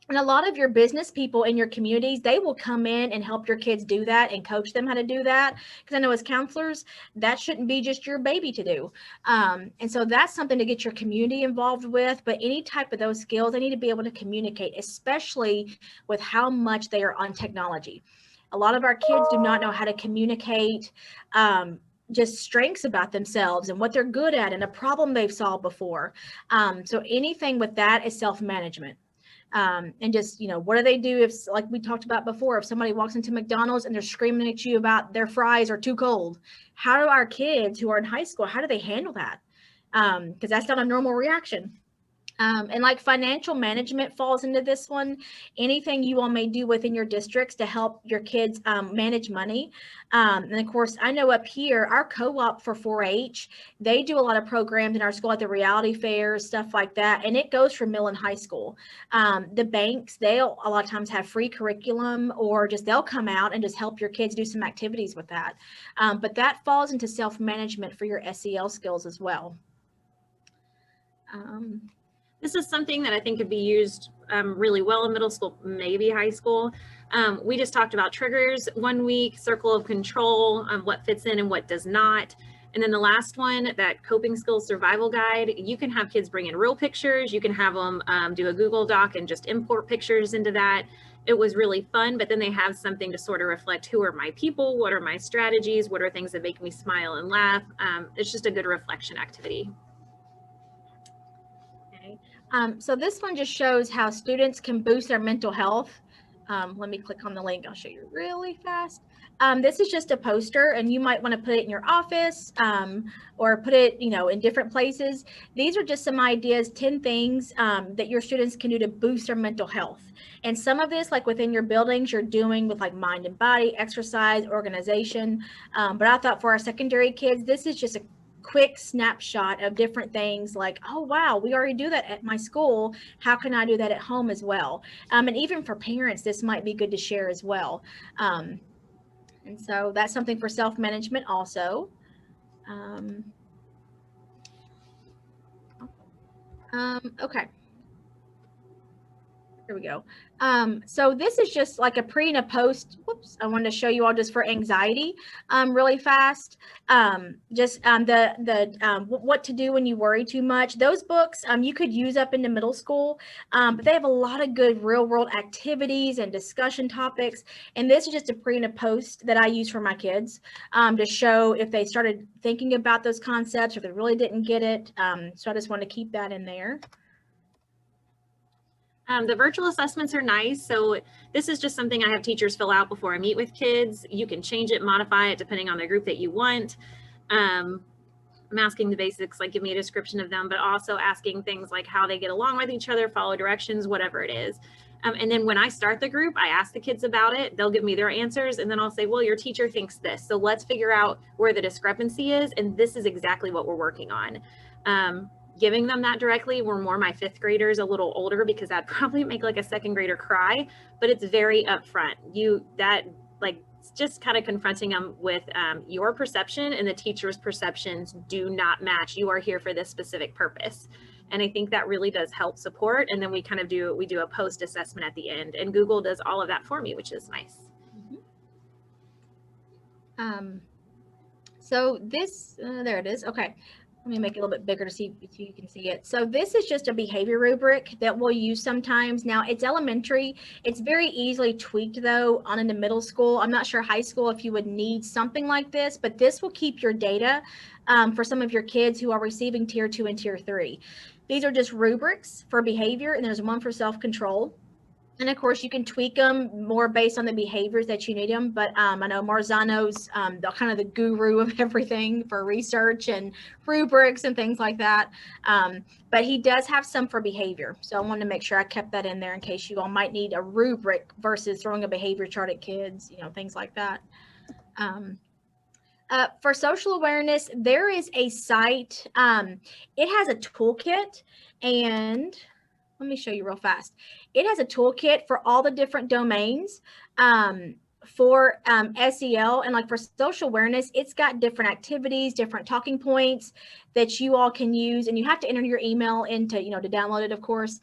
Speaker 1: And a lot of your business people in your communities, they will come in and help your kids do that and coach them how to do that. Because I know as counselors, that shouldn't be just your baby to do. And so that's something to get your community involved with. But any type of those skills, they need to be able to communicate, especially with how much they are on technology. A lot of our kids do not know how to communicate. Just strengths about themselves and what they're good at and a problem they've solved before. So anything with that is self-management. And just, what do they do if, like we talked about before, if somebody walks into McDonald's and they're screaming at you about their fries are too cold? How do our kids who are in high school, how do they handle that? Because that's not a normal reaction. And like financial management falls into this one. Anything you all may do within your districts to help your kids manage money. And of course, I know up here, our co-op for 4-H, they do a lot of programs in our school, like the reality fairs, stuff like that. And it goes for middle and high school. The banks, they'll a lot of times have free curriculum, or just they'll come out and just help your kids do some activities with that. But that falls into self-management for your SEL skills as well.
Speaker 3: This is something that I think could be used really well in middle school, maybe high school. We just talked about triggers 1 week, circle of control, what fits in and what does not. And then the last one, that coping skills survival guide, you can have kids bring in real pictures. You can have them do a Google Doc and just import pictures into that. It was really fun, but then they have something to sort of reflect, who are my people? What are my strategies? What are things that make me smile and laugh? It's just a good reflection activity.
Speaker 1: So this one just shows how students can boost their mental health. Let me click on the link. I'll show you really fast. This is just a poster, and you might want to put it in your office or put it, in different places. These are just some ideas, 10 things that your students can do to boost their mental health. And some of this, like within your buildings, you're doing with like mind and body, exercise, organization. But I thought for our secondary kids, this is just a quick snapshot of different things like, oh, wow, we already do that at my school. How can I do that at home as well? And even for parents, this might be good to share as well. And so that's something for self-management also. Okay. Here we go. So this is just like a pre and a post. Whoops, I wanted to show you all just for anxiety really fast. What to do when you worry too much. Those books you could use up into middle school, but they have a lot of good real world activities and discussion topics. And this is just a pre and a post that I use for my kids to show if they started thinking about those concepts or if they really didn't get it. So I just want to keep that in there.
Speaker 3: The virtual assessments are nice. So this is just something I have teachers fill out before I meet with kids. You can change it, modify it depending on the group that you want. I'm asking the basics, like give me a description of them, but also asking things like how they get along with each other, follow directions, whatever it is. And then when I start the group, I ask the kids about it. They'll give me their answers. And then I'll say, well, your teacher thinks this. So let's figure out where the discrepancy is. And this is exactly what we're working on. Giving them that directly were more my 5th graders, a little older, because that'd probably make like a 2nd grader cry, but it's very upfront. Just kind of confronting them with your perception and the teacher's perceptions do not match. You are here for this specific purpose. And I think that really does help support. And then we do a post assessment at the end, and Google does all of that for me, which is nice.
Speaker 1: So this, there it is. Okay. Let me make it a little bit bigger to see if you can see it. So this is just a behavior rubric that we'll use sometimes. Now it's elementary. It's very easily tweaked though on into middle school. I'm not sure high school if you would need something like this, but this will keep your data for some of your kids who are receiving tier 2 and tier 3. These are just rubrics for behavior, and there's one for self-control. And of course, you can tweak them more based on the behaviors that you need them. But I know Marzano's kind of the guru of everything for research and rubrics and things like that. But he does have some for behavior. So I wanted to make sure I kept that in there in case you all might need a rubric versus throwing a behavior chart at kids, things like that. For social awareness, there is a site. It has a toolkit, and let me show you real fast. It has a toolkit for all the different domains for SEL, and like for social awareness, it's got different activities, different talking points that you all can use, and you have to enter your email into, you know, to download it, of course.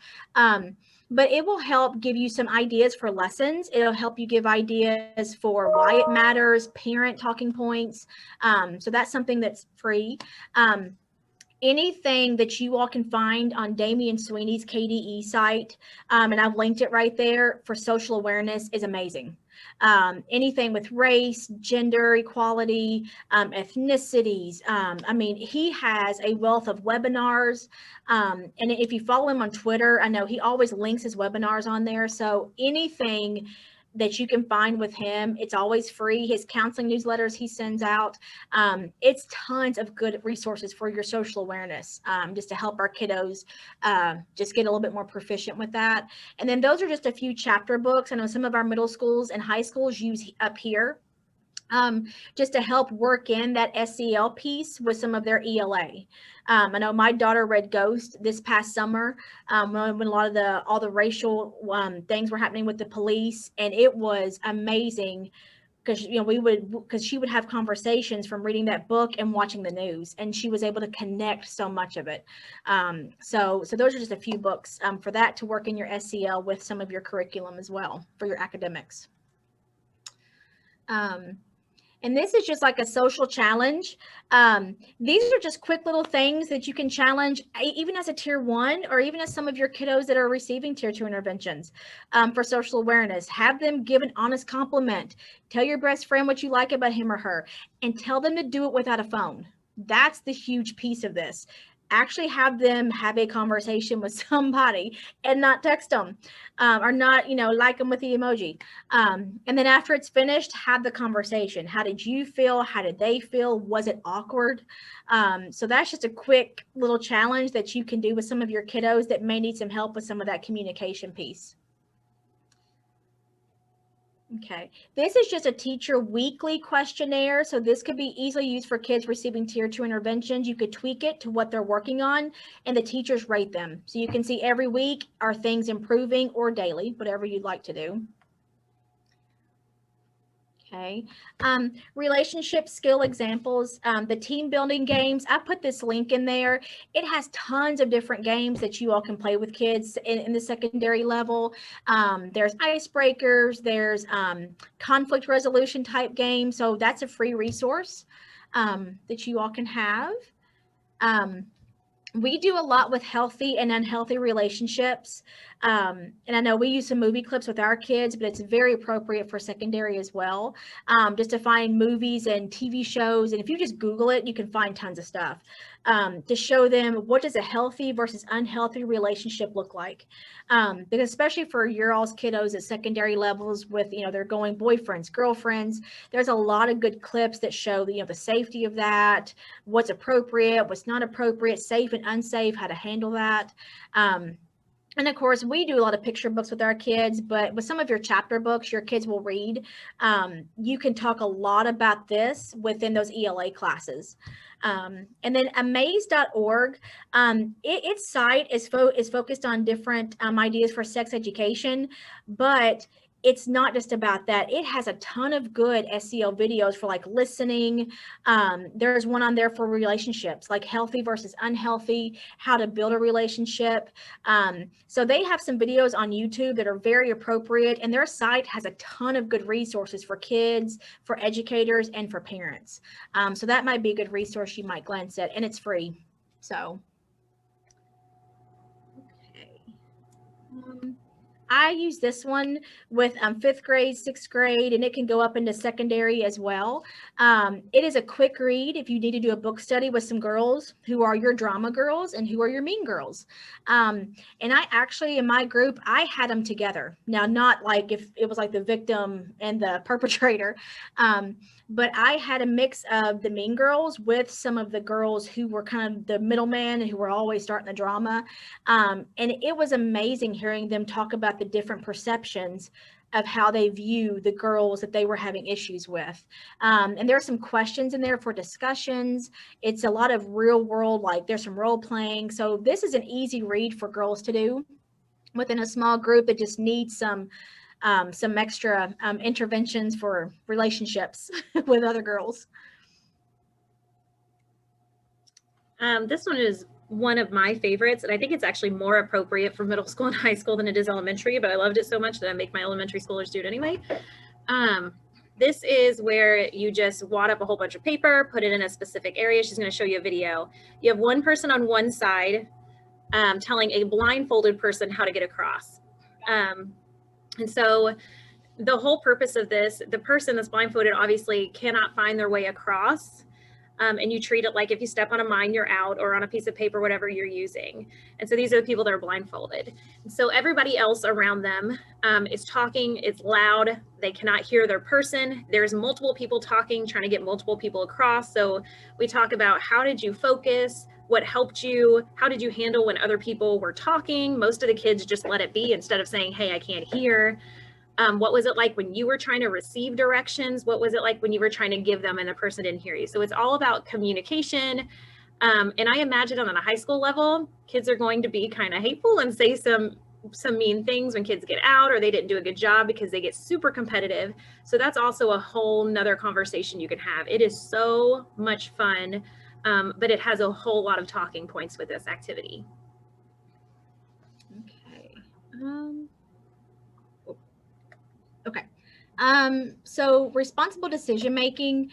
Speaker 1: But it will help give you some ideas for lessons. It'll help you give ideas for why it matters, parent talking points. So that's something that's free. Anything that you all can find on Damian Sweeney's KDE site, and I've linked it right there for social awareness, is amazing. Anything with race, gender equality, ethnicities. I mean, he has a wealth of webinars. And if you follow him on Twitter, I know he always links his webinars on there. So anything that you can find with him, it's always free. His counseling newsletters he sends out, it's tons of good resources for your social awareness, just to help our kiddos just get a little bit more proficient with that. And then those are just a few chapter books. I know some of our middle schools and high schools use up here, just to help work in that SEL piece with some of their ELA. I know my daughter read Ghost this past summer, when a lot of all the racial things were happening with the police, and it was amazing because, you know, because she would have conversations from reading that book and watching the news, and she was able to connect so much of it. So those are just a few books for that to work in your SEL with some of your curriculum as well for your academics. And this is just like a social challenge. These are just quick little things that you can challenge, even as a tier 1, or even as some of your kiddos that are receiving tier 2 interventions for social awareness. Have them give an honest compliment. Tell your best friend what you like about him or her, and tell them to do it without a phone. That's the huge piece of this. Actually have them have a conversation with somebody and not text them, or not, you know, like them with the emoji. And then after it's finished, have the conversation. How did you feel? How did they feel? Was it awkward? So that's just a quick little challenge that you can do with some of your kiddos that may need some help with some of that communication piece. Okay, this is just a teacher weekly questionnaire. So this could be easily used for kids receiving tier 2 interventions. You could tweak it to what they're working on, and the teachers rate them. So you can see every week, are things improving, or daily, whatever you'd like to do. Okay, relationship skill examples, the team building games. I put this link in there. It has tons of different games that you all can play with kids in the secondary level. There's icebreakers, there's conflict resolution type games. So that's a free resource that you all can have. We do a lot with healthy and unhealthy relationships. And I know we use some movie clips with our kids, but it's very appropriate for secondary as well. Just to find movies and TV shows. And if you just Google it, you can find tons of stuff to show them what does a healthy versus unhealthy relationship look like. Because especially for your all's kiddos at secondary levels with, you know, they're going boyfriends, girlfriends, there's a lot of good clips that show, you know, the safety of that, what's appropriate, what's not appropriate, safe and unsafe, how to handle that. And of course, we do a lot of picture books with our kids, but with some of your chapter books your kids will read, you can talk a lot about this within those ELA classes. And then amaze.org, its site is focused on different ideas for sex education, but it's not just about that. It has a ton of good SEL videos for like listening. There's one on there for relationships, like healthy versus unhealthy, how to build a relationship. So they have some videos on YouTube that are very appropriate, and their site has a ton of good resources for kids, for educators, and for parents. So that might be a good resource you might glance at, and it's free. So, okay. I use this one with 5th grade, 6th grade, and it can go up into secondary as well. It is a quick read if you need to do a book study with some girls who are your drama girls and who are your mean girls. And I actually, in my group, I had them together. Now, not like if it was like the victim and the perpetrator, but I had a mix of the mean girls with some of the girls who were kind of the middleman and who were always starting the drama. And it was amazing hearing them talk about the different perceptions of how they view the girls that they were having issues with. And there are some questions in there for discussions. It's a lot of real world, like there's some role playing. So this is an easy read for girls to do. within a small group that just needs some extra interventions for relationships with other girls.
Speaker 3: This one is one of my favorites, and I think it's actually more appropriate for middle school and high school than it is elementary, but I loved it so much that I make my elementary schoolers do it anyway. This is where you just wad up a whole bunch of paper, put it in a specific area. She's going to show you a video. You have one person on one side telling a blindfolded person how to get across. And so the whole purpose of this, the person that's blindfolded obviously cannot find their way across. And you treat it like if you step on a mine, you're out, or on a piece of paper, whatever you're using. And so these are the people that are blindfolded. So everybody else around them is talking, it's loud, they cannot hear their person. There's multiple people talking, trying to get multiple people across. So we talk about how did you focus, what helped you, how did you handle when other people were talking? Most of the kids just let it be instead of saying, hey, I can't hear. What was it like when you were trying to receive directions? What was it like when you were trying to give them and the person didn't hear you? So it's all about communication. And I imagine on a high school level, kids are going to be kind of hateful and say some mean things when kids get out or they didn't do a good job because they get super competitive. So that's also a whole nother conversation you can have. It is so much fun, but it has a whole lot of talking points with this activity.
Speaker 1: Okay. Okay. So responsible decision making,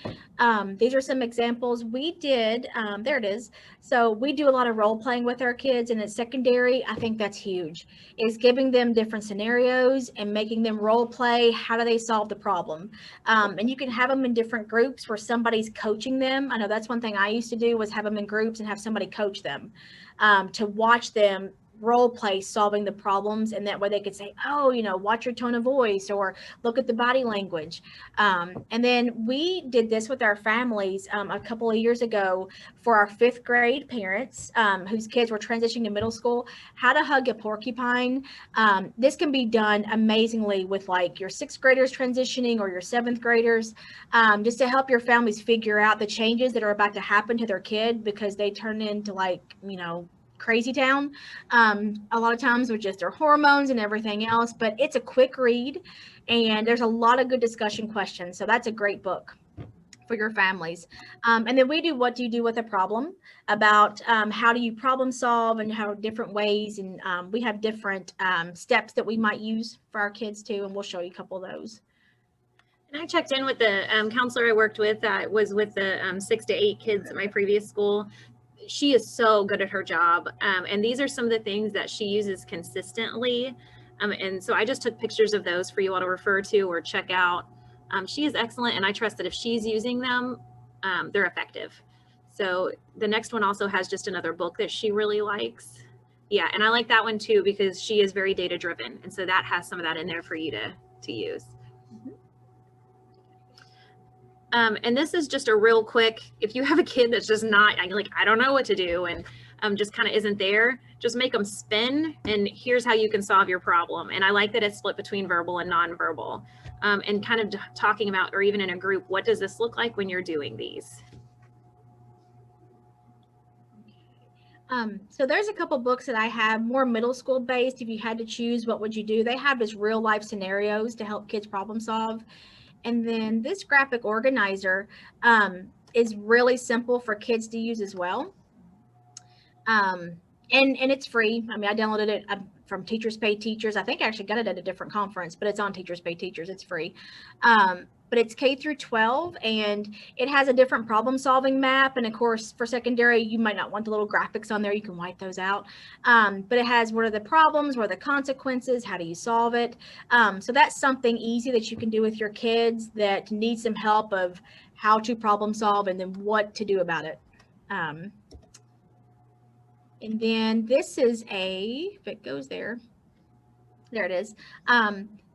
Speaker 1: these are some examples we did. There it is. So we do a lot of role playing with our kids, and at secondary, I think that's huge, is giving them different scenarios and making them role play. How do they solve the problem? And you can have them in different groups where somebody's coaching them. I know that's one thing I used to do, was have them in groups and have somebody coach them, to watch them role play solving the problems, and that way they could say, oh, you know, watch your tone of voice or look at the body language. And then we did this with our families a couple of years ago for our 5th grade parents whose kids were transitioning to middle school, how to hug a porcupine. This can be done amazingly with like your 6th graders transitioning or your 7th graders, just to help your families figure out the changes that are about to happen to their kid because they turn into, like, you know, crazy town a lot of times with just their hormones and everything else. But it's a quick read and there's a lot of good discussion questions, so that's a great book for your families. And then we do what do you do with a problem, about how do you problem solve and how different ways, and we have different steps that we might use for our kids too, and we'll show you a couple of those.
Speaker 3: And I checked in with the counselor I worked with that was with the 6 to 8 kids at my previous school. She is so good at her job. And these are some of the things that she uses consistently. And so I just took pictures of those for you all to refer to or check out. She is excellent, and I trust that if she's using them, they're effective. So the next one also has just another book that she really likes. Yeah, and I like that one too because she is very data driven. And so that has some of that in there for you to use. And this is just a real quick, if you have a kid that's just not, like, I don't know what to do, and just kind of isn't there, just make them spin, and here's how you can solve your problem. And I like that it's split between verbal and nonverbal, and kind of talking about, or even in a group, what does this look like when you're doing these?
Speaker 1: So there's a couple books that I have, more middle school based. If you had to choose, what would you do? They have this real life scenarios to help kids problem solve. And then this graphic organizer is really simple for kids to use as well. And it's free. I mean, I downloaded it from Teachers Pay Teachers. I think I actually got it at a different conference, but it's on Teachers Pay Teachers. It's free. But it's K through 12, and it has a different problem solving map. And of course, for secondary, you might not want the little graphics on there. You can white those out. But it has what are the problems, what are the consequences, how do you solve it? So that's something easy that you can do with your kids that need some help of how to problem solve and then what to do about it. And then this is if it goes there it is.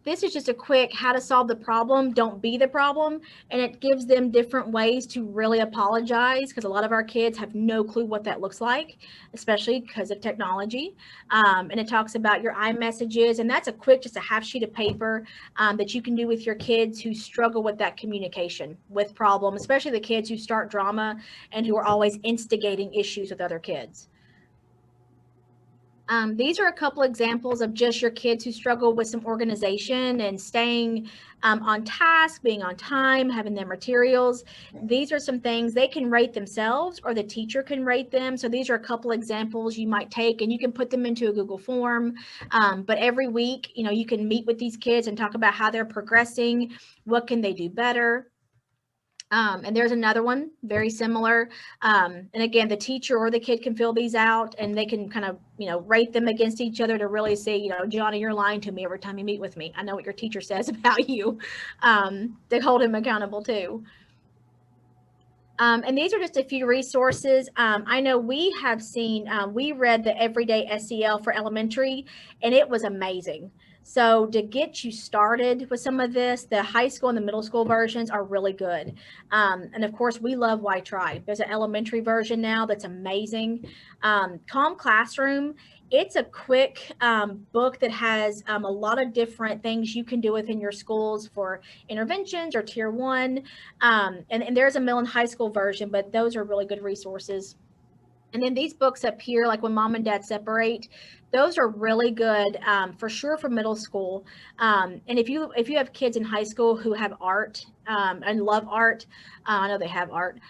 Speaker 1: This is just a quick how to solve the problem, don't be the problem. And it gives them different ways to really apologize, because a lot of our kids have no clue what that looks like, especially because of technology. And it talks about your iMessages, and that's just a half sheet of paper that you can do with your kids who struggle with that communication with problem, especially the kids who start drama and who are always instigating issues with other kids. These are a couple examples of just your kids who struggle with some organization and staying on task, being on time, having their materials. These are some things they can rate themselves or the teacher can rate them. So these are a couple examples you might take and you can put them into a Google form. But every week, you can meet with these kids and talk about how they're progressing, what can they do better. And there's another one very similar. And again, the teacher or the kid can fill these out and they can kind of, rate them against each other to really say, Johnny, you're lying to me every time you meet with me. I know what your teacher says about you. They hold him accountable too. And these are just a few resources. I know we have seen, we read the Everyday SEL for elementary, and it was amazing. So to get you started with some of this, the high school and the middle school versions are really good. And of course, we love Why Try. There's an elementary version now that's amazing. Calm Classroom, it's a quick book that has a lot of different things you can do within your schools for interventions or tier 1. And there's a middle and high school version, but those are really good resources. And then these books up here, like When Mom and Dad Separate, those are really good for sure for middle school. And if you have kids in high school who have art and love art, I know they have art,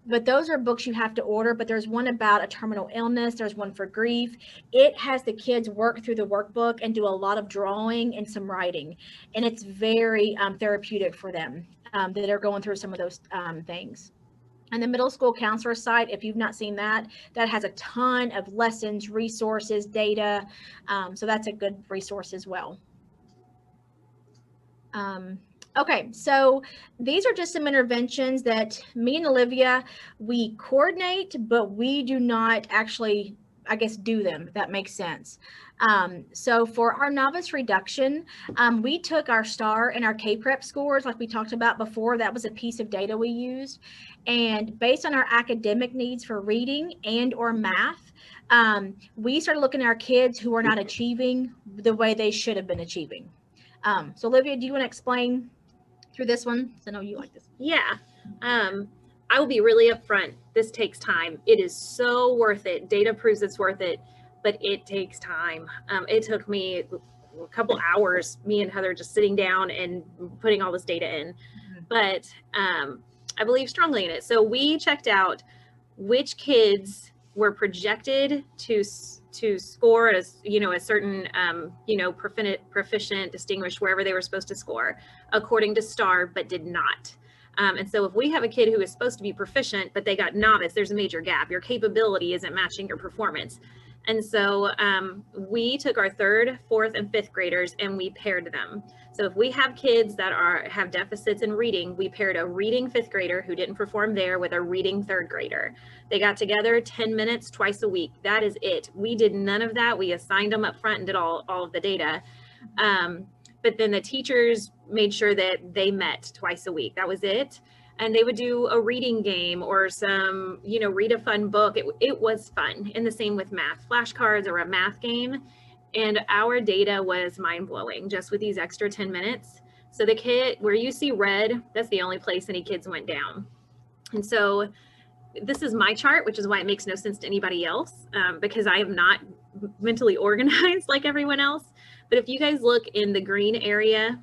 Speaker 1: but those are books you have to order. But there's one about a terminal illness. There's one for grief. It has the kids work through the workbook and do a lot of drawing and some writing. And it's very therapeutic for them that are going through some of those things. And the middle school counselor site, if you've not seen that, that has a ton of lessons, resources, data. So that's a good resource as well. Okay, so these are just some interventions that me and Olivia, we coordinate, but we do not actually, I guess, do them, if that makes sense. So for our novice reduction, we took our STAR and our K-PREP scores, like we talked about before. That was a piece of data we used. And based on our academic needs for reading and or math, we started looking at our kids who are not achieving the way they should have been achieving. So Olivia, do you want to explain through this one? I know you like this.
Speaker 3: Yeah. I will be really upfront. This takes time. It is so worth it. Data proves it's worth it, but it takes time. It took me a couple hours, me and Heather just sitting down and putting all this data in. But I believe strongly in it. So we checked out which kids were projected to score at a certain proficient, distinguished, wherever they were supposed to score according to STAR, but did not. And so if we have a kid who is supposed to be proficient, but they got novice, there's a major gap. Your capability isn't matching your performance. And so we took our 3rd, 4th, and 5th graders and we paired them. So if we have kids that have deficits in reading, we paired a reading 5th grader who didn't perform there with a reading 3rd grader. They got together 10 minutes twice a week. That is it. We did none of that. We assigned them up front and did all of the data. But then the teachers made sure that they met twice a week. That was it. And they would do a reading game or some, read a fun book. It was fun. And the same with math, flashcards or a math game. And our data was mind blowing just with these extra 10 minutes. So the kid, where you see red, that's the only place any kids went down. And so this is my chart, which is why it makes no sense to anybody else, because I am not mentally organized like everyone else. But if you guys look in the green area,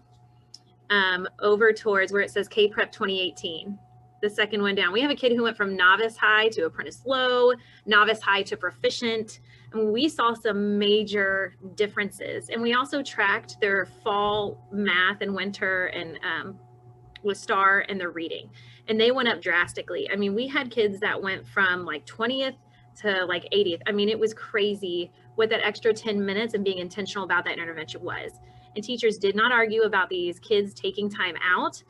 Speaker 3: over towards where it says K-PREP 2018, the second one down, we have a kid who went from novice high to apprentice low, novice high to proficient. And we saw some major differences. And we also tracked their fall math and winter and with STAR and their reading. And they went up drastically. I mean, we had kids that went from like 20th to like 80th. I mean, it was crazy what that extra 10 minutes and being intentional about that intervention was. And teachers did not argue about these kids taking time out,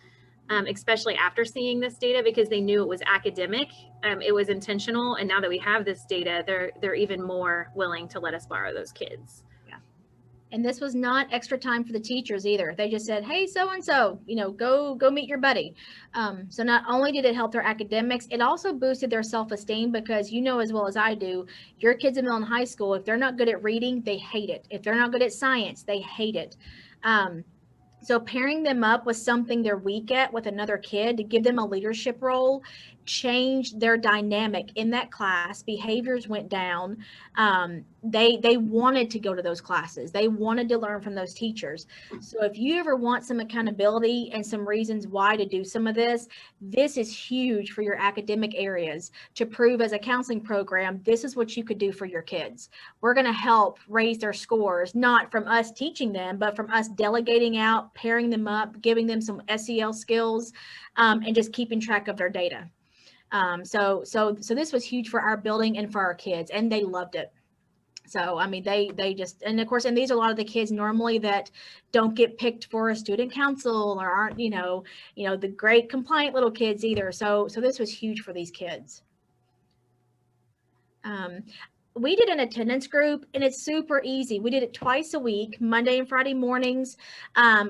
Speaker 3: especially after seeing this data, because they knew it was academic, it was intentional. And now that we have this data, they're even more willing to let us borrow those kids.
Speaker 1: Yeah. And this was not extra time for the teachers either. They just said, hey, so-and-so, go meet your buddy. So not only did it help their academics, it also boosted their self-esteem, because as well as I do, your kids in middle and high school, if they're not good at reading, they hate it. If they're not good at science, they hate it. So pairing them up with something they're weak at with another kid to give them a leadership role changed their dynamic in that class. Behaviors went down. they wanted to go to those classes. They wanted to learn from those teachers. So if you ever want some accountability and some reasons why to do some of this, this is huge for your academic areas to prove as a counseling program, this is what you could do for your kids. We're going to help raise their scores, not from us teaching them, but from us delegating out, pairing them up, giving them some SEL skills, and just keeping track of their data. So this was huge for our building and for our kids, and they loved it. So, I mean, they just, and of course, and these are a lot of the kids normally that don't get picked for a student council or aren't, you know, the great compliant little kids either. So this was huge for these kids. We did an attendance group, and it's super easy. We did it twice a week, Monday and Friday mornings.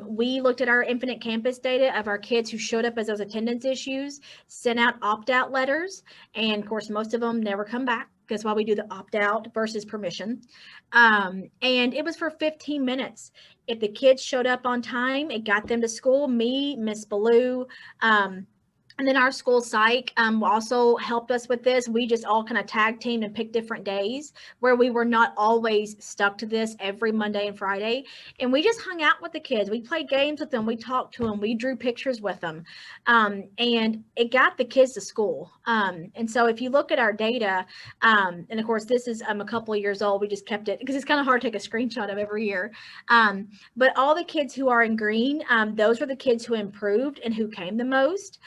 Speaker 1: We looked at our Infinite Campus data of our kids who showed up as those attendance issues, sent out opt-out letters, and of course, most of them never come back. That's why we do the opt-out versus permission. And it was for 15 minutes. If the kids showed up on time, it got them to school. Me, Miss Ballou, and then our school psych also helped us with this. We just all kind of tag teamed and picked different days where we were not always stuck to this every Monday and Friday. And we just hung out with the kids. We played games with them. We talked to them. We drew pictures with them. And it got the kids to school. And so if you look at our data, and of course, this is a couple of years old. We just kept it because it's kind of hard to take a screenshot of every year. But all the kids who are in green, those were the kids who improved and who came the most.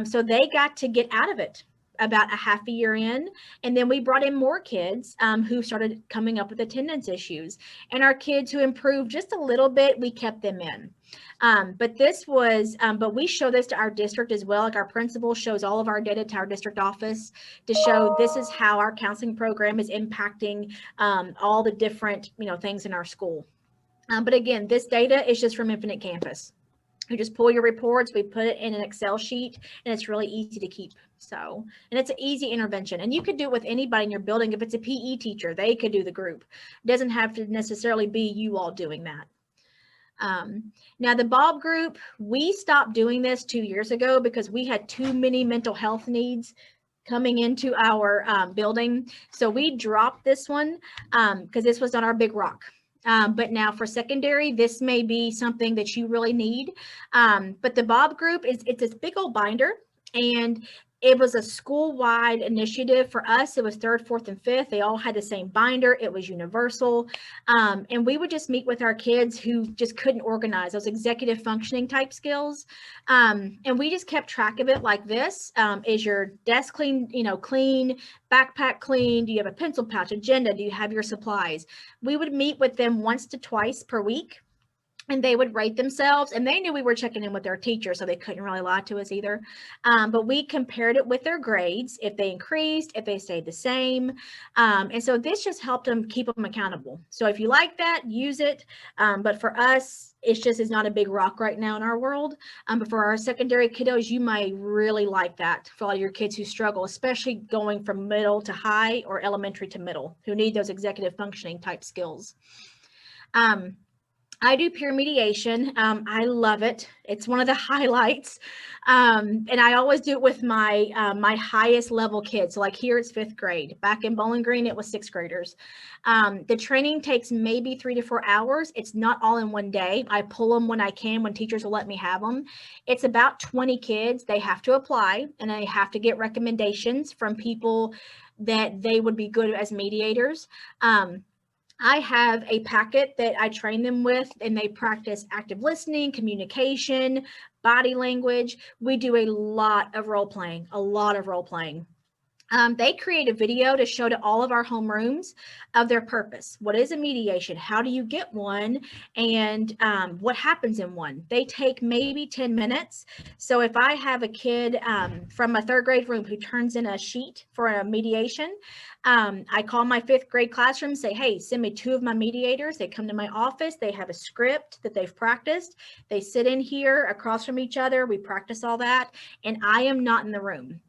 Speaker 1: So they got to get out of it about a half a year in, and then we brought in more kids who started coming up with attendance issues, and our kids who improved just a little bit, we kept them in. But this was, but we show this to our district as well. Like our principal shows all of our data to our district office to show this is how our counseling program is impacting all the different, things in our school. But again, this data is just from Infinite Campus. You just pull your reports, we put it in an Excel sheet, and it's really easy to keep. So, and it's an easy intervention, and you could do it with anybody in your building. If it's a PE teacher, they could do the group. It doesn't have to necessarily be you all doing that. Now the Bob group, we stopped doing this 2 years ago because we had too many mental health needs coming into our building. So we dropped this one because this was on our big rock. But now for secondary, this may be something that you really need. But the Bob group it's this big old binder, and it was a school-wide initiative. For us, it was 3rd, 4th, and 5th. They all had the same binder. It was universal. And we would just meet with our kids who just couldn't organize, those executive functioning type skills. And we just kept track of it like this. Is your desk clean, clean, backpack clean? Do you have a pencil pouch, agenda? Do you have your supplies? We would meet with them once to twice per week, and they would rate themselves, and they knew we were checking in with their teacher, so they couldn't really lie to us either. But we compared it with their grades, if they increased, if they stayed the same. And so this just helped them keep them accountable. So if you like that, use it. But for us, it's not a big rock right now in our world. But for our secondary kiddos, you might really like that for all your kids who struggle, especially going from middle to high or elementary to middle, who need those executive functioning type skills. I do peer mediation. I love it. It's one of the highlights. And I always do it with my my highest level kids. So like here it's 5th grade. Back in Bowling Green, it was 6th graders. The training takes maybe 3 to 4 hours. It's not all in one day. I pull them when I can, when teachers will let me have them. It's about 20 kids. They have to apply, and they have to get recommendations from people that they would be good as mediators. I have a packet that I train them with, and they practice active listening, communication, body language. We do a lot of role playing. They create a video to show to all of our homerooms of their purpose. What is a mediation? How do you get one? And what happens in one? They take maybe 10 minutes. So if I have a kid from a 3rd grade room who turns in a sheet for a mediation, I call my 5th grade classroom, say, hey, send me 2 of my mediators. They come to my office. They have a script that they've practiced. They sit in here across from each other. We practice all that. And I am not in the room.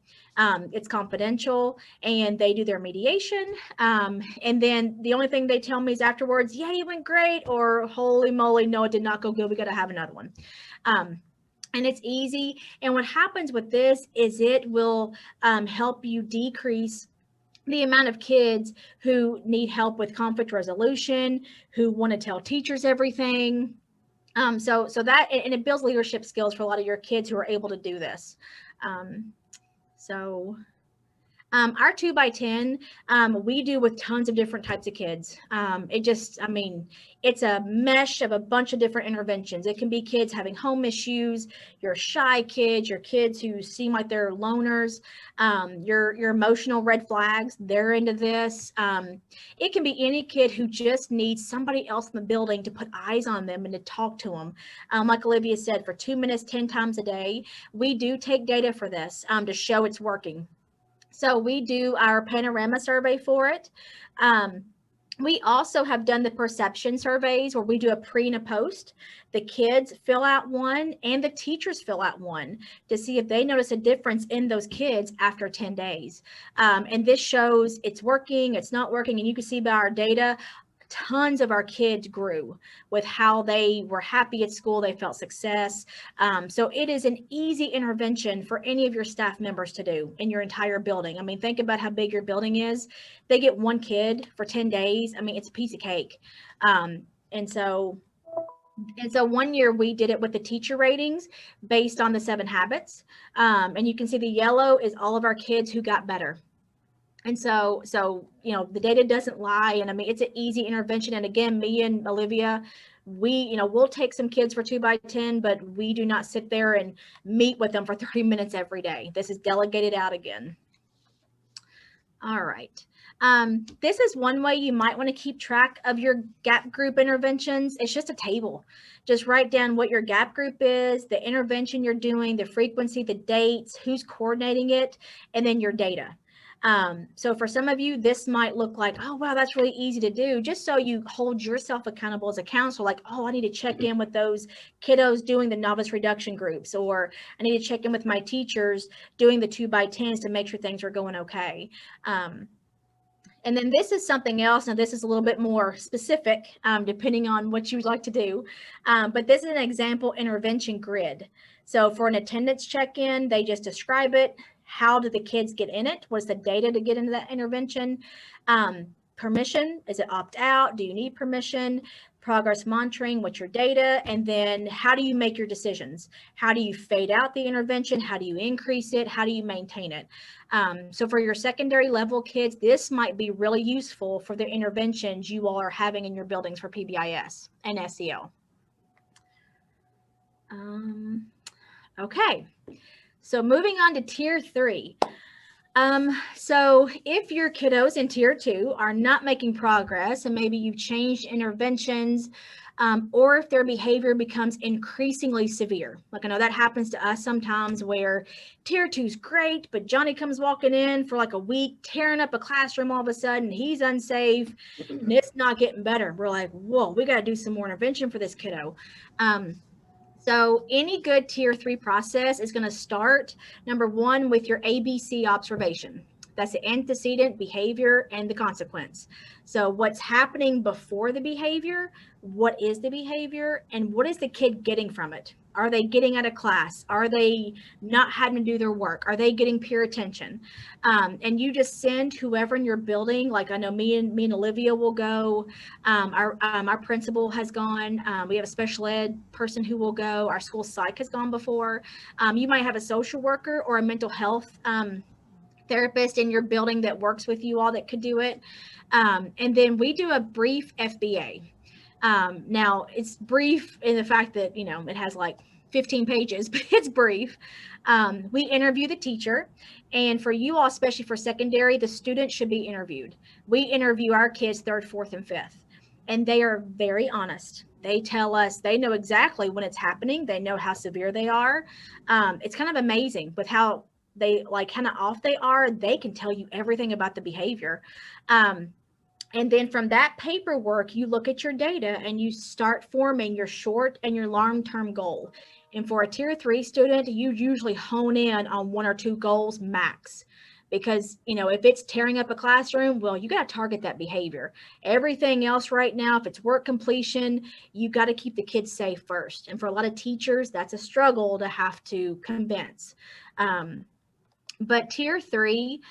Speaker 1: It's confidential, and they do their mediation. And then the only thing they tell me is afterwards, yeah, it went great, or holy moly, no, it did not go good. We got to have another one. And it's easy. And what happens with this is it will help you decrease the amount of kids who need help with conflict resolution, who want to tell teachers everything. So that, and it builds leadership skills for a lot of your kids who are able to do this. Our 2x10, we do with tons of different types of kids. It's a mesh of a bunch of different interventions. It can be kids having home issues, your shy kids, your kids who seem like they're loners, your emotional red flags, they're into this. It can be any kid who just needs somebody else in the building to put eyes on them and to talk to them. Like Olivia said, for 2 minutes, 10 times a day, we do take data for this to show it's working. So we do our panorama survey for it. We also have done the perception surveys where we do a pre and a post. The kids fill out one and the teachers fill out one to see if they notice a difference in those kids after 10 days. And this shows it's working, it's not working. And you can see by our data, tons of our kids grew with how they were happy at school. They felt success. So it is an easy intervention for any of your staff members to do in your entire building. I mean, think about how big your building is. They get one kid for 10 days. I mean, it's a piece of cake. And so 1 year we did it with the teacher ratings based on the 7 habits. And you can see the yellow is all of our kids who got better. And so, the data doesn't lie. And I mean, it's an easy intervention. And again, me and Olivia, we'll take some kids for 2x10, but we do not sit there and meet with them for 30 minutes every day. This is delegated out again. All right. This is one way you might want to keep track of your gap group interventions. It's just a table. Just write down what your gap group is, the intervention you're doing, the frequency, the dates, who's coordinating it, and then your data. So for some of you, this might look like, oh, wow, that's really easy to do. Just so you hold yourself accountable as a counselor, like, oh, I need to check in with those kiddos doing the novice reduction groups, or I need to check in with my teachers doing the 2x10s to make sure things are going okay. And then this is something else. Now this is a little bit more specific, depending on what you would like to do. But this is an example intervention grid. So for an attendance check-in, they just describe it. How do the kids get in it? What's the data to get into that intervention? Permission, is it opt out? Do you need permission? Progress monitoring, what's your data? And then how do you make your decisions? How do you fade out the intervention? How do you increase it? How do you maintain it? So for your secondary level kids, this might be really useful for the interventions you all are having in your buildings for PBIS and SEL. Okay. So moving on to tier 3. So if your kiddos in tier 2 are not making progress and maybe you've changed interventions, or if their behavior becomes increasingly severe, like I know that happens to us sometimes where tier 2 is great, but Johnny comes walking in for like a week, tearing up a classroom all of a sudden, he's unsafe, and it's not getting better. We're like, whoa, we got to do some more intervention for this kiddo. So any good tier 3 process is going to start, number 1, with your ABC observation. That's the antecedent, behavior, and the consequence. So what's happening before the behavior, what is the behavior, and what is the kid getting from it? Are they getting out of class? Are they not having to do their work? Are they getting peer attention? And you just send whoever in your building, like I know me and Olivia will go. Our principal has gone. We have a special ed person who will go. Our school psych has gone before. You might have a social worker or a mental health therapist in your building that works with you all that could do it. And then we do a brief FBA. Now it's brief in the fact that, it has like 15 pages, but it's brief. We interview the teacher, and for you all, especially for secondary, the student should be interviewed. We interview our kids 3rd, 4th, and 5th, and they are very honest. They tell us they know exactly when it's happening. They know how severe they are. It's kind of amazing with how they kind of off they are. They can tell you everything about the behavior. And then from that paperwork, you look at your data and you start forming your short and your long-term goal. And for a tier 3 student, you usually hone in on 1 or 2 goals max. Because, if it's tearing up a classroom, well, you got to target that behavior. Everything else right now, if it's work completion, you got to keep the kids safe first. And for a lot of teachers, that's a struggle to have to convince. But tier 3,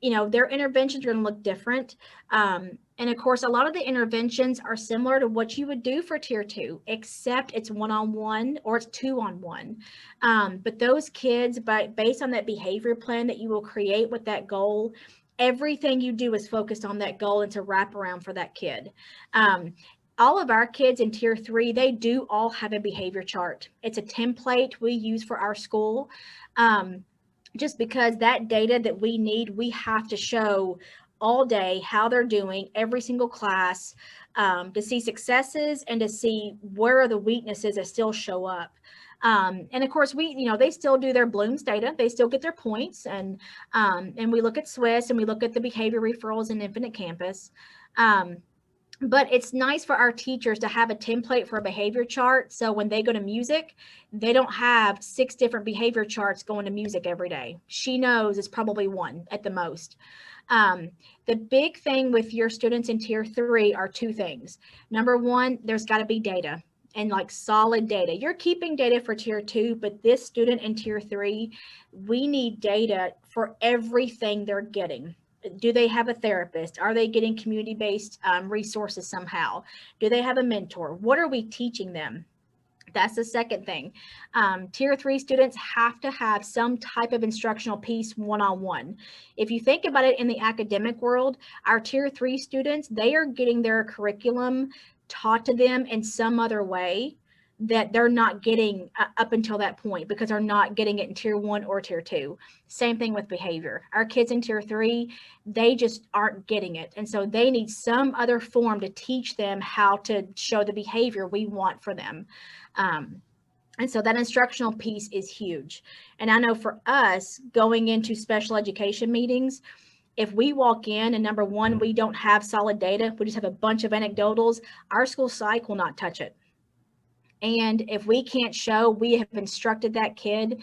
Speaker 1: you know, their interventions are going to look different. And of course, a lot of the interventions are similar to what you would do for tier 2, except it's one-on-one or it's two-on-one. But those kids, based on that behavior plan that you will create with that goal, everything you do is focused on that goal and to wrap around for that kid. All of our kids in tier 3, they do all have a behavior chart. It's a template we use for our school. Just because that data that we need, we have to show all day how they're doing, every single class, to see successes and to see where are the weaknesses that still show up. And of course, they still do their Bloom's data. They still get their points, and we look at Swiss and we look at the behavior referrals in Infinite Campus. But it's nice for our teachers to have a template for a behavior chart. So when they go to music, they don't have 6 different behavior charts going to music every day. She knows it's probably 1 at the most. The big thing with your students in tier 3 are 2 things. Number 1, there's got to be data, and like solid data. You're keeping data for tier 2, but this student in tier 3, we need data for everything they're getting. Do they have a therapist? Are they getting community-based resources somehow? Do they have a mentor? What are we teaching them? That's the second thing. Tier 3 students have to have some type of instructional piece one-on-one. If you think about it in the academic world, our tier 3 students, they are getting their curriculum taught to them in some other way that they're not getting up until that point, because they're not getting it in tier 1 or tier 2. Same thing with behavior. Our kids in tier 3, they just aren't getting it. And so they need some other form to teach them how to show the behavior we want for them. And so that instructional piece is huge. And I know for us, going into special education meetings, if we walk in and number 1, we don't have solid data, we just have a bunch of anecdotals, our school psych will not touch it. And if we can't show we have instructed that kid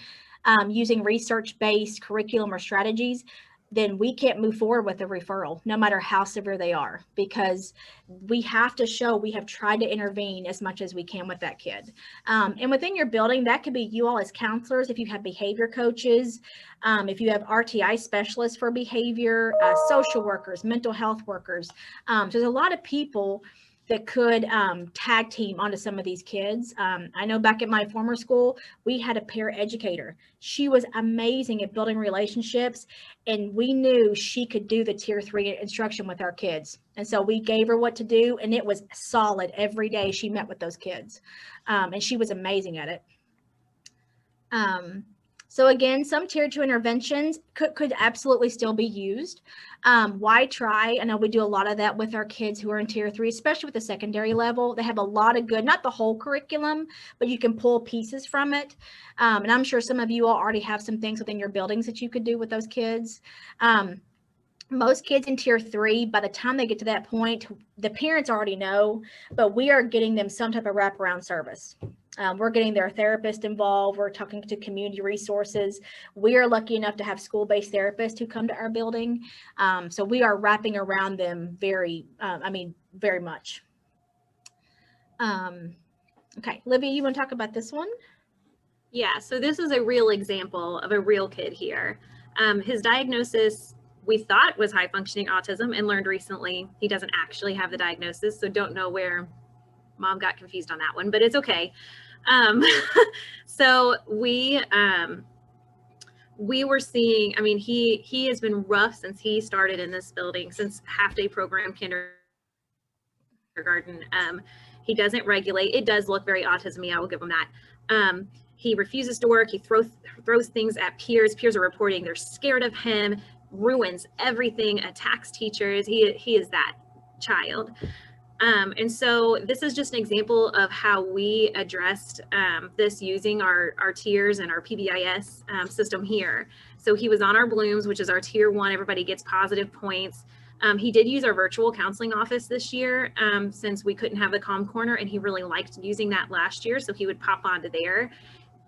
Speaker 1: using research-based curriculum or strategies, then we can't move forward with a referral, no matter how severe they are, because we have to show we have tried to intervene as much as we can with that kid. And within your building, that could be you all as counselors, if you have behavior coaches, if you have RTI specialists for behavior, social workers, mental health workers. So there's a lot of people that could tag team onto some of these kids. I know back at my former school, we had a peer educator. She was amazing at building relationships, and we knew she could do the tier 3 instruction with our kids. And so we gave her what to do, and it was solid every day she met with those kids. And she was amazing at it. So again, some tier 2 interventions could absolutely still be used. Why try? I know we do a lot of that with our kids who are in tier 3, especially with the secondary level. They have a lot of good, not the whole curriculum, but you can pull pieces from it. And I'm sure some of you all already have some things within your buildings that you could do with those kids. Most kids in tier 3, by the time they get to that point, the parents already know, but we are getting them some type of wraparound service. We're getting their therapist involved. We're talking to community resources. We are lucky enough to have school-based therapists who come to our building. So we are wrapping around them very much. Okay, Livia, you want to talk about this one?
Speaker 3: Yeah, so this is a real example of a real kid here. His diagnosis, we thought, was high functioning autism, and learned recently he doesn't actually have the diagnosis. So don't know where mom got confused on that one, but it's okay. So we were seeing, I mean, he has been rough since he started in this building, since half day program, kindergarten. He doesn't regulate. It does look very autism-y, I will give him that. He refuses to work. He throws things at peers. Peers are reporting they're scared of him, ruins everything, attacks teachers. He is that child. And so this is just an example of how we addressed this using our tiers and our PBIS system here. So he was on our Blooms, which is our tier 1. Everybody gets positive points. He did use our virtual counseling office this year since we couldn't have the Calm Corner, and he really liked using that last year. So he would pop onto there.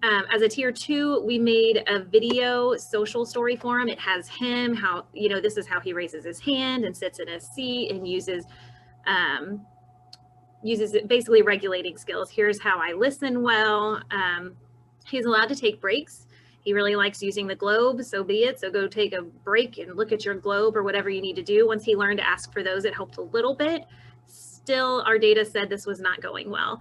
Speaker 3: As a tier 2, we made a video social story for him. It has him, how, this is how he raises his hand and sits in his seat and uses basically regulating skills. Here's how I listen well. He's allowed to take breaks He really likes using the globe, so be it. So go take a break and look at your globe or whatever you need to do. Once he learned to ask for those, it helped a little bit. Still, our data said this was not going well.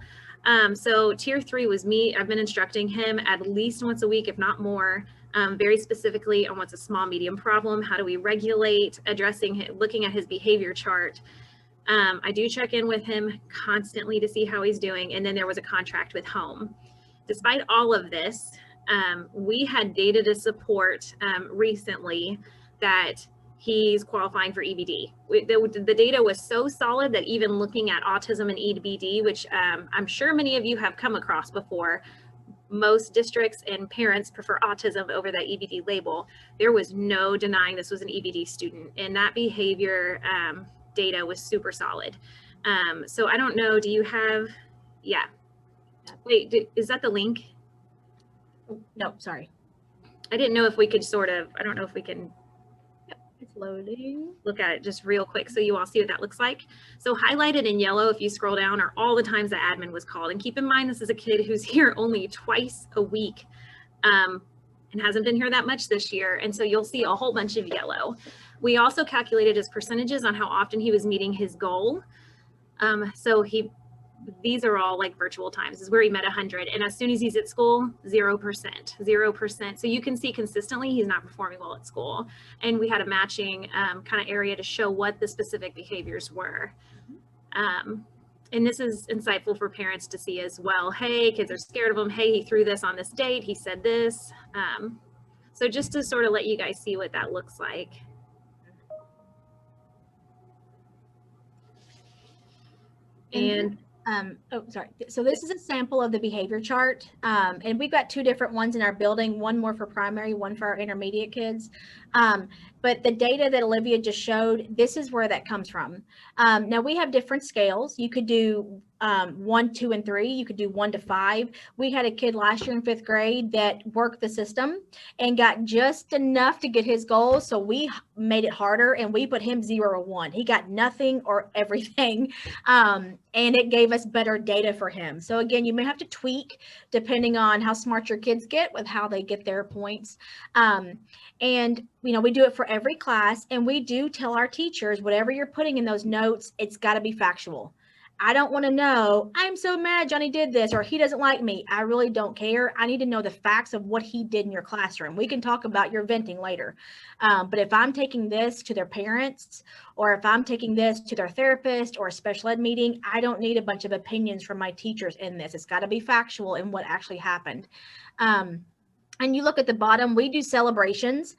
Speaker 3: So tier 3 was me. I've been instructing him at least once a week, if not more, very specifically on what's a small medium problem. How do we regulate, addressing, looking at his behavior chart. I do check in with him constantly to see how he's doing. And then there was a contract with home. Despite all of this, we had data to support recently that he's qualifying for EBD. The data was so solid that even looking at autism and EBD, which I'm sure many of you have come across before, most districts and parents prefer autism over that EBD label. There was no denying this was an EBD student, and that behavior data was super solid. So I don't know, do you have, yeah. Wait, is that the link?
Speaker 1: No, sorry.
Speaker 3: I didn't know if we could sort of, I don't know if we can
Speaker 1: It's loading.
Speaker 3: look at it just real quick so you all see what that looks like. So highlighted in yellow, if you scroll down, are all the times that admin was called. And keep in mind, this is a kid who's here only twice a week and hasn't been here that much this year. And so you'll see a whole bunch of yellow. We also calculated his percentages on how often he was meeting his goal. So these are all like virtual times. This is where he met 100. And as soon as he's at school, 0%. So you can see consistently he's not performing well at school. And we had a matching kind of area to show what the specific behaviors were. And this is insightful for parents to see as well. Hey, kids are scared of him. Hey, he threw this on this date. He said this. So just to sort of let you guys see what that looks like. And
Speaker 1: oh, sorry. So this is a sample of the behavior chart. And we've got 2 different ones in our building, one more for primary, one for our intermediate kids. But the data that Olivia just showed, this is where that comes from. Now we have different scales. You could do 1, 2, and 3. You could do 1 to 5. We had a kid last year in 5th grade that worked the system and got just enough to get his goals. So we made it harder and we put him 0 or 1. He got nothing or everything. And it gave us better data for him. So again, you may have to tweak depending on how smart your kids get with how they get their points. And, you know, we do it for every class, and we do tell our teachers, whatever you're putting in those notes, it's got to be factual. I don't want to know, I'm so mad Johnny did this, or he doesn't like me. I really don't care. I need to know the facts of what he did in your classroom. We can talk about your venting later. But if I'm taking this to their parents, or if I'm taking this to their therapist or a special ed meeting, I don't need a bunch of opinions from my teachers in this. It's got to be factual in what actually happened. And you look at the bottom, we do celebrations.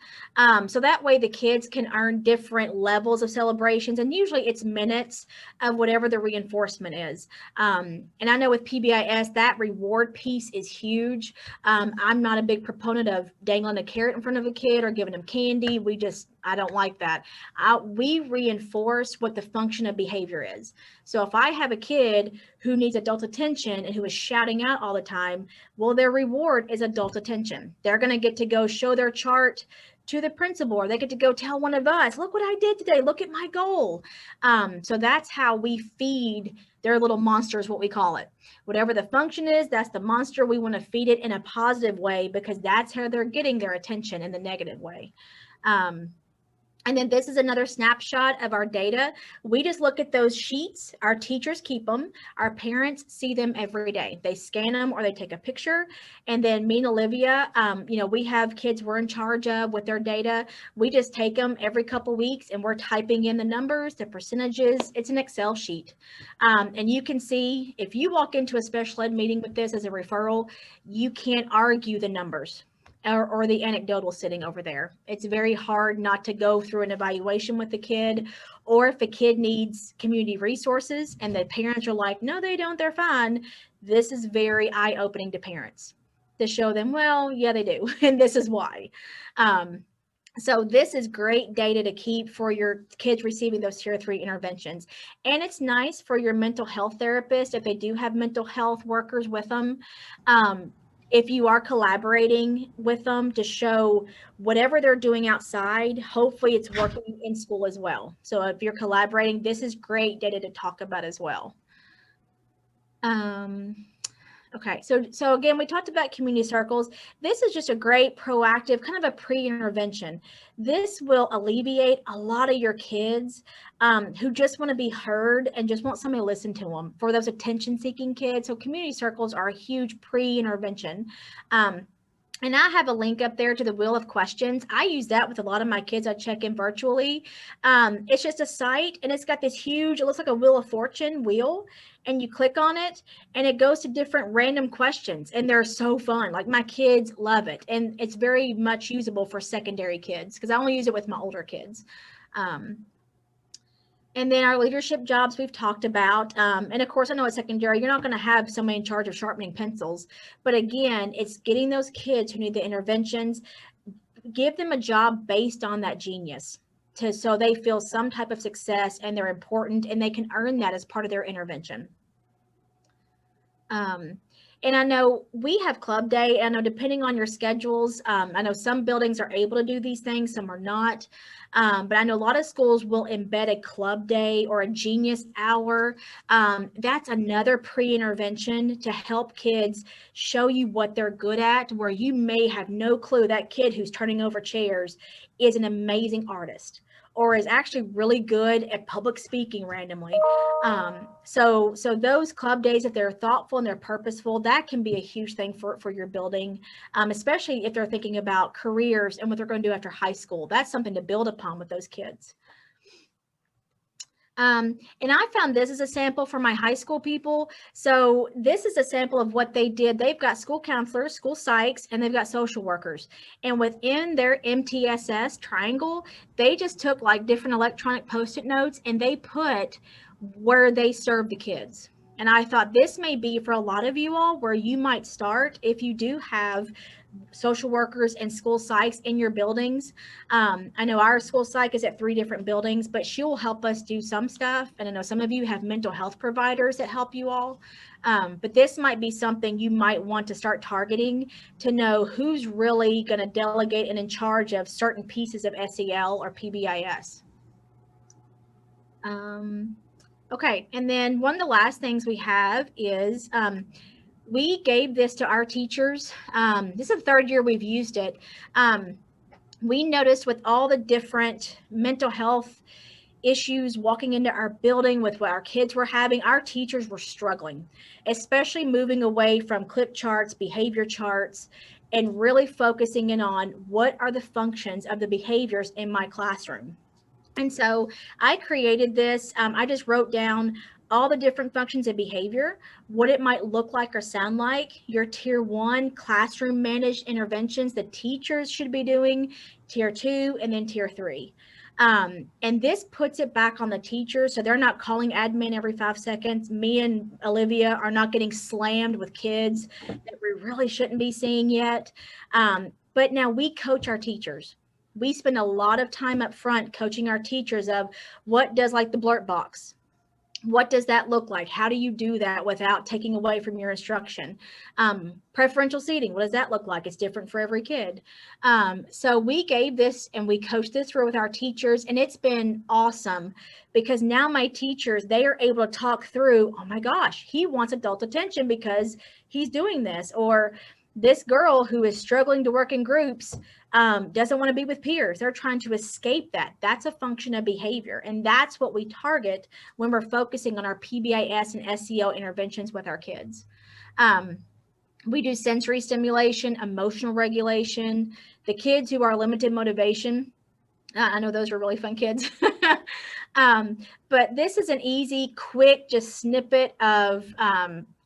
Speaker 1: So that way the kids can earn different levels of celebrations. And usually it's minutes of whatever the reinforcement is. And I know with PBIS, that reward piece is huge. I'm not a big proponent of dangling a carrot in front of a kid or giving them candy. I don't like that. We reinforce what the function of behavior is. So if I have a kid who needs adult attention and who is shouting out all the time, well, their reward is adult attention. They're going to get to go show their chart to the principal, or they get to go tell one of us, look what I did today, look at my goal. So that's how we feed their little monsters, what we call it. Whatever the function is, that's the monster. We want to feed it in a positive way because that's how they're getting their attention in the negative way. And then this is another snapshot of our data. We just look at those sheets. Our teachers keep them. Our parents see them every day. They scan them or they take a picture. And then me and Olivia, we have kids we're in charge of with their data. We just take them every couple weeks and we're typing in the numbers, the percentages. It's an Excel sheet. And you can see if you walk into a special ed meeting with this as a referral, you can't argue the numbers. Or the anecdotal sitting over there. It's very hard not to go through an evaluation with the kid, or if a kid needs community resources and the parents are like, no, they don't, they're fine. This is very eye-opening to parents to show them, well, yeah, they do, and this is why. So this is great data to keep for your kids receiving those tier 3 interventions. And it's nice for your mental health therapist if they do have mental health workers with them. If you are collaborating with them to show whatever they're doing outside, hopefully it's working in school as well. So if you're collaborating, this is great data to talk about as well. Okay, so again, we talked about community circles. This is just a great proactive kind of a pre-intervention. This will alleviate a lot of your kids who just want to be heard and just want somebody to listen to them, for those attention-seeking kids. So community circles are a huge pre-intervention. And I have a link up there to the Wheel of Questions. I use that with a lot of my kids. I check in virtually. It's just a site, and it's got this huge, it looks like a Wheel of Fortune wheel, and you click on it, and it goes to different random questions, and they're so fun. Like, my kids love it, and it's very much usable for secondary kids, because I only use it with my older kids. And then our leadership jobs we've talked about. And of course, I know at secondary, you're not going to have somebody in charge of sharpening pencils. But again, it's getting those kids who need the interventions, give them a job based on that genius, so they feel some type of success and they're important and they can earn that as part of their intervention. And I know we have club day. I know depending on your schedules, I know some buildings are able to do these things, some are not. But I know a lot of schools will embed a club day or a genius hour. That's another pre-intervention to help kids show you what they're good at, where you may have no clue that kid who's turning over chairs is an amazing artist or is actually really good at public speaking randomly. So those club days, if they're thoughtful and they're purposeful, that can be a huge thing for your building, especially if they're thinking about careers and what they're going to do after high school. That's something to build upon with those kids. And I found this as a sample for my high school people. So this is a sample of what they did. They've got school counselors, school psychs, and they've got social workers. And within their MTSS triangle, they just took like different electronic Post-it notes and they put where they serve the kids. And I thought this may be for a lot of you all where you might start if you do have social workers and school psychs in your buildings. I know our school psych is at 3 different buildings, but she will help us do some stuff. And I know some of you have mental health providers that help you all. But this might be something you might want to start targeting to know who's really going to delegate and in charge of certain pieces of SEL or PBIS. Okay, and then one of the last things we have is we gave this to our teachers. This is the 3rd year we've used it. We noticed with all the different mental health issues walking into our building with what our kids were having, our teachers were struggling, especially moving away from clip charts, behavior charts, and really focusing in on what are the functions of the behaviors in my classroom. And so I created this. I just wrote down all the different functions of behavior, what it might look like or sound like, your tier 1 classroom managed interventions the teachers should be doing, tier 2, and then tier 3. And this puts it back on the teachers, so they're not calling admin every 5 seconds. Me and Olivia are not getting slammed with kids that we really shouldn't be seeing yet. But now we coach our teachers. We spend a lot of time up front coaching our teachers of what does like the blurt box. What does that look like? How do you do that without taking away from your instruction? Preferential seating, what does that look like? It's different for every kid. So we gave this and we coached this through with our teachers, and it's been awesome because now my teachers, they are able to talk through, oh my gosh, he wants adult attention because he's doing this, or this girl who is struggling to work in groups doesn't want to be with peers. They're trying to escape that. That's a function of behavior. And that's what we target when we're focusing on our PBIS and SEL interventions with our kids. We do sensory stimulation, emotional regulation. The kids who are limited motivation, I know those are really fun kids. But this is an easy, quick, just snippet of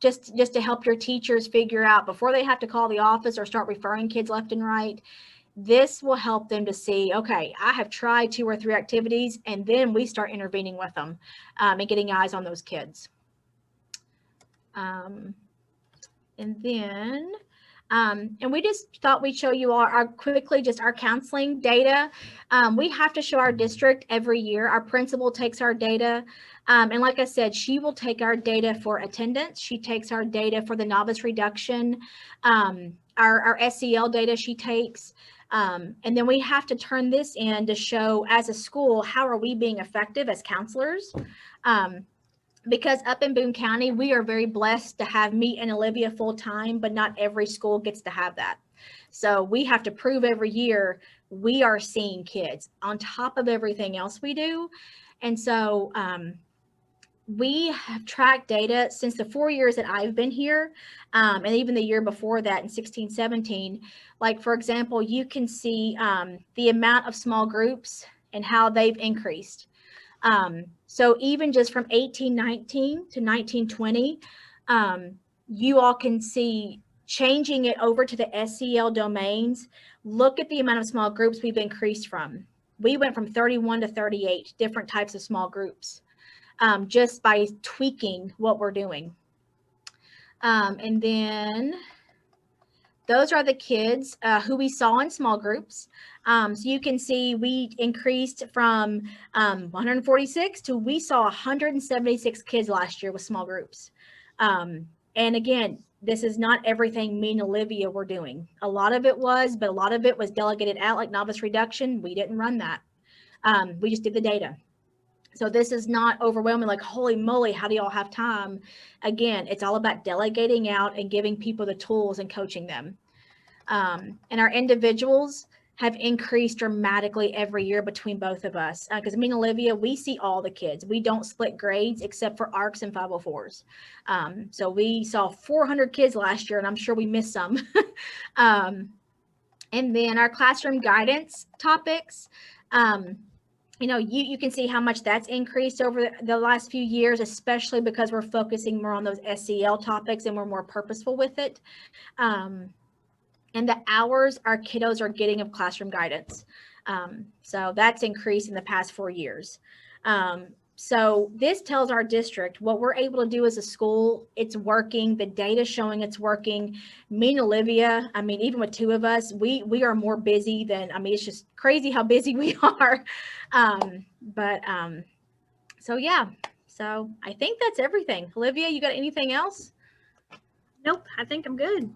Speaker 1: just to help your teachers figure out before they have to call the office or start referring kids left and right. This will help them to see, okay, I have tried 2 or 3 activities, and then we start intervening with them and getting eyes on those kids. And then, and we just thought we'd show you our quickly just our counseling data. We have to show our district every year. Our principal takes our data. And like I said, she will take our data for attendance. She takes our data for the novice reduction. Our SEL data she takes. And then we have to turn this in to show as a school, how are we being effective as counselors? because up in Boone County, we are very blessed to have me and Olivia full time, but not every school gets to have that. So we have to prove every year we are seeing kids on top of everything else we do. And so we have tracked data since the 4 years that I've been here, and even the year before that in 16, 17. Like, for example, you can see the amount of small groups and how they've increased. So even just from 1819 to 1920, you all can see changing it over to the SEL domains. Look at the amount of small groups we've increased from. We went from 31 to 38 different types of small groups, just by tweaking what we're doing. And then those are the kids who we saw in small groups. So you can see we increased from 146 to we saw 176 kids last year with small groups. And again, this is not everything me and Olivia were doing. A lot of it was, but a lot of it was delegated out, like novice reduction. We didn't run that. We just did the data. So this is not overwhelming, like, holy moly, how do y'all have time? Again, it's all about delegating out and giving people the tools and coaching them. And our individuals have increased dramatically every year between both of us. Because me and Olivia, we see all the kids. We don't split grades except for ARCs and 504s. So we saw 400 kids last year, and I'm sure we missed some. And then our classroom guidance topics. You know, you can see how much that's increased over the last few years, especially because we're focusing more on those SEL topics and we're more purposeful with it. And the hours our kiddos are getting of classroom guidance. So that's increased in the past 4 years. So this tells our district what we're able to do as a school. It's working. The data showing it's working. Me and Olivia, I mean, even with two of us, we are more busy than, I mean, it's just crazy how busy we are. So yeah, so I think that's everything. Olivia, you got anything else?
Speaker 3: Nope, I think I'm good.